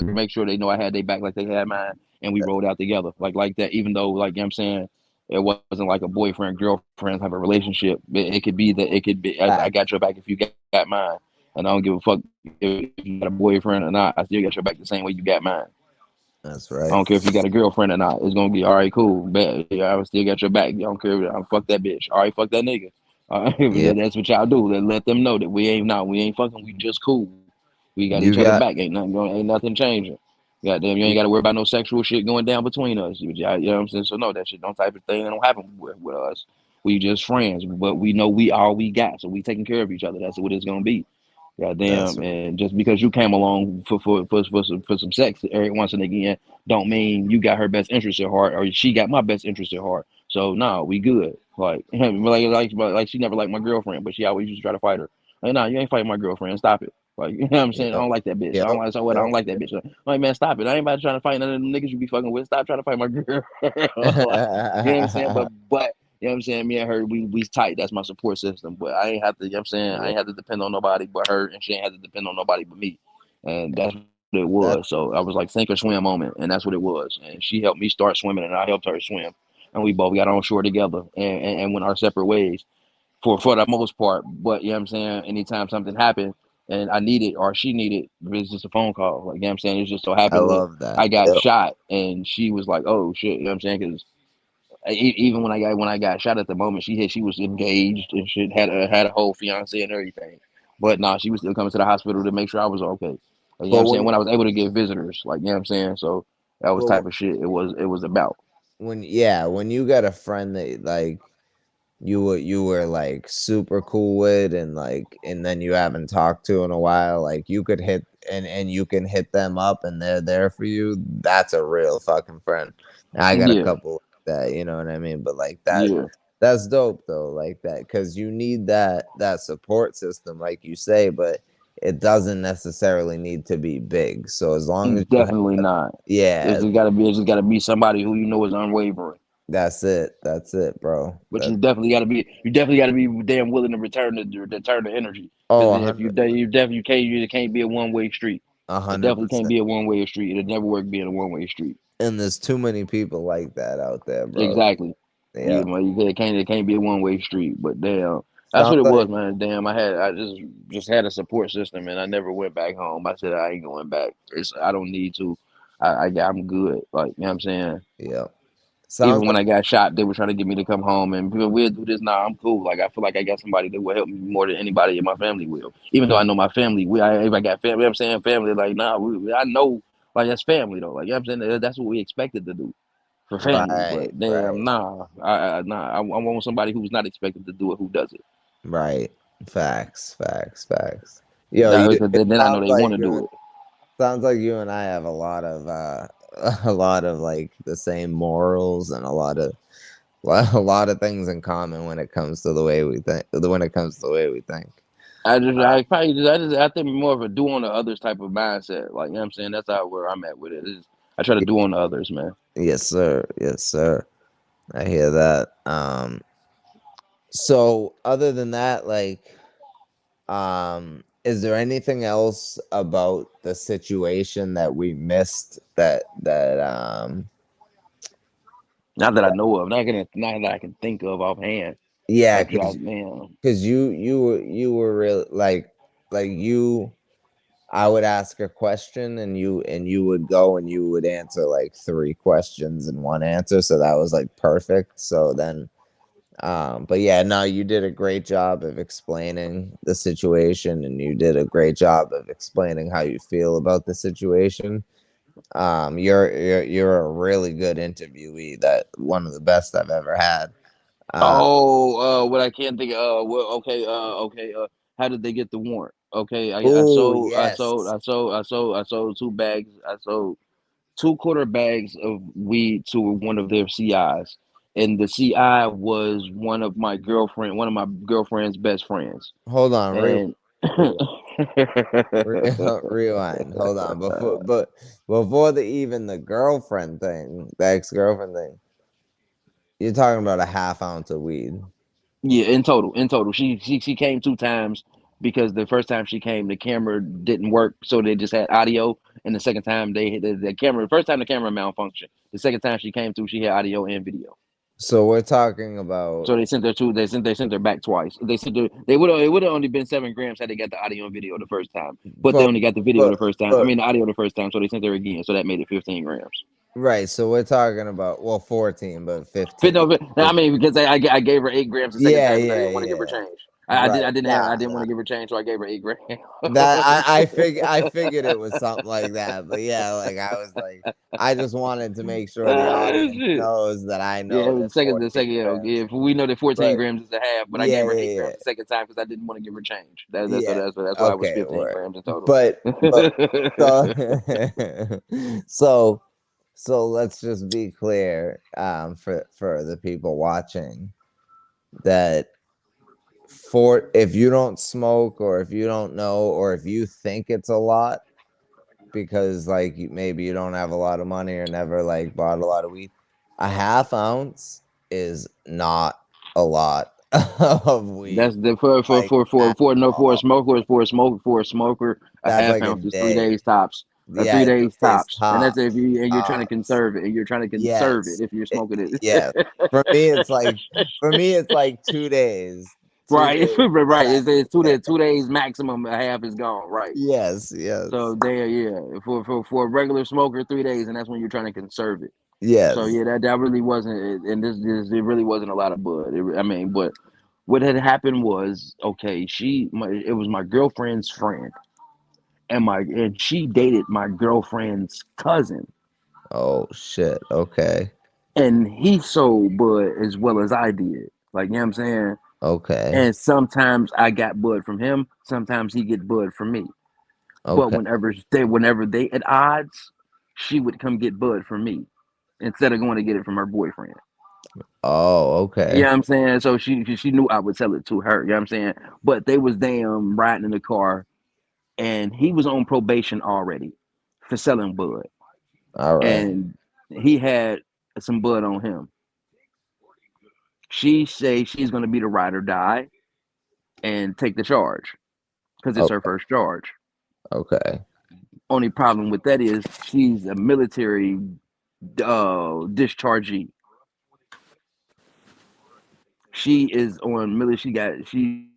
Make sure they know I had their back like they had mine, and we rolled out together like that. Even though like you know what I'm saying, it wasn't like a boyfriend girlfriend type of relationship. It could be that it could be. I Fact. got your back if you got mine, and I don't give a fuck if you got a boyfriend or not. I still got your back the same way you got mine. That's I right. don't care if you got a girlfriend or not. It's gonna be all right, cool. Bet yeah, I still got your back. You don't care. Fuck that bitch. All right, fuck that nigga. All right, Yeah. that's what y'all do. Let them know that we ain't fucking. We just cool. We got each You other got. back. Ain't nothing changing. Goddamn, you ain't You, got to worry about no sexual shit going down between us. You know what I'm saying? So no, that shit don't type of thing that don't happen with us. We just friends, but we know we all we got, so we taking care of each other. That's what it's gonna be. that's Goddamn, and just because you came along for some sex every once and again, don't mean you got her best interest at heart or she got my best interest at heart. So no, we good. Like like she never liked my girlfriend, but she always used to try to fight her. Like, nah, you ain't fighting my girlfriend. Stop it. Like you know what I'm saying? I yep. don't like that bitch. I don't Yep. like so what I Yep. don't like that bitch. I'm like, man, stop it. I ain't about to try to fight none of them niggas you be fucking with. Stop trying to fight my girl. Like, you know what I'm saying? But you know what I'm saying? Me and her, we tight. That's my support system. But I ain't have to, you know what I'm saying? I Yep. ain't have to depend on nobody but her, and she ain't have to depend on nobody but me. And that's what it was. That So I was like sink or swim moment, and that's what it was. And she helped me start swimming, and I helped her swim. And we both got on shore together and went our separate ways for the most part. But you know what I'm saying? Anytime something happened and I needed or she needed, it was just a phone call. Like, you know what I'm saying? It just so I happened that love that. I got Yep. shot and she was like, oh shit, you know what I'm saying? Because even when I got shot at the moment, she was engaged and shit had a whole fiance and everything. But nah, she was still coming to the hospital to make sure I was okay. Like, you know what But I'm saying? when When I was able to get visitors, like you know what I'm saying. So that was but type of shit. It was about. when yeah, when you got a friend that like you were like super cool with and then you haven't talked to in a while, like you could hit and you can hit them up and they're there for you. That's a real fucking friend. I got a Yeah, couple like that, you know what I mean? But like yeah, that's dope though, like that, because you need that support system, like you say, but it doesn't necessarily need to be big. So as long as you have definitely not. yeah, It's just gotta be somebody who you know is unwavering. that's it. That's it, bro. But That you definitely gotta be damn willing to return the energy. oh, Because a if you hundred you definitely it can't be a one way street. a It hundred definitely can't percent. be a one way street. It'll never work being a one way street. And there's too many people like that out there, bro. Exactly. Yeah. It can't be a one way street. But damn, that's Sounds what it was, like man. Damn, I just had a support system, and I never went back home. I said I ain't going back. I don't need to. I'm good. Like you know what I'm saying. yeah. Sounds Even when like I got shot, they were trying to get me to come home and we'll do this. Nah, I'm cool. Like I feel like I got somebody that will help me more than anybody in my family will. Even though I know my family, if I got family, you know what I'm saying family. Like nah, I know like that's family though. Like you know what I'm saying that's what we expected to do for family. right, But damn, right, nah, I want somebody who's not expected to do it who does it. right. Facts, facts, facts. Yo, That you was, it then I know they want to do it. sounds like you and I have a lot of a lot of like the same morals and a lot of a lot of things in common when it comes to the way we think when it comes to the way we think. Uh, I think more of a do on the others type of mindset. Like you know what I'm saying that's how where I'm at with it. I try to y- do on the others, man. yes, sir. Yes, sir. I hear that. So other than that, like is there anything else about the situation that we missed that Not that I know of. Not that I can think of offhand. yeah, Like, God damn. cuz you were real like you I would ask a question and you would go and you would answer like three questions in one answer. So that was like perfect. So then but yeah, no, you did a great job of explaining the situation and you did a great job of explaining how you feel about the situation. You're a really good interviewee, that one of the best I've ever had. Uh What I can't think of. Okay. How did they get the warrant? Okay, oh yes. I sold 2 bags. I sold 2 quarter bags of weed to one of their CIs, and the CI was one of my girlfriend's best friends, Hold on, and rewind. Rewind. Hold on. Before the even the girlfriend thing, the ex-girlfriend thing, you're talking about a half ounce of weed. yeah, in total, she came 2 times because the first time she came, the camera didn't work, so they just had audio. And the second time, the camera. The first time the camera malfunctioned. The second time she came through, she had audio and video. So we're talking about, So they sent her two. They sent her back twice. They sent her. It would have only been 7 grams had they got the audio and video the first time, but they but only got the video but the first time. I but mean the audio the first time, so they sent her again. So that made it 15 grams. right. So we're talking about, well, 14, but Fit 15. no, I mean because I gave her 8 grams the second Yeah, time because I yeah, didn't want to give her yeah. change. Right. I Nah, didn't want nah. to give her change, so I gave her 8 grams. That I figured it was something like that. But yeah, like I was like, I just wanted to make sure the audience Shit. knows that I Yeah, know that the 14 second, yeah, grams. if we know that 14 But grams is a half, but I yeah, gave her yeah, 8 grams yeah. the second time because I didn't want to give her change. Yeah. That's why it was Okay, 15 word. grams in total. But so so so let's just be clear, for the people watching, that for if you don't smoke, or if you don't know, or if you think it's a lot because like maybe you don't have a lot of money or never like bought a lot of weed, a half ounce is not a lot of weed. That's the for Like at all. for a smoker, a That's half like a ounce is 3 days day. tops. Three Yeah, days 3 days tops, and that's if tops. you're trying to Tops. conserve it, and you're trying to conserve it Yes. if you're smoking Yes. it. For me it's like 2 days. Two Right, days and right. then It's yeah. 2 days maximum. A half is gone. Right. Yes, yes. So there, yeah. For a regular smoker, 3 days, and that's when you're trying to conserve it. So Yes. yeah, that really wasn't, and this it really wasn't a lot of bud. I mean, but what had happened was okay. It was my girlfriend's friend, and she dated my girlfriend's cousin, Oh shit. Okay. and he sold bud as well as I did. Like you know what I'm saying. Okay. And sometimes I got bud from him. Sometimes he get bud from me. But Okay. whenever they at odds, she would come get bud from me instead of going to get it from her boyfriend. Oh, You know okay. what I'm saying? So she knew I would sell it to her. You know what I'm saying? But they was damn riding in the car, and he was on probation already for selling bud, All right. and he had some bud on him. She say she's gonna be the ride or die and take the charge because it's her Okay. first charge. Okay. Only problem with that is she's a military dischargee. She is on military. She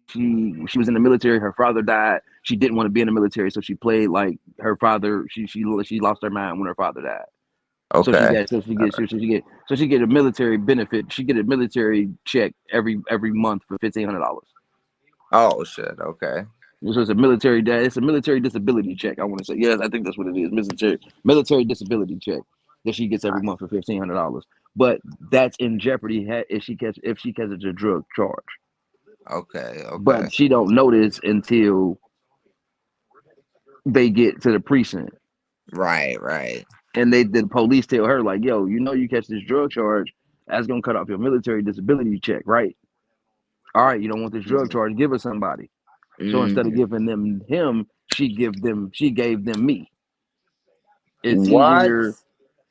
was in the military. Her father died. She didn't want to be in the military, so she played like her father. She lost her mind when her father died. So she Okay. got so she get a military benefit. She get a military check every month for $1,500. Oh shit. Okay. So it's a military disability check. I want to say yes, I think that's what it is. Military disability check that she gets every month for $1,500. But that's in jeopardy if she catches a drug charge. Okay. Okay. But she don't notice until they get to the precinct, Right. Right. and the police tell her like, "Yo, you know you catch this drug charge, that's gonna cut off your military disability check, right? All right, you don't want this drug Mm. charge, give her somebody." So instead of Mm. giving them him, she gave them me. It's What? easier.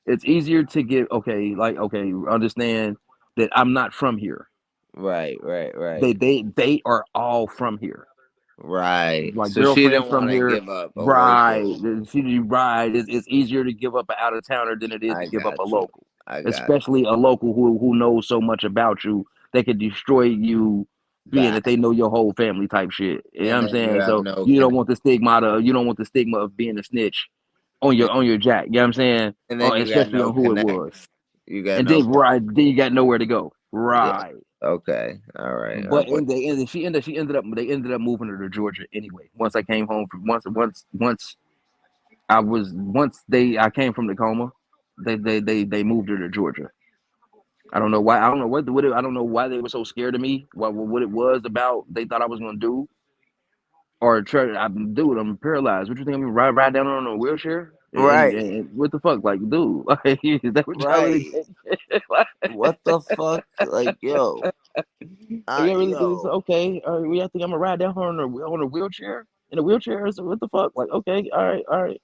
It's easier to give. Okay, like okay, understand that I'm not from here. Right. Right. Right. They are all from here. Right. My So she girlfriend's didn't from want to here. give up a Right. local. Right. It's easier to give up an out of towner than it is to I give up a got you. local, I got especially a local who knows so much about you. They could destroy you being that Fact. they know your whole family type shit. You know what And I'm then you saying? have So no you don't connection. want the stigma of being a snitch on your jack. You know what I'm saying? And Oh, then you got especially no on who it connect. was. You got And no then con- then you got nowhere to go. Yeah. Right. Okay. All right. But in the end, she ended up they ended up moving her to Georgia anyway. Once I came home from once they I came from the coma, they moved her to Georgia. I don't know why. I don't know I don't know why they were so scared of me. What it was about they thought I was gonna do or try. Dude, I'm paralyzed. What you think I'm gonna ride down on a wheelchair? Right. And what the fuck, like, dude, like, is that what y'all really Right. think? Like, What the fuck? Like, yo. y'all really think it's Yo. okay? All right, we have to. I'm gonna ride down on a wheelchair in a wheelchair. So what the fuck? Like, okay, all right.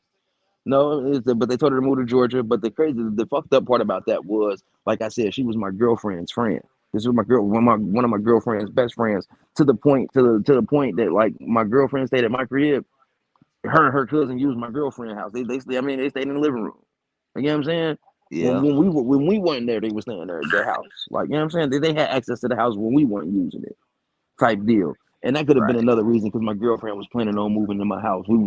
No, but they told her to move to Georgia. But the fucked up part about that was, like I said, she was my girlfriend's friend. This was my girl, one of my girlfriend's best friends. To the point that like my girlfriend stayed at my crib. Her and her cousin used my girlfriend's house. I mean, they stayed in the living room. You know what I'm saying? Yeah. When we weren't there, they were staying there at their house. Like, you know what I'm saying? They had access to the house when we weren't using it, type deal. And that could have been Right. another reason because my girlfriend was planning on moving to my house. We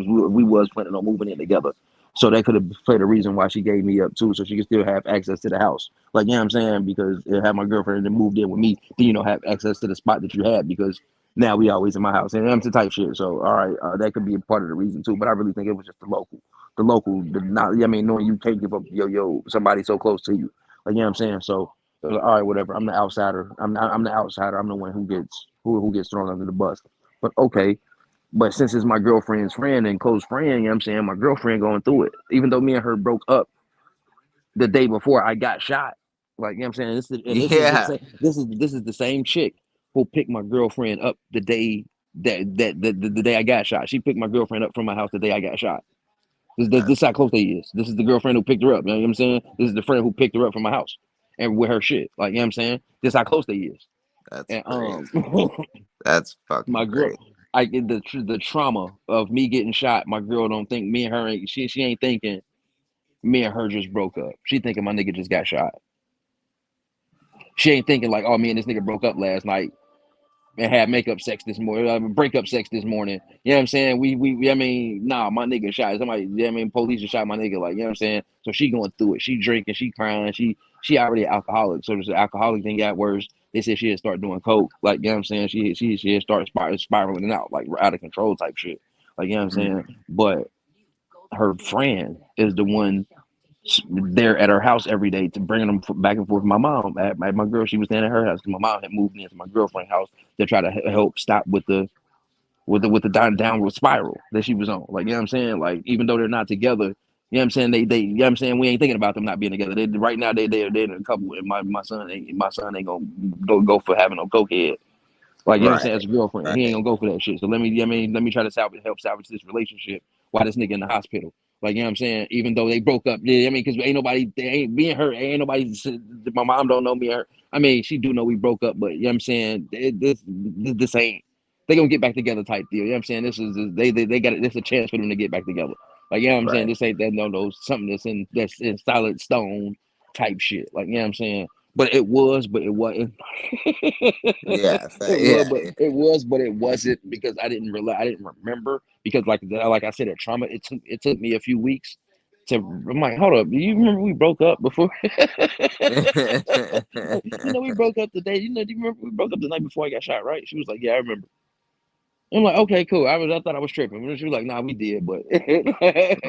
was planning on moving in together. So that could have played a reason why she gave me up too, so she could still have access to the house. Like, you know what I'm saying? Because it had my girlfriend that moved in with me, then have access to the spot that you had because now we always in my house and I'm type shit. So all right, that could be a part of the reason too. But I really think it was just the not. I mean, knowing you can't give up somebody so close to you. Like, you know what I'm saying? So it was like, all right, whatever. I'm the outsider. I'm the outsider. I'm the one who gets thrown under the bus. But okay. But since it's my girlfriend's friend and close friend, you know what I'm saying, my girlfriend going through it. Even though me and her broke up the day before I got shot. Like, you know what I'm saying? Yeah. This is the same chick who picked my girlfriend up the day the day I got shot. She picked my girlfriend up from my house the day I got shot. This That's how close they is. This is the girlfriend who picked her up. You know what I'm saying? This is the friend who picked her up from my house and with her shit. Like, you know what I'm saying? This how close they is. that's And crazy. That's my fucking girl, crazy. I get the trauma of me getting shot. My girl don't think me and her ain't she ain't thinking me and her just broke up. She thinking my nigga just got shot. She ain't thinking like, oh, me and this nigga broke up last night and had makeup sex this morning, breakup sex this morning. You know what I'm saying? I mean, nah, my nigga shot somebody. You know what I mean, police just shot my nigga. Like, you know what I'm saying? So she going through it. She drinking, she crying. She already alcoholic. So the alcoholic thing got worse. They said she had start doing coke. Like, you know what I'm saying? She had started spiraling out, like out of control type shit. Like, you know what I'm saying? Mhm. But her friend is the one there at her house every day to bring them back and forth. My mom, at my girl, she was staying at her house. My mom had moved into my girlfriend's house to try to help stop with the downward spiral that she was on. Like, you know what I'm saying? Like, even though they're not together, you know what I'm saying? They you know what I'm saying? We ain't thinking about them not being together. Right now they're in a couple, and my son ain't gonna go for having no cokehead. Like, you know what I'm saying? Right. As a girlfriend, he ain't Right. gonna go for that shit. So let me try to help salvage this relationship while this nigga in the hospital. Like, you know what I'm saying? Even though they broke up, yeah, I mean, because ain't nobody, they ain't me and her, ain't nobody. My mom don't know me and her. I mean, she do know we broke up, but you know what I'm saying? This ain't. They gonna get back together type deal. You know what I'm saying? This is they got it. This is a chance for them to get back together. Like, you know what I'm saying? Right. This ain't that no something that's in solid stone type shit. Like, you know what I'm saying? But it was, but it wasn't. Yeah. Was, Yeah. but it was, but it wasn't because I didn't remember because like I said, at trauma, it took me a few weeks to. I'm like, hold up, do you remember we broke up before? We broke up the day. Do you remember we broke up the night before I got shot? Right? She was like, yeah, I remember. I'm like, okay, cool. I thought I was tripping. She was like, nah, we did, but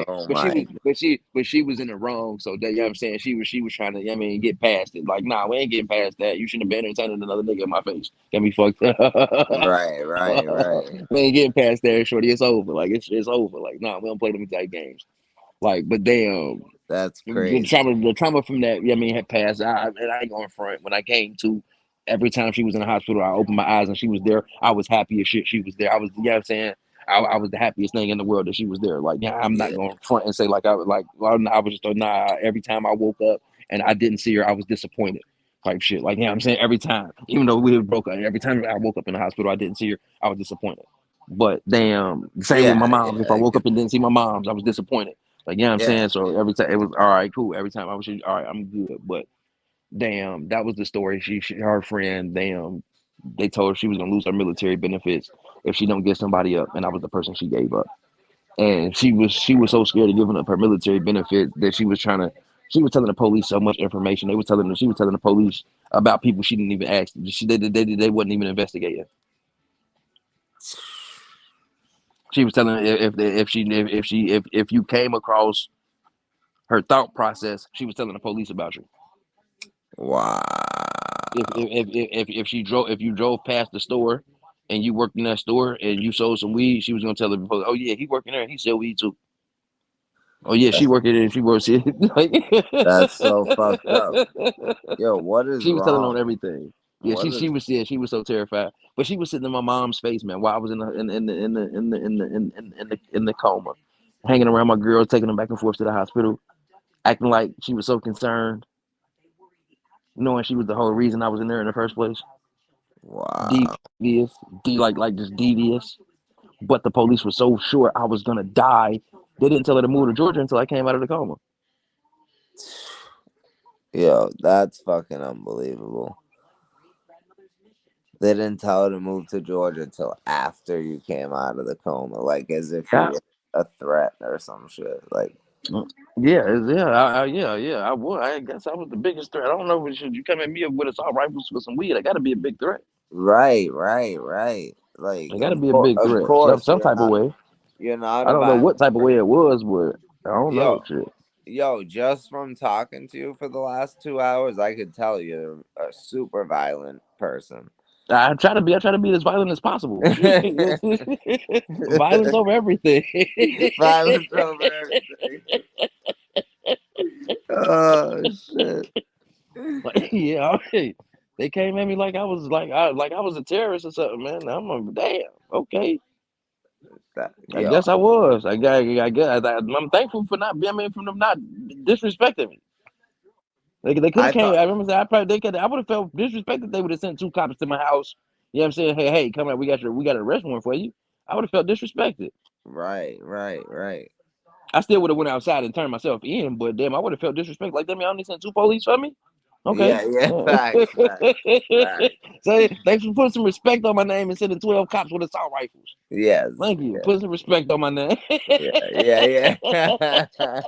Oh my. but she was in the wrong. So that, you know what I'm saying, she was trying to, I mean, get past it. Like, nah, we ain't getting past that. You shouldn't have been entertaining another nigga in my face. Got me fucked up. Right. Right. Right. We ain't getting past that, shorty. It's over. Like, it's over. Like, nah, we don't play them type games. Like, but damn, That's crazy. the trauma from that, yeah, I mean, had passed. And I ain't going front. When I came to, every time she was in the hospital, I opened my eyes and she was there. I was happy as shit she was there. I was, you know what I'm saying? I was the happiest thing in the world that she was there. Like, yeah, I'm not Yeah. going front and say like well, I was just nah. Every time I woke up and I didn't see her, I was disappointed. Type shit. Like, yeah, I'm saying every time, even though we broke up, every time I woke up in the hospital, I didn't see her, I was disappointed. But damn, same with my Yeah. mom. If I Yeah. woke up and didn't see my mom's, I was disappointed. Like, you know what I'm Yeah. saying? So every time it was all right, cool. Every time I was all right, I'm good. But damn, that was the story. Her friend, damn. They told her she was gonna lose her military benefits if she don't get somebody up, and I was the person she gave up. And she was so scared of giving up her military benefit that she was telling the police so much information. She was telling the police about people she didn't even ask. They wasn't even investigating. She was telling if you came across her thought process, she was telling the police about you. Wow. If you drove past the store and you worked in that store and you sold some weed, she was gonna tell the police, oh yeah, he working there and he sell weed too. Oh yeah, she That's working there and she works here. Like, that's so fucked up. Yo, what is she was telling on wrong? everything. Yeah, What is she was so terrified, but she was sitting in my mom's face, man, while I was in the coma, hanging around my girls, taking them back and forth to the hospital, acting like she was so concerned, knowing she was the whole reason I was in there in the first place. wow. Devious, like just devious. But the police were so sure I was gonna die, they didn't tell her to move to Georgia until I came out of the coma. Yo, that's fucking unbelievable. They didn't tell her to move to Georgia till after you came out of the coma, like as if you Yeah, were a threat or some shit. Like, yeah. I was. I guess I was the biggest threat. I don't know. Should you come at me with assault rifles with some weed? I got to be a big threat. right, right, right. Like, I got to be a big of threat. course, Some type of way. you're not I a don't know what violent type of way person. it was, but I don't know. Yo, Shit. yo, just from talking to you for the last 2 hours, I could tell you're a super violent person. I try to be as violent as possible. Shit. Violence over everything. Violence over everything. Oh shit. Like, yeah, they came at me like I was a terrorist or something, man. I'm a damn okay. I Yo, guess I was. I guess I'm thankful for not. I mean, from them not disrespecting me. They could have I came. thought I remember I probably they could. I would have felt disrespected. They would have sent two cops to my house. You know what I'm saying? Hey, come on. We got an arrest warrant for you. I would have felt disrespected. right, right, right. I still would have went outside and turned myself in, but damn, I would have felt disrespect. Like, damn, y'all only sent two police for me. Okay. Yeah, yeah, facts, facts, facts. So thanks for putting some respect on my name and sending 12 cops with assault rifles. Yes, Thank you. yeah, Put some respect on my name. yeah, yeah, yeah.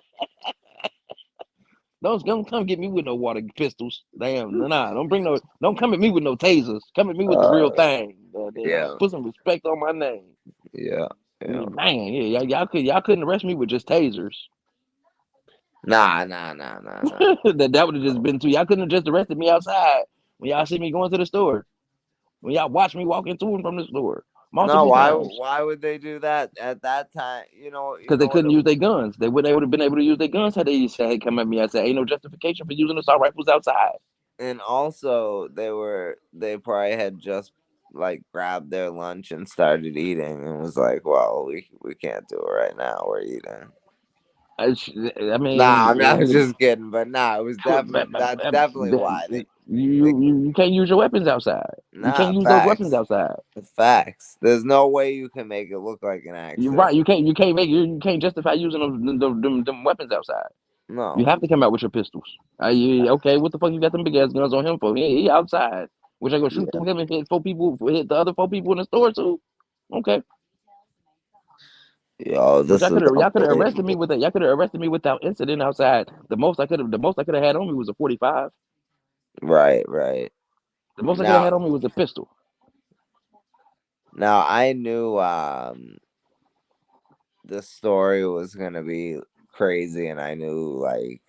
Don't come get me with no water pistols. Damn, nah, don't come at me with no tasers. Come at me with the real uh, thing. Damn, yeah, put some respect on my name. yeah, yeah. Man, yeah, y'all couldn't arrest me with just tasers. Nah, nah, nah, nah, nah. That would have just been too. Y'all couldn't have just arrested me outside when y'all see me going to the store. When y'all watch me walking to and from the store No, multiple times. why would they do that at that time? You Because they know what? couldn't use their guns. They would have been able to use their guns had they said, hey, come at me. I said, ain't no justification for using assault rifles outside. And also they probably had just like grabbed their lunch and started eating and was like, well, we can't do it right now. We're eating. I, I Nah, mean, I was just kidding, but nah, it was definitely that's definitely why they you can't use your weapons outside. You can't nah use those weapons facts. outside. Facts. There's no way you can make it look like an You're accident. right. You can't justify using them weapons outside. You No. have to come out with your pistols. Okay, what the fuck you got them big ass guns on him for? He outside. Which I go shoot Yeah. through him and hit four people, hit the other four people in the store too. Okay, Yo, which this is y'all could have arrested me unbelievable. with that. Y'all could have arrested me without incident outside. The most I could have had on me was a 45. Right, right. The most I could have Now had on me was a pistol. now I knew the story was gonna be crazy and I knew like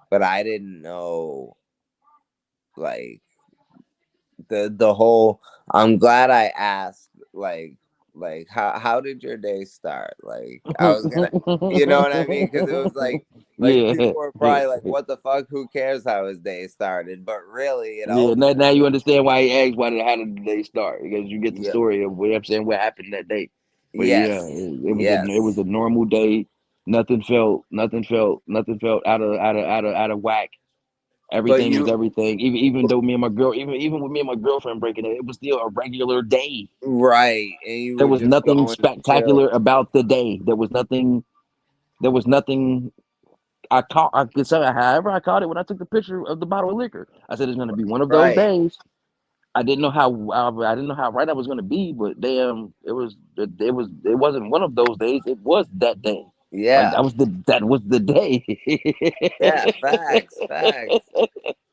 but I didn't know like the whole I'm glad I asked like how did your day start? Like I was gonna you know what I mean? Because it was like Yeah, people were probably like, what the fuck? Who cares how his day started? But really it yeah. Now ultimately you understand why he asked how did the day start because you get the yeah story of what I'm saying what happened that day. But yeah, yes it was yes a normal day. Nothing felt out of whack. but Everything was you everything. Even though me and my girl, even with me and my girlfriend breaking it, it was still a regular day. right and you There were was just nothing going to chill spectacular about the day. There was nothing. There was nothing. I caught. I could say, however, I caught it when I took the picture of the bottle of liquor. I said it's going to be one of those right days. I didn't know how I didn't know how right I was gonna be, but damn, it wasn't one of those days. It was that day. Like Yeah. that was the day. Yeah, facts, facts.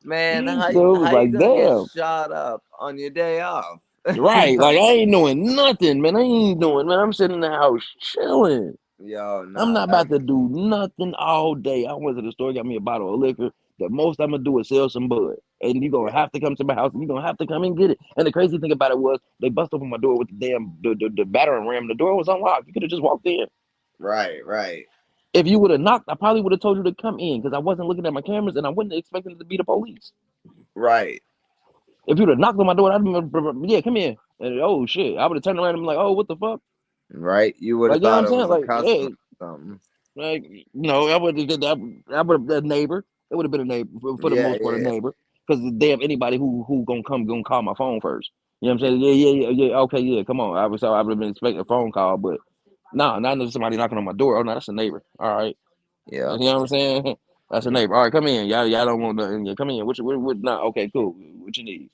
Man, So it was how you like, gonna get damn. shot up on your day off? Right. Like I ain't doing nothing, man. I ain't doing man. I'm sitting in the house chilling. Yo, I'm nah, not about to do nothing all day. I went to the store, got me a bottle of liquor. The most I'm gonna do is sell some bud. And you're gonna yeah, have to come to my house and you're gonna have to come and get it. And the crazy thing about it was they bust open my door with the damn the battering ram. The door was unlocked. You could have just walked in. right, right, If you would have knocked, I probably would have told you to come in because I wasn't looking at my cameras and I wasn't expecting it to be the police. right, If you'd have knocked on my door, I'd have been, yeah, come in. And oh shit, I would have turned around and been like, oh, what the fuck? right. You would have Like, you know what thought I'm it saying? was a Like, yeah, customer or something. like, no, I would have did that. I would have a neighbor. It would have been a neighbor for the Yeah, most part, a yeah, neighbor. Because damn, anybody who gonna call my phone first. You know what yeah, I'm saying? Yeah, yeah, yeah, yeah. Okay, yeah, come on. I would have been expecting a phone call, but no, not just somebody knocking on my door. Oh no, that's a neighbor. All right, yeah. you know what I'm saying? That's a Yeah. neighbor. All right, come in. Y'all don't want nothing. Yeah, come in. What? Nah, okay, cool. What you need?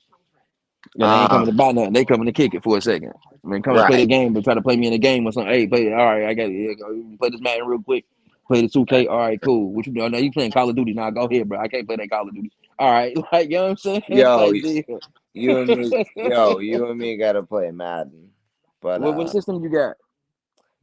Yeah, they ain't coming Um, to buy nothing. They coming to kick it for a second. I mean, come and play the right, game, but try to play me in the game or something. Hey, play. All right, I got it. Yeah, play this Madden real quick. Play the right. 2K. All right, cool. What you doing? Now you playing Call of Duty. Now go ahead, bro. I can't play that Call of Duty. All right, like you know what I'm saying? Yo, Type deal. you and me gotta play Madden. But What system you got?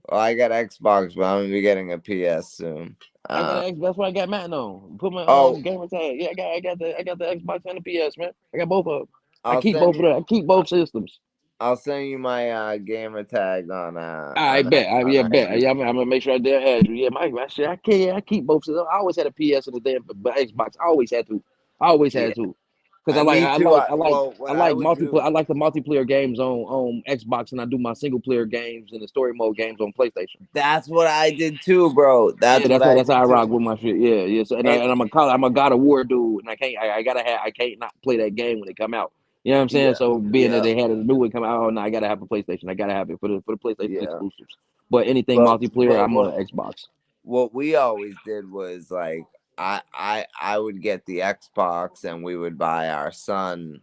well, I got Xbox, but I'm gonna be getting a PS soon. I got Uh, an X. That's why I got Madden on. Put my oh, gamer tag. Yeah, I got the Xbox and the PS, man. I got both of them. I I'll keep send both of you, them. I keep both systems. I'll send you my gamer tag I bet. on Yeah, bet. IG. Yeah, I'm gonna make sure I did have you. Yeah, my shit. I can't. I keep both. I always had a PS and a damn Xbox. I always had to. I always Yeah, had to. Because I like. me I too. like. I like. Well, I what I like would multiplayer. do. I like the multiplayer games on Xbox, and I do my single player games and the story mode games on PlayStation. That's what I did too, bro. Yeah, That's what I that's how did I rock too. with my shit. Yeah, yeah. So, And I'm a God of War dude, and I can't. I gotta have. I can't not play that game when it come out. You know what I'm saying? yeah, So being that yeah, they had a new one come out, oh no, I gotta have a PlayStation. I gotta have it for the PlayStation yeah. exclusives. But anything But multiplayer, but I'm on what the Xbox. what we always did was like I would get the Xbox and we would buy our son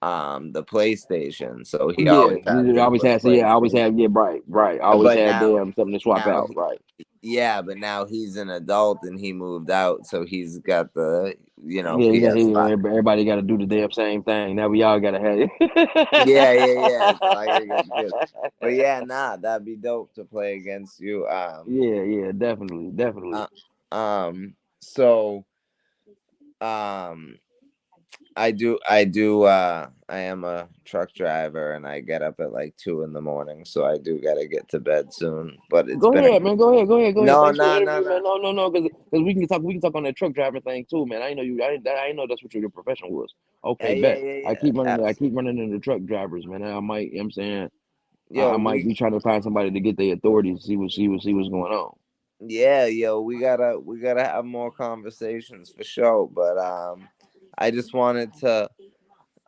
the PlayStation. So he Yeah, always had you his always little had. So yeah, I always PlayStation. had. Yeah, right, right. I always But had damn something to swap now out. Right. yeah, but now he's an adult and he moved out, so he's got the Yeah, PS5. everybody got to do the damn same thing. Now we all got to have Yeah, yeah, yeah. So I gotta get this. But it. yeah, nah, that'd be dope to play against you. Yeah, yeah, definitely, definitely. Uh, so um I am a truck driver and I get up at like 2 in the morning, so I do gotta get to bed soon. But it's Go been a ahead, man. Go ahead, go ahead, go ahead. no, Thanks for the no, no, interview, no. man. No, no, no, because we can talk. We can talk on that truck driving thing too, man. I didn't know you. I didn't know that's what your profession was. Yeah, Okay, yeah, bet. yeah, I yeah. keep running. I Abs- keep running into truck drivers, man. I might. You know what I'm saying. I Yo, might be trying to find somebody to get the authorities. See what's going on. yeah, yo, we gotta have more conversations for sure. But I just wanted to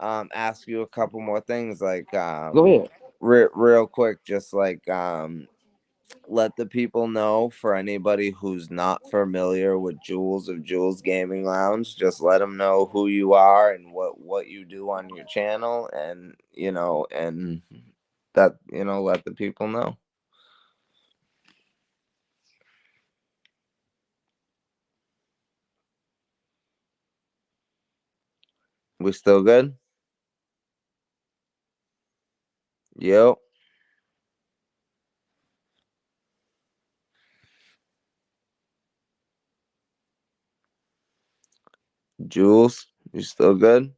ask you a couple more things, like Go ahead. real quick, just like let the people know, for anybody who's not familiar with Jules of Jules Gaming Lounge, just let them know who you are and what you do on your channel, and and that let the people know. We still good? Yo, Jules, you still good?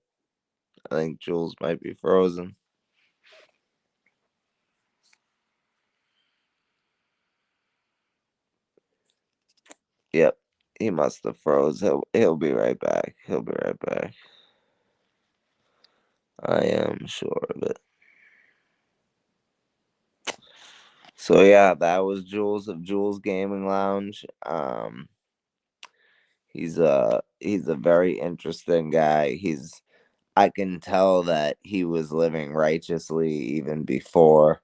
I think Jules might be frozen. Yep, he must have froze. He'll be right back. He'll be right back. I am sure of it. So yeah, that was Jules of Jules Gaming Lounge. He's a very interesting guy. I can tell that he was living righteously even before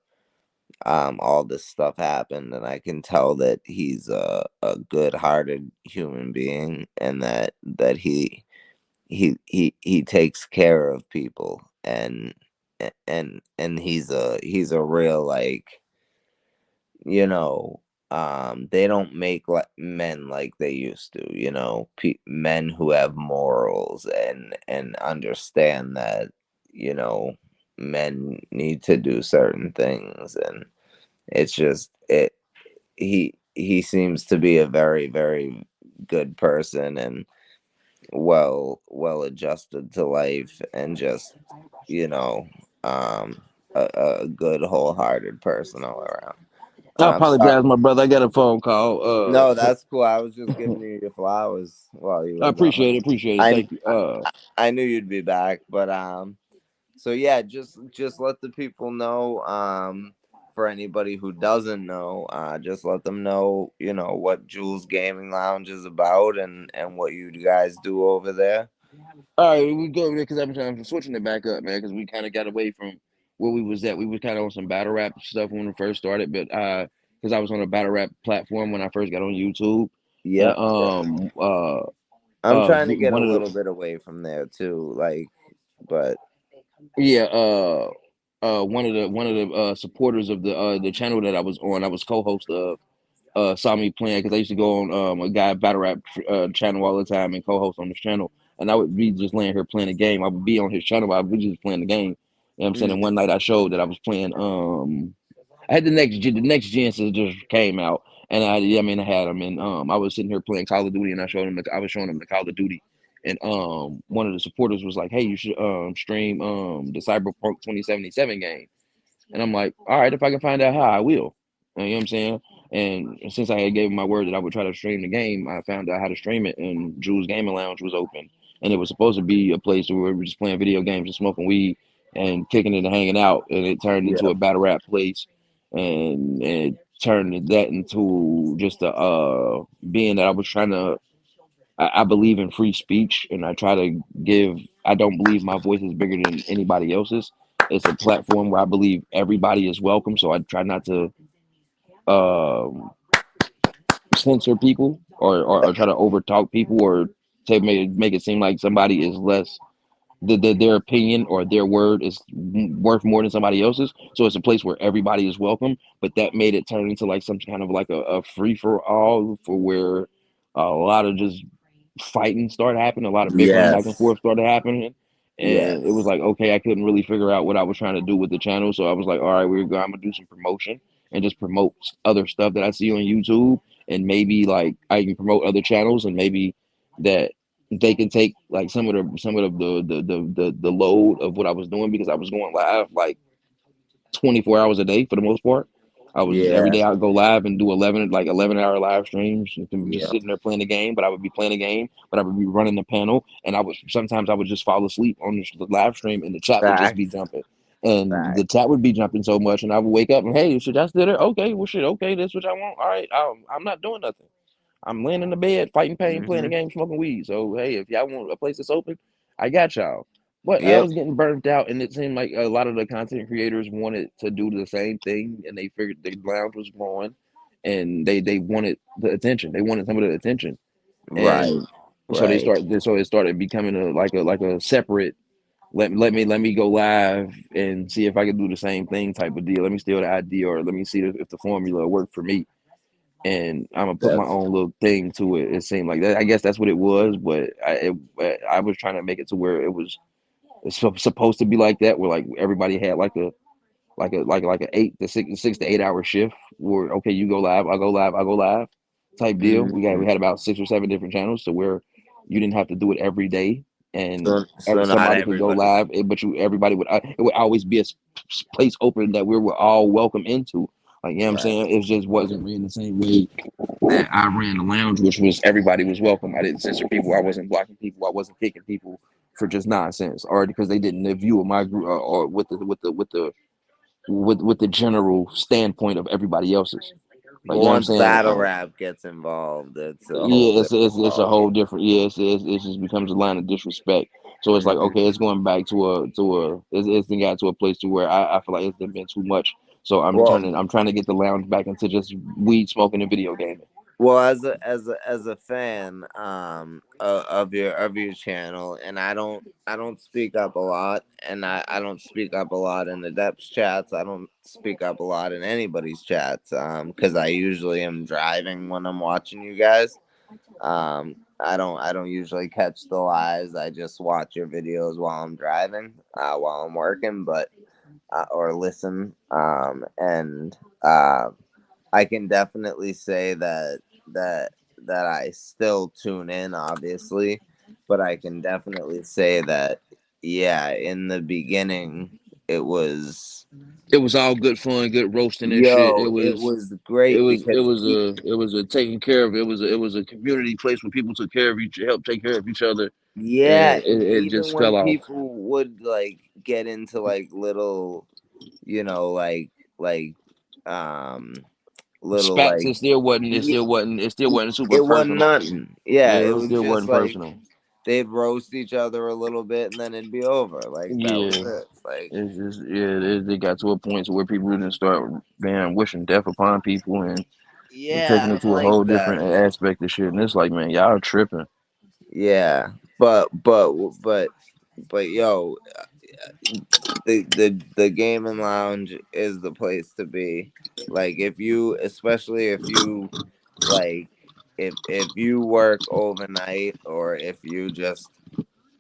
all this stuff happened, and I can tell that he's a good-hearted human being, and that he takes care of people. and and he's a real, like, you know, they don't make like men like they used to, men who have morals and understand that, you know men need to do certain things. And it's just it he seems to be a very, very good person, and well adjusted to life, and just, you know um a good wholehearted person all around. I Sorry. apologize, my brother. I got a phone call. No, that's cool. I was just giving you your flowers while you I were gone. appreciate it. Appreciate it. I Thank you. I knew you'd be back, but so yeah, just let the people know. For anybody who doesn't know, just let them know, what Jules Gaming Lounge is about, and what you guys do over there. All right, we go because I'm switching it back up, man. Because we kind of got away from where we was at. We were kind of on some battle rap stuff when we first started, but because I was on a battle rap platform when I first got on YouTube, and Yep, yep. I'm uh, trying to get a one of the little bit away from there too, like, but yeah one of the supporters of the channel that I was on, I was co-host of. Saw me playing because I used to go on a guy battle rap channel all the time and co-host on this channel, and I would be just laying here playing a game. I would be on his channel, I would be just playing the game. You know what I'm saying? And mm, one night I showed that I was playing. I had the next gen just came out, and I mean I had him, and I was sitting here playing Call of Duty, and I was showing him the Call of Duty, and one of the supporters was like, "Hey, you should stream the Cyberpunk 2077 game." And I'm like, all right, if I can find out how, I will. You know what I'm saying? And since I had gave him my word that I would try to stream the game, I found out how to stream it. And Drew's Gaming Lounge was open, and it was supposed to be a place where we were just playing video games and smoking weed and kicking it and hanging out. And it turned into yeah, a battle rap place, and it turned that into just a being that I was trying to. I believe in free speech, and I try to give. I don't believe my voice is bigger than anybody else's. It's a platform where I believe everybody is welcome, so I try not to um, censor people or try to overtalk people or to make it seem like somebody is less their opinion or their word is worth more than somebody else's. So it's a place where everybody is welcome. But that made it turn into like some kind of like a free for all for where a lot of just fighting started happening. A lot of bickering back and yes, forth started happening. And it was yes, like, okay, I couldn't really figure out what I was trying to do with the channel. So I was like, all right, I'm gonna do some promotion and just promote other stuff that I see on YouTube, and maybe like I can promote other channels, and maybe that they can take like some of the load of what I was doing because I was going live like 24 hours a day for the most part. I was every yeah, day I'd go live and do 11-hour live streams and just yeah. sitting there playing the game, but I would be playing a game, but I would be running the panel, and I would just fall asleep on the live stream, and the chat would just be Facts, jumping. And the facts. chat would be jumping so much, and I would wake up and, hey, shit, that's did it. Okay, well, shit, okay, that's what I want. All right, I'm not doing nothing. I'm laying in the bed, fighting pain, playing the Hmm. game, smoking weed. So hey, if y'all want a place that's open, I got y'all. But I Yep. was getting burnt out, and it seemed like a lot of the content creators wanted to do the same thing, and they figured the lounge was growing, and they wanted the attention. They wanted some of the attention, Right. and so they Right. started. So it started becoming like a separate. Let me go live and see if I can do the same thing type of deal. Let me steal the idea, or let me see if the formula worked for me, and I'm gonna put my That's own little thing to it. It seemed like that. I guess that's what it was, but I was trying to make it to where it's supposed to be like that, where like everybody had like a 6 to 8 hour shift where okay, you go live, I go live, I go live type deal. We mm, had about 6 or 7 different channels to where you didn't have to do it every day, and so not somebody could go everybody. live, but you everybody would it would always be a place open that we were all welcome into. Like, you know what I'm Right. saying? It just wasn't ran the same way that I ran the lounge, which was everybody was welcome. I didn't censor people. I wasn't blocking people. I wasn't kicking people for just nonsense or because they didn't view my group or with the general standpoint of everybody else's. Like, you know what I'm Once saying? battle rap gets involved, it's a whole Yeah, different it's a ball whole game. different. Yeah, it just becomes a line of disrespect. So it's like okay, Hmm. it's going back it's got to a place to where I feel like it's been too much. So Well, I'm trying to get the lounge back into just weed smoking and video gaming. Well, as a fan of your channel, and I don't speak up a lot, and I don't speak up a lot in the depths chats. I don't speak up a lot in anybody's chats, because I usually am driving when I'm watching you guys. I don't usually catch the lives. I just watch your videos while I'm driving, while I'm working, but or listen. And I can definitely say that I still tune in, obviously, but I can definitely say that, yeah, in the beginning, it was, It was all good fun, good roasting and shit. yo, it was great because It was a taking care of. It was a community place where people took care of each, help take care of each other, yeah, and and it even just when fell off. people would like get into like little, like um little Spats. like, It still wasn't. It still wasn't super it wasn't personal. nothing. Yeah, Yeah, it it was still just wasn't like personal. they'd roast each other a little bit and then it'd be over. Like that was Yeah, it. Like, it's just it got to a point to where people didn't start, man, wishing death upon people and yeah, taking I it don't to a like whole that. different aspect of shit. And it's like, man, y'all tripping. Yeah, but yo, the gaming lounge is the place to be. Like if you, especially if you like, if you work overnight, or if you just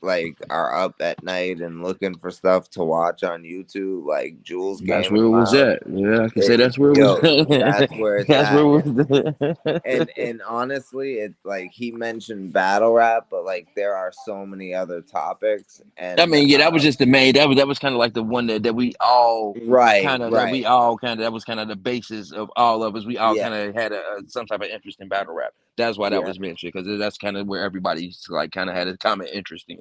like are up at night and looking for stuff to watch on YouTube, like Jules That's Gaming where it was Lounge, at. Yeah, I can say that's where it was. yo, that's where it's That's where at. it And was. and honestly, it like he mentioned battle rap, but like there are so many other topics, I and mean, yeah, that was just the main. That was kind of like the one that we all right, right, that was kind of the basis of all of us. We all yeah, kind of had some type of interest in battle rap. That's why that yeah, was mentioned because that's kind of where everybody's like kind of had a common interest in.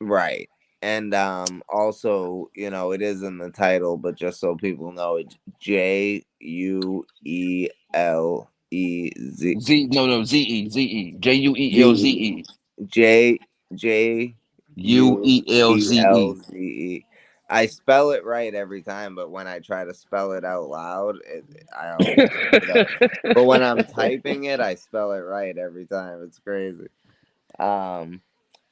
right. And also, it is in the title, but just so people know, it's Juelze. Juelze J J U E L Uelze. Z E. I spell it right every time, but when I try to spell it out loud, I always mess it up. But when I'm typing it, I spell it right every time. It's crazy. Um,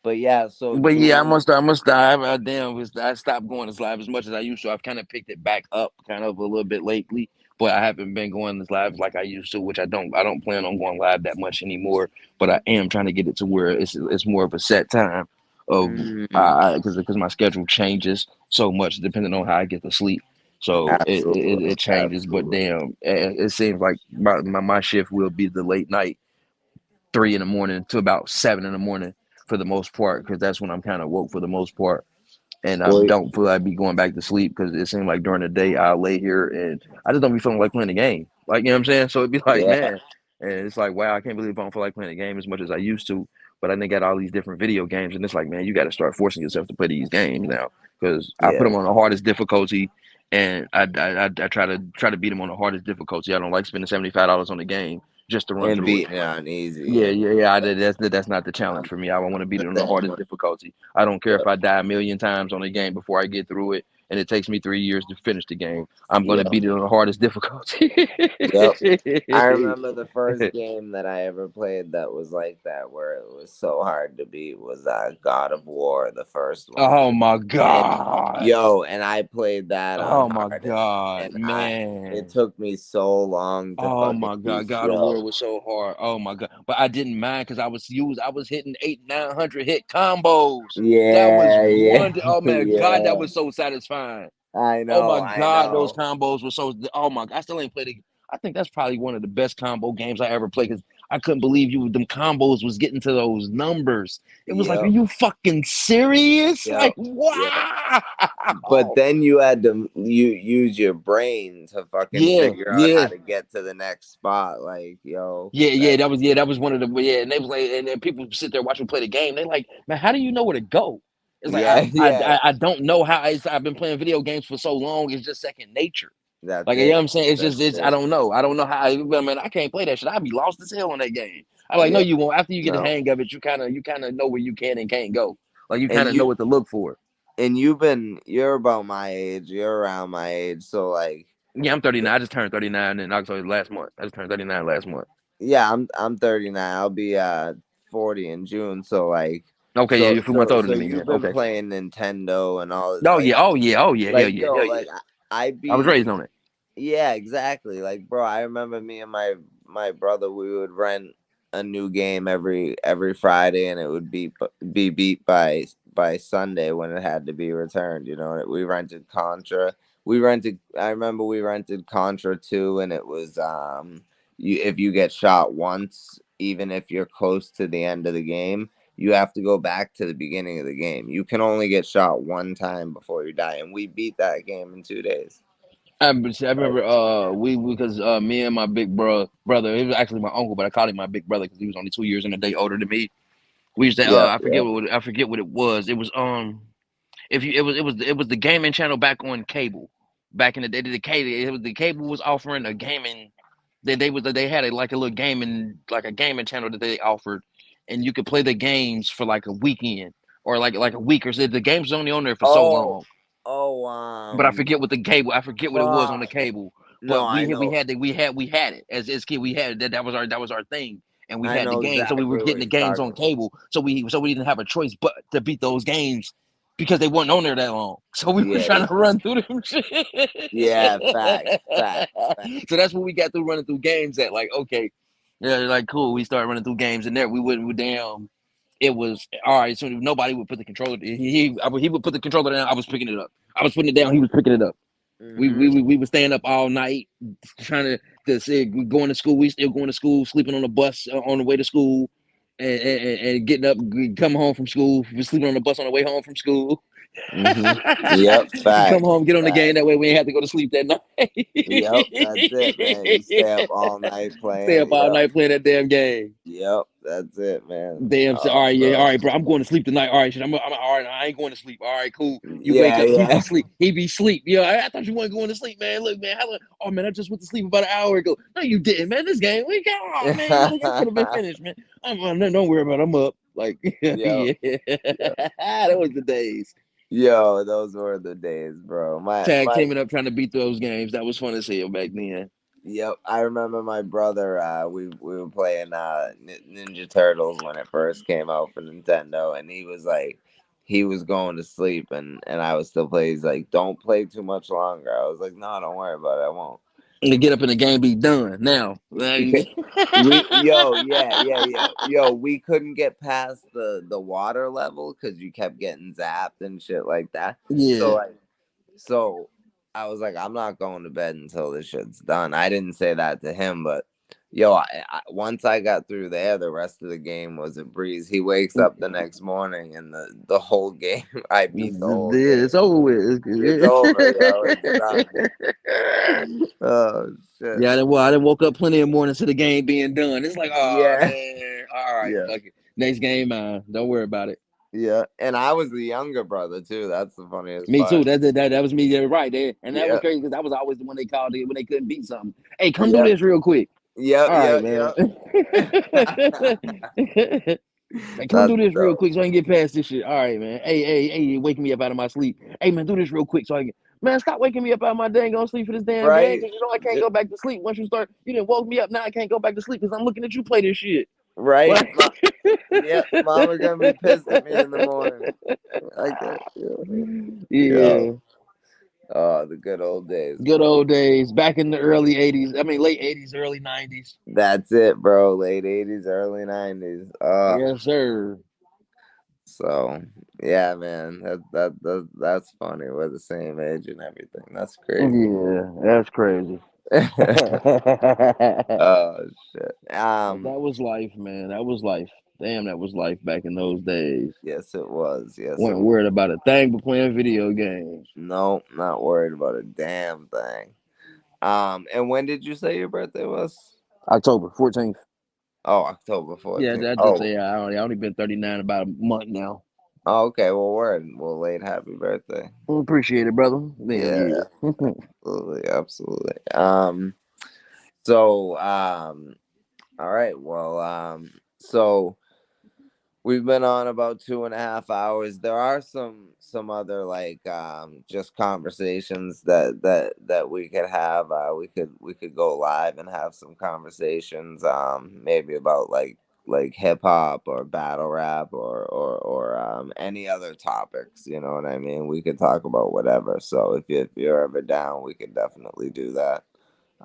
but yeah, so But yeah, Jules, I must die. I stopped going as live as much as I used to. I've kind of picked it back up, kind of a little bit lately, but I haven't been going as live like I used to, which I don't plan on going live that much anymore. But I am trying to get it to where it's more of a set time of mm, because my schedule changes so much depending on how I get to sleep. So absolutely, it changes. But absolutely, damn, it seems like my shift will be the late night 3 in the morning to about 7 in the morning for the most part, because that's when I'm kind of woke for the most part. And I well, don't feel like I be going back to sleep because it seems like during the day I'll lay here and I just don't be feeling like playing the game. Like, you know what I'm saying? So it'd be like, yeah, man, and it's like, wow, I can't believe I don't feel like playing the game as much as I used to. But I then got all these different video games, and it's like, man, you got to start forcing yourself to play these games now because I put yeah, them on the hardest difficulty, and I try to beat them on the hardest difficulty. I don't like spending $75 on the game just to run and through it. beating it on easy, Yeah, yeah, yeah, yeah. That's not the challenge for me. I want to beat it on the hardest difficulty. I don't care if I die a million times on a game before I get through it, and it takes me 3 years to finish the game. I'm gonna yep, beat it on the hardest difficulty. yep. I remember the first game that I ever played that was like that, where it was so hard to beat, was God of War, the first one. Oh my And god! yo, I played that on Oh my hard, and god, and I it man! took me so long to Oh fucking my god, beat, God of War yo. was so hard. Oh my god, but I didn't mind because I was hitting 800-900 hit combos. That was Yeah, yeah, one. Oh man, God, that yeah. was so satisfying. I Oh know, my I God, those know. combos were so. Oh my, I still ain't played it. I think that's probably one of the best combo games I ever played because I couldn't believe you. Them combos was getting to those numbers. It was like, are Yep, you fucking serious? yep, Like, yep. wow. But then you had to use your brain to fucking Yeah, figure out how yeah. to get to the next spot. Like, yo, Yeah, that was one of the yeah, and they was like, and then people sit there watching me play the game. They like, man, how do you know where to go? It's like yeah, yeah. I don't know how. I've been playing video games for so long. It's just second nature. That's Like, you know what it. I'm saying? It's That's just it's I it. don't know. I don't know how. I mean, I can't play that shit. I'd be lost as hell on that game. I'm like, no, Yeah. you won't. After you get the No. hang of it, you kind of know where you can and can't go. Like you kind And of know you what to look for. and you're about my age. You're around my age. So like, Yeah, I'm 39. I just turned 39 in October last month. I just turned 39 last month. Yeah, I'm 39. I'll be 40 in June. So like, Okay, yeah, so you're a few months so older so than me you've then. been Okay. playing Nintendo and all Oh like yeah, oh yeah, oh yeah, hell yeah, yo hell yeah. like I I was raised be on it. yeah, exactly. Like, bro, I remember me and my brother, we would rent a new game every Friday, and it would be beat by Sunday when it had to be returned. You know, we rented Contra. We rented. I remember we rented Contra 2, and it was you if you get shot once, even if you're close to the end of the game. You have to go back to the beginning of the game. You can only get shot one time before you die, and we beat that game in 2 days. I Like, remember we because me and my big brother, he was actually my uncle, but I called him my big brother because he was only 2 years and a day older than me. We used to yep, yep. I forget what it was. It was if you it was the gaming channel back on cable. Back in the day, the cable was offering a gaming. They had like a little gaming channel that they offered, and you could play the games for like a weekend or like a week or so. The games was only on there for so Oh, long, oh, but I forget what it was on the fuck. cable. No, But I know, we had it as kid. We had it. That was our thing, and we I had the know game. So we were exactly what getting the you're games talking on about. cable. So we didn't have a choice but to beat those games because they weren't on there that long. So we were Yeah, trying to run through them shit. yeah, facts, facts, facts. So that's what we got through running through games at. Like okay, yeah, like cool. We started running through games, and there we damn. It was all right. So nobody would put the controller. He would put the controller down. I was picking it up. I was putting it down. He was picking it up. Mm-hmm. We were staying up all night trying to say going to school. We still going to school, sleeping on the bus on the way to school, and getting up, coming home from school. We sleeping on the bus on the way home from school. Mm-hmm. Yep, Come facts, home, get on the game. facts. That way we ain't have to go to sleep that night. Yep, that's it, man. You stay up all night Stay playing. up all Yep, night playing that damn game. yep, that's it, man. Damn. So, all Oh, right, yeah, all bro. right, bro. I'm going to sleep tonight. All right, shit. I'm all right. I ain't going to sleep. All right, cool. You wake Yeah, up. He be yeah. sleep. He be sleep. Yeah, I thought you weren't going to sleep, man. Look, man. How long? Oh man, I just went to sleep about an hour ago. No, you didn't, man. This game, we got. Oh man, you look. I could have been finished, man. Don't worry about it. I'm up. Like, yeah, Yep, yep. that was the days. Yo, those were the days, bro. Tag teaming up trying to beat those games. That was fun as hell back then. Yep, I remember my brother. We were playing Ninja Turtles when it first came out for Nintendo, and he was like, he was going to sleep, and I was still playing. He's like, "Don't play too much longer." I was like, "No, don't worry about it. I won't." And to get up in the game, be done now. We yo, we couldn't get past the water level because you kept getting zapped and shit like that. So Yeah. like So I was like, I'm not going to bed until this shit's done. I didn't say that to him, but yo, once I got through there, the rest of the game was a breeze. He wakes up the next morning, and the whole game, I beat the whole It's game. over with. It's over, yo. It's done. Oh shit. Yeah, I didn't woke up plenty of mornings to the game being done. It's like, oh Yeah, man, all right, yeah, fuck it. Next game, don't worry about it. yeah. And I was the younger brother too. That's the funniest Me too. part. That was me. Yeah, right there, and that was Yeah, crazy because that was always the one they called it when they couldn't beat something. Hey, come do yeah, this real quick. yeah, All yeah, right, man. yeah. Hey, come That's do this real dope. quick so I can get past this shit. All right, man. Hey, you waking me up out of my sleep. Hey, man, do this real quick so I can. Man, stop waking me up out of my dang on sleep for this damn game. Right? Cause you know I can't go back to sleep once you start. You didn't woke me up. Now I can't go back to sleep because I'm looking at you play this shit. Right? Like, Yep, mama gonna be pissed at me in the morning. I get you. yeah, Yo. Oh, the good old days, good bro. old days back in the early '80s. I mean, late '80s, early '90s. That's it, bro. Late 80s, early 90s. Yes, sir. So yeah, man. That's funny. We're the same age and everything. That's crazy. Yeah, that's crazy. Oh shit. But that was life, man. That was life. Damn, that was life back in those days. Yes it was. Yes it Wasn't was. worried about a thing but playing video games. No, not worried about a damn thing. And when did you say your birthday was? October 14th. Oh, October Yeah, 14th. I just Oh, say I only been 39 about a month now. oh, okay. Well, word. Well, late happy birthday. Appreciate it, brother. Damn Yeah, yeah. absolutely, absolutely. So, all right. Well, so We've been on about 2.5 hours. There are some other like just conversations that we could have. We could go live and have some conversations. Maybe about like hip hop or battle rap or any other topics. You know what I mean? We could talk about whatever. So if you're ever down, we could definitely do that.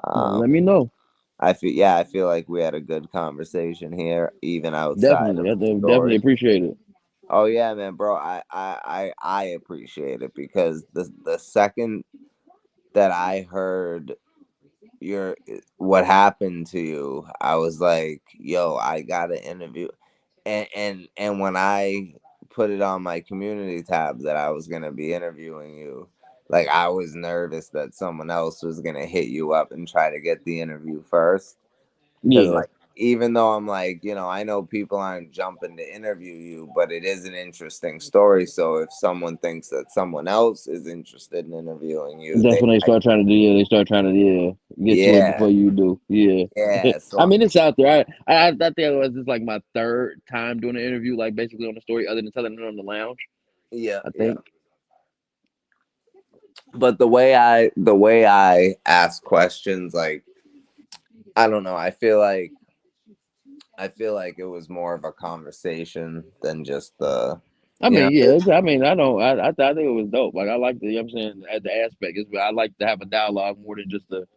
Um, Let me know. I feel like we had a good conversation here, even outside Definitely, of I the definitely story. appreciate it. Oh yeah, man, bro. I appreciate it because the second that I heard your what happened to you, I was like, yo, I gotta interview. And when I put it on my community tab that I was gonna be interviewing you, like I was nervous that someone else was gonna hit you up and try to get the interview first. Because, Yeah, like, even though I'm like, I know people aren't jumping to interview you, but it is an interesting story. So if someone thinks that someone else is interested in interviewing you, that's they when they might. start trying to do. Yeah, they start trying to get to it Yeah. before you do. Yeah, Yeah. I So, mean it's out there. I think it was just like my third time doing an interview, like basically on the story, other than telling it on the lounge. yeah. I Yeah. think. But the way I ask questions, like, I don't know. I feel like it was more of a conversation than just the, I you know, mean, yeah. I mean, I don't. I think it was dope. Like I like the. You know what I'm saying, at the aspect is, I like to have a dialogue more than just the. You know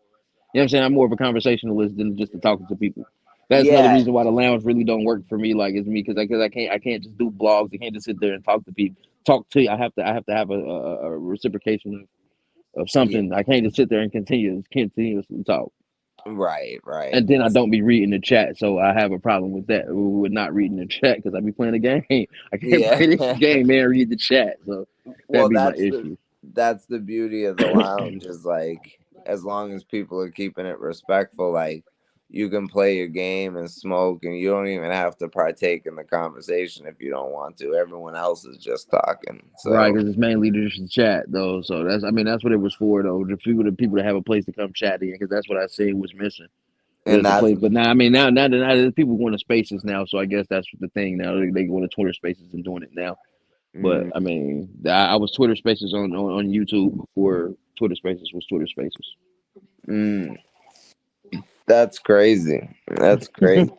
what I'm saying? I'm more of a conversationalist than just to talking to people. That's another yeah. reason why the lounge really don't work for me. Like it's me because I can't just do blogs. I can't just sit there and talk to people. Talk to you. I have to have a reciprocation of Yeah. something. I can't just sit there and continuously talk. Right. Right. And then I don't be reading the chat, so I have a problem with that. With not reading the chat because I be playing a game. I can't Yeah. play this game and read the chat, so Well, that'd be my that's the issue. that's the beauty of the lounge is like as long as people are keeping it respectful, like you can play your game and smoke and you don't even have to partake in the conversation if you don't want to. Everyone else is just talking. Right, So, because it's mainly just the chat though. So that's, I mean, that's what it was for though. The people to have a place to come chat in, because that's what I said was missing. and Just a that's place. But now, I mean, now there's people going to spaces now, so I guess that's the thing now. They go to Twitter spaces and doing it now. But mm, I mean, I was Twitter Spaces on YouTube before Twitter Spaces was Twitter Spaces. mm, that's crazy. That's crazy.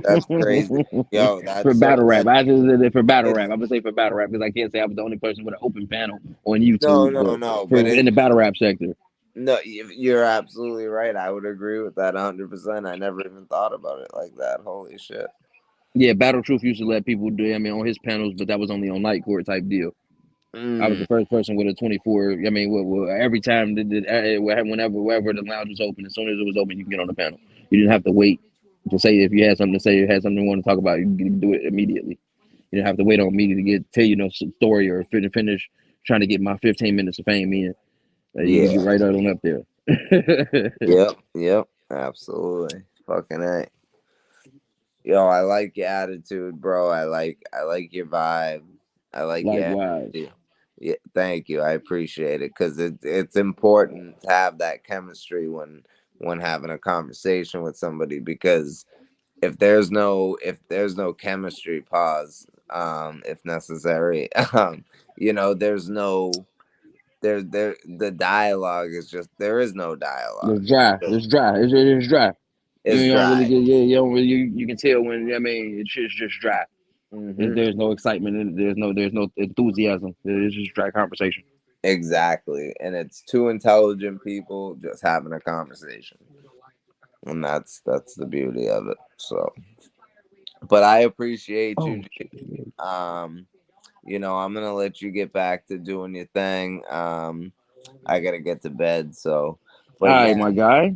That's crazy. Yo, For that's so battle rap, that I just did it for battle rap. it's I'm gonna say for battle rap because I can't say I was the only person with an open panel on YouTube, no, but no, for but in the battle rap sector, no, you're absolutely right. I would agree with that 100%. I never even thought about it like that. Holy shit. yeah, Battle Truth used to let people do. I mean, on his panels, but that was only on night court type deal. I was Mm, the first person with a 24. I mean, every time whenever wherever the lounge was open, as soon as it was open, you can get on the panel. You didn't have to wait to say if you had something to say, you had something you want to talk about, you can do it immediately. You don't have to wait on me to tell you no story or finish trying to get my 15 minutes of fame in. You can get yeah. right out on up there. Yep. Yep. Absolutely. Fucking A. Yo, I like your attitude, bro. I like your vibe. I like your Likewise. energy. Yeah, thank you. I appreciate it because it's important to have that chemistry when having a conversation with somebody because if there's no chemistry, pause, if necessary, there's no there the dialogue is just there is no dialogue. It's It's dry. just It's dry. It's dry. it's You don't really dry. get. Yeah, you don't really. You can tell when. I mean, it's just dry. Hmm. There's no excitement in it. There's no enthusiasm. It's just dry conversation. Exactly. And it's two intelligent people just having a conversation. And that's the beauty of it. So, but I appreciate you, Oh G. shit. Um, I'm gonna let you get back to doing your thing. I gotta get to bed, so All but right, yeah, my guy.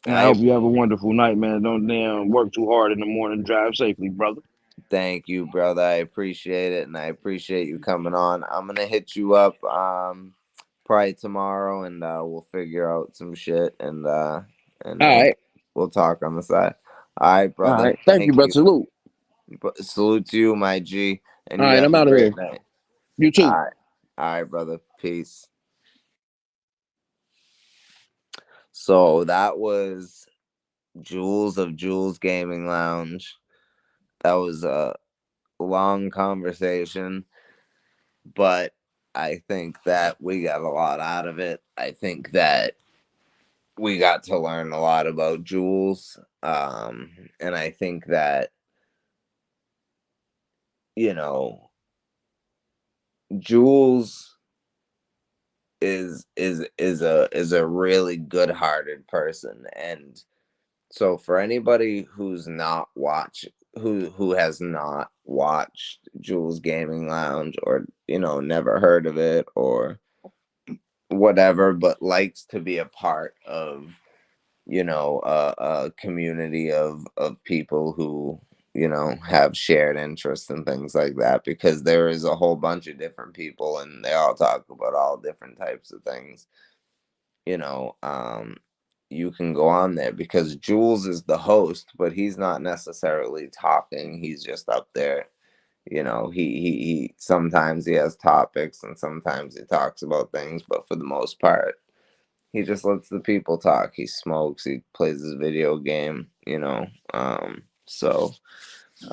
And I I hope you have a wonderful night, man. Don't damn work too hard in the morning. Drive safely, brother. thank you, brother. I appreciate it and I appreciate you coming on. I'm gonna hit you up probably tomorrow and we'll figure out some shit and All right. we'll talk on the side. All right, All brother. right. Thank you, Thank brother. you. Salute. Salute to you, my G, and All you right. have I'm a out of great here. night. You All too. right. All right, brother. Peace. So that was Jules of Jules Gaming Lounge. That was long conversation, but I think that we got a lot out of it. I think that we got to learn a lot about Jules. And I think that, you know, Jules is a really good-hearted person, and so for anybody who's not watch who has not watched Jules Gaming Lounge, or never heard of it or whatever, but likes to be a part of a community of people who have shared interests and things like that, because there is a whole bunch of different people and they all talk about all different types of things. you know um you can go on there because Jules is the host, but he's not necessarily talking, he's just up there. He sometimes he has topics and sometimes he talks about things, but for the most part he just lets the people talk. He smokes, he plays his video game, so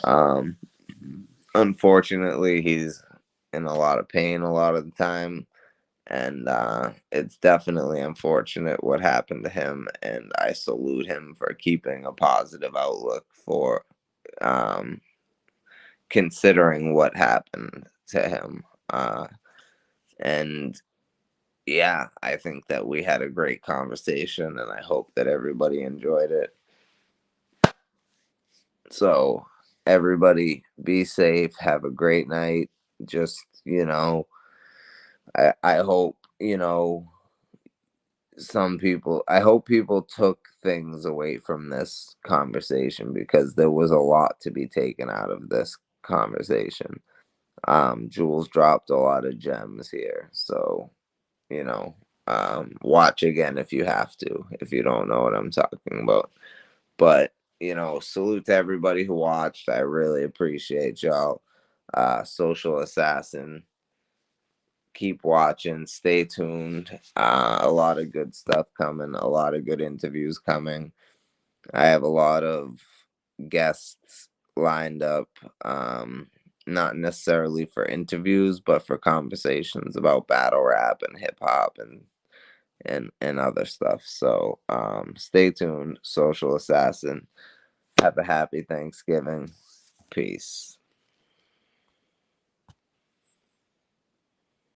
um unfortunately he's in a lot of pain a lot of the time, and it's definitely unfortunate what happened to him, and I salute him for keeping a positive outlook for um considering what happened to him. And yeah, I think that we had a great conversation and I hope that everybody enjoyed it. So, everybody be safe, have a great night. Just, I hope, I hope people took things away from this conversation, because there was a lot to be taken out of this conversation. Jules dropped a lot of gems here. So, you know, watch again if you have to, if you don't know what I'm talking about. But, salute to everybody who watched. I really appreciate y'all. Social Assassin, keep watching, stay tuned. A lot of good stuff coming, a lot of good interviews coming. I have a lot of guests lined up, not necessarily for interviews, but for conversations about battle rap and hip hop and other stuff. So stay tuned, Social Assassin. Have a happy Thanksgiving. Peace.